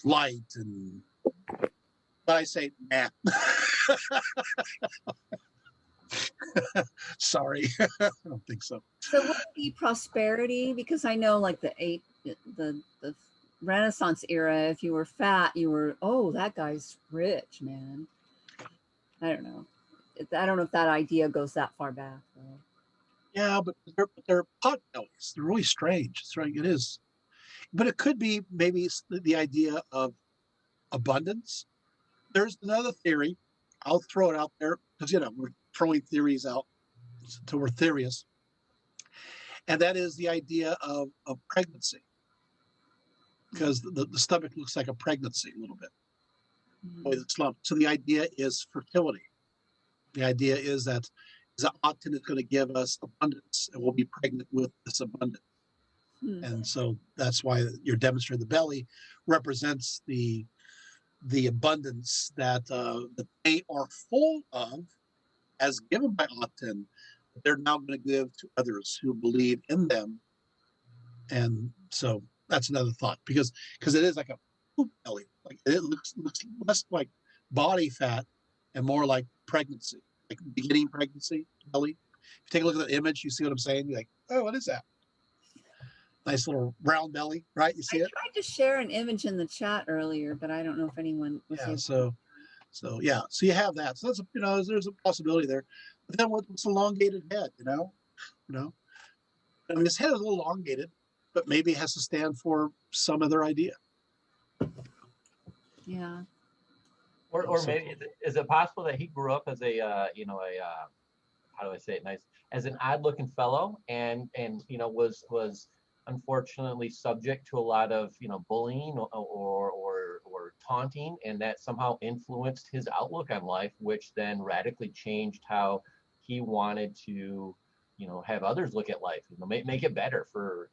light and. But I say, nah. Sorry, I don't think so. So would it be prosperity? Because I know, like the Renaissance era, if you were fat, you were, oh, that guy's rich, man. I don't know. I don't know if that idea goes that far back, though. Yeah, but they're pot bellies. They're really strange. It's right. It is, but it could be maybe the idea of abundance. There's another theory. I'll throw it out there because we're throwing theories out until we're theorists, and that is the idea of pregnancy, because the stomach looks like a pregnancy a little bit, the way it's lumped. So the idea is fertility. The idea is that Aten is going to give us abundance, and we'll be pregnant with this abundance. And so that's why you're demonstrating the belly represents the abundance that they are full of, as given by Aten, they're now going to give to others who believe in them. And so that's another thought, because it is like a poop belly, like it looks less like body fat and more like pregnancy, like beginning pregnancy belly. If you take a look at the image, you see what I'm saying. You're like, oh, what is that? Nice little round belly, right? You see it? I tried to share an image in the chat earlier, but I don't know if anyone was Yeah. able. So yeah. So you have that. So that's there's a possibility there. But then what's elongated head? I mean, his head is a little elongated, but maybe it has to stand for some other idea. Yeah. Or maybe is it possible that he grew up as a how do I say it nice, as an odd looking fellow, and was unfortunately subject to a lot of bullying or taunting, and that somehow influenced his outlook on life, which then radically changed how he wanted to have others look at life, make it better for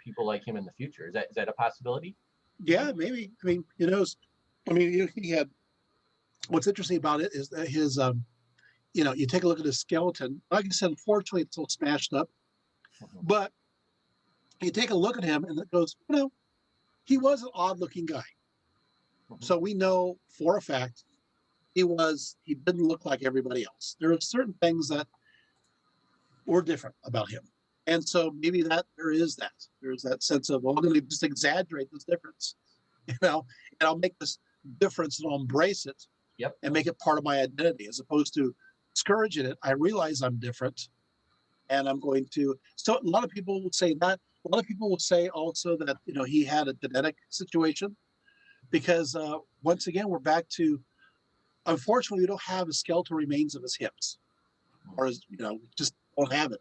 people like him in the future. Is that a possibility? Yeah, maybe. I mean, he had. What's interesting about it is that his you take a look at his skeleton. Like I said, unfortunately, it's all smashed up. But you take a look at him, and it goes, he was an odd-looking guy. So we know for a fact he didn't look like everybody else. There are certain things that were different about him, and so maybe there's that sense of, well, I'm going to just exaggerate this difference, and I'll make this difference and I'll embrace it. Yep. And make it part of my identity, as opposed to discouraging it. I realize I'm different, and I'm going to. So a lot of people will say that. A lot of people will say also that he had a genetic situation, because once again we're back to, unfortunately, we don't have the skeletal remains of his hips, or we just don't have it.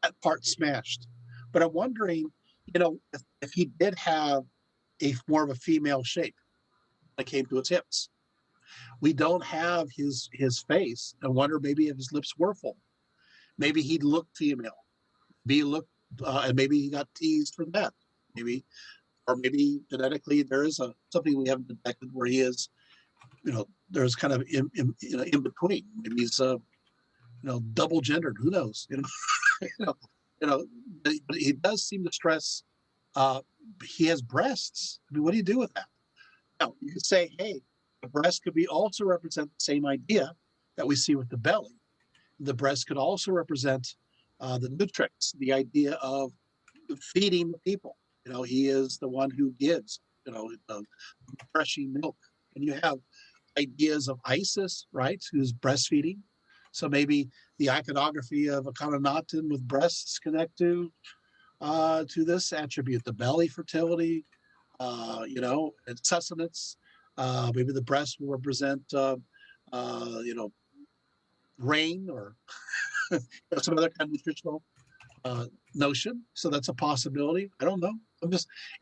That part smashed. But I'm wondering, if he did have more of a female shape when it came to his hips. We don't have his face. I wonder maybe if his lips were full. Maybe he looked female. And maybe he got teased for that. Maybe genetically there is something we haven't detected where he is. There's kind of in between. Maybe he's double gendered. Who knows? But he does seem to stress. He has breasts. I mean, what do you do with that? Now you could say, hey, the breast could also represent the same idea that we see with the belly. The breast could also represent the nutrix, the idea of feeding the people. He is the one who gives, refreshing milk. And you have ideas of Isis, right, who's breastfeeding. So maybe the iconography of Akhenaten with breasts connect to this attribute, the belly, fertility, and sustenance. Maybe the breast will represent, rain, or some other kind of nutritional notion. So that's a possibility. I don't know. And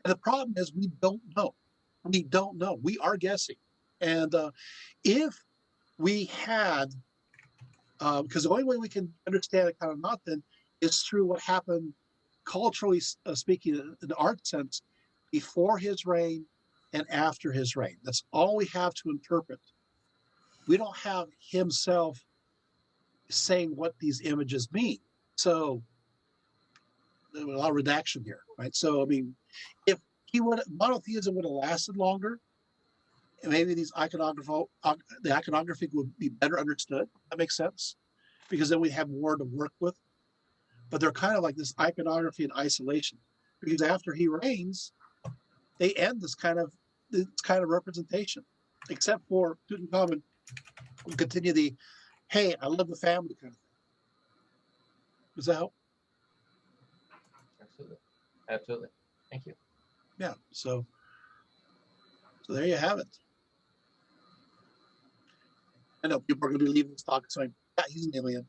the problem is we don't know. We don't know. We are guessing. And if we had, because the only way we can understand it kind of nothing is through what happened culturally speaking, in the art sense, before his reign and after his reign. That's all we have to interpret. We don't have himself saying what these images mean. So there's a lot of redaction here, right? So I mean, if monotheism would have lasted longer, maybe the iconography would be better understood. That makes sense, because then we have more to work with. But they're kind of like this iconography in isolation, because after he reigns, they end this kind of representation, except for Tutenkhamen will continue the, hey, I love the family kind of thing. Does that help? Absolutely. Thank you. Yeah. So there you have it. I know people are going to be leaving this talk saying, yeah, he's an alien.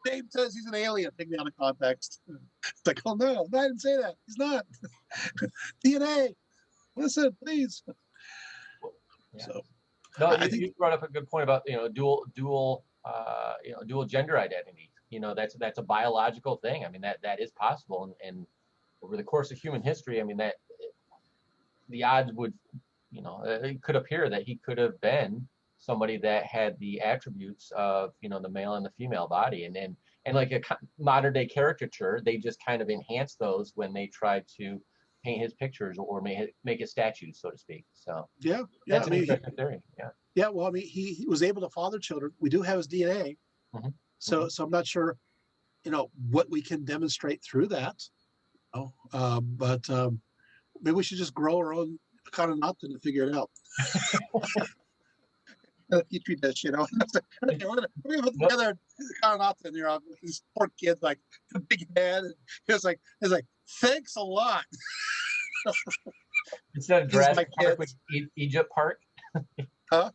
Dave says he's an alien. Take me out of context. It's like, oh no, I didn't say that. He's not. DNA. Listen, please. Yeah. So No, I you, think you brought up a good point about dual gender identity. That's a biological thing. I mean that is possible, and over the course of human history, I mean that the odds would, it could appear that he could have been somebody that had the attributes of the male and the female body, and like a modern day caricature, they just kind of enhance those when they try to paint his pictures or make his statues, so to speak. So yeah. that's I an mean, interesting theory. Yeah. yeah. Well, I mean, he was able to father children. We do have his DNA, Mhm. so I'm not sure, what we can demonstrate through that. But maybe we should just grow our own Akhenaten to figure it out. You treat that shit out. Okay, we're gonna put together Akhenaten. These poor kids, like the big head. And it's like, thanks a lot. Instead of These are my Jurassic Park, kids. Egypt Park. Huh?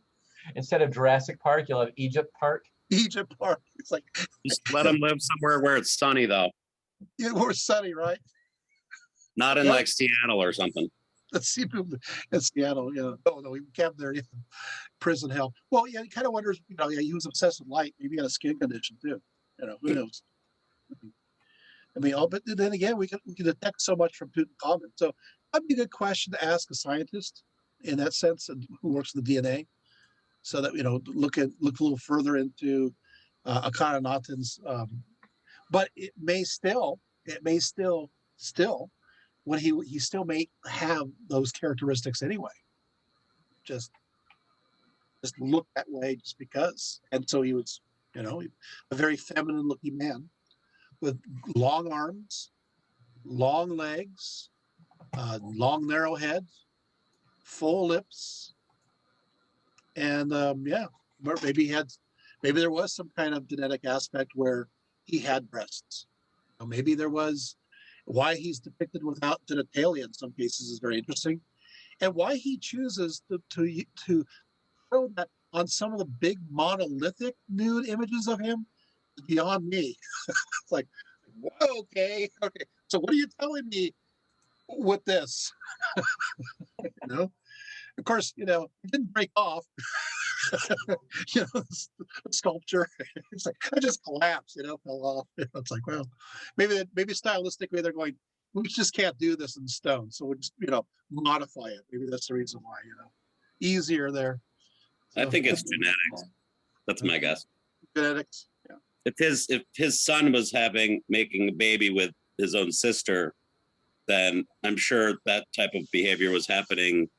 Instead of Jurassic Park, you'll have Egypt Park. Egypt Park. It's like, Just let them live somewhere where it's sunny, though. yeah, we're sunny, right? Not in Yeah. like Seattle or something. Let's see in Seattle. Yeah. No, we camped there. Yeah. Prison hell. Well, yeah, he kind of wonders, yeah, he was obsessed with light. Maybe he had a skin condition too. Who knows? I mean, but then again, we can detect so much from Tutenkhamen. So that'd be a good question to ask a scientist in that sense, who works with the DNA, so that look a little further into Akhenaten's. But it may still, when he still may have those characteristics anyway. Just look that way just because. And so he was, a very feminine looking man with long arms, long legs, long narrow head, full lips, and maybe there was some kind of genetic aspect where he had breasts. Maybe there was. Why he's depicted without genitalia in some cases is very interesting, and why he chooses to show that on some of the big monolithic nude images of him is beyond me. It's like, whoa, okay. So what are you telling me with this? Of course, it didn't break off. The sculpture. It's like I just collapsed. Fell off. It's like, well, maybe stylistically they're going, we just can't do this in stone, so we'll just modify it. Maybe that's the reason why. Easier there. So, I think it's genetics. That's my guess. Genetics. Yeah. If his son was making a baby with his own sister, then I'm sure that type of behavior was happening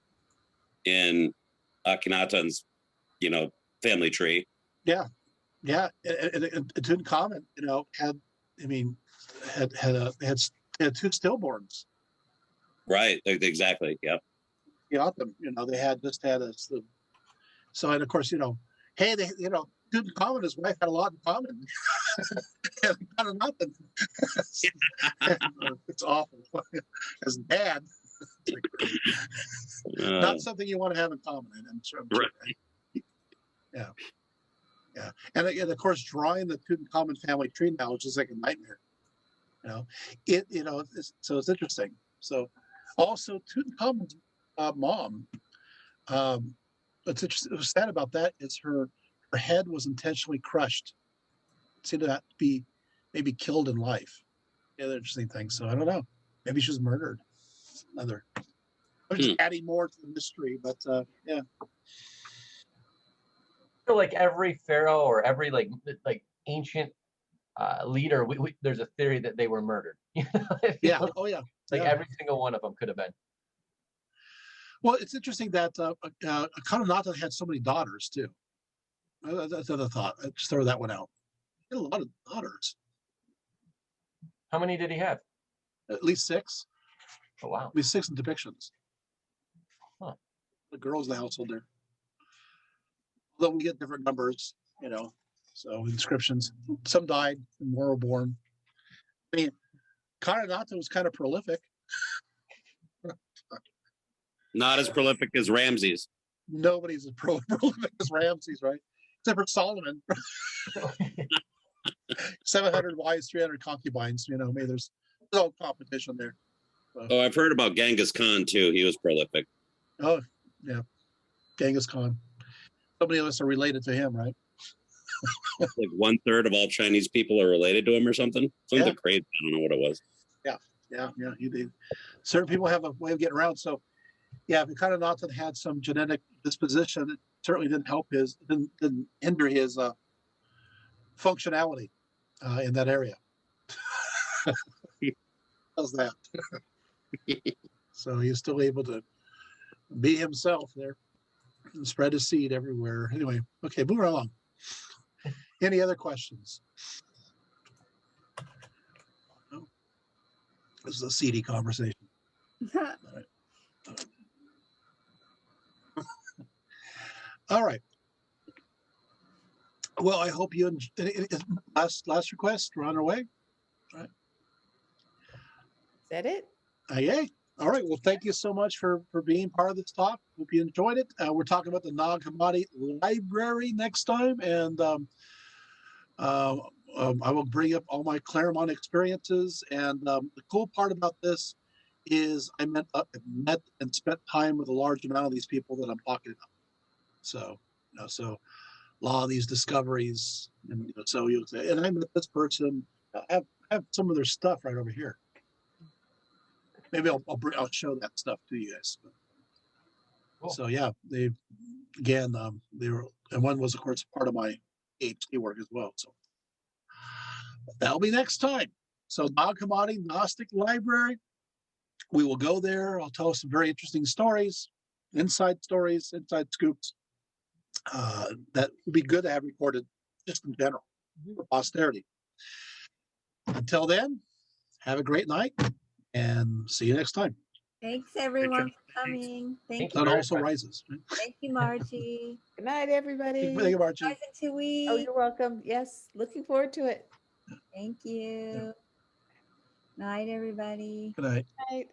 in Akhenaten's, family tree. Yeah. And Tutenkhamen, had two stillborns. Right. Exactly. Yep. Got them. They had us. So, and of course, hey, Tutenkhamen and his wife had a lot in common. And kind of nothing. It's awful. As dad, not something you want to have in common. I'm sure. Right. Yeah. And of course, drawing the Tutenkhamen family tree now is just like a nightmare. So it's interesting. So also Tutenkhamen's mom. What's sad about that is her head was intentionally crushed. It seemed to be maybe killed in life. The other interesting thing. So I don't know. Maybe she was murdered. I'm just adding more to the mystery, but yeah. I feel like every pharaoh or every like ancient leader, there's a theory that they were murdered. Yeah. Oh yeah. Like every single one of them could have been. Well, it's interesting that Akhenaten had so many daughters too. That's another thought. I just throw that one out. He had a lot of daughters. How many did he have? At least 6. Oh wow. At least 6 in depictions. Huh. The girls in the household there. Although we get different numbers, so inscriptions. Some died and more were born. I mean, Akhenaten was kind of prolific. Not as prolific as Ramses. nobody's as prolific as Ramses, right? Except for Solomon. 700 wives, 300 concubines. You know, maybe there's no competition there. So, Oh, I've heard about Genghis Khan too. He was prolific. oh, yeah. Genghis Khan. Somebody of us are related to him, right? Like 1/3 of all Chinese people are related to him or something. Something Yeah. crazy. I don't know what it was. Yeah. He did. Certain people have a way of getting around. So, yeah, if Akhenaten had some genetic disposition, it certainly didn't help didn't hinder his functionality in that area. How's that? So he's still able to be himself there and spread his seed everywhere. Anyway, okay, moving along. Any other questions? No? This is a seedy conversation. All right. Well, I hope you last request. We're on our way. Is that it? Yay. All right. Well, thank you so much for being part of this talk. Hope you enjoyed it. We're talking about the Nag Hammadi Library next time, and I will bring up all my Claremont experiences. And the cool part about this is I met and spent time with a large amount of these people that I'm talking about. So, so a lot of these discoveries, and so you'll say, and I met this person. I have some of their stuff right over here. Maybe I'll show that stuff to you guys. Cool. So yeah, they were, and one was of course part of my PhD work as well. So that'll be next time. So Nag Hammadi Gnostic Library. We will go there. I'll tell some very interesting stories, inside scoops. That would be good to have recorded just in general for posterity. Until then, have a great night and see you next time. Thanks everyone for coming. Thank you. Sun also rises. Right? Thank you, Margie. Good night, everybody. Thank you, Margie. Guys in 2 weeks. Oh, you're welcome. Yes, looking forward to it. Thank you. Night, everybody. Good night. Night.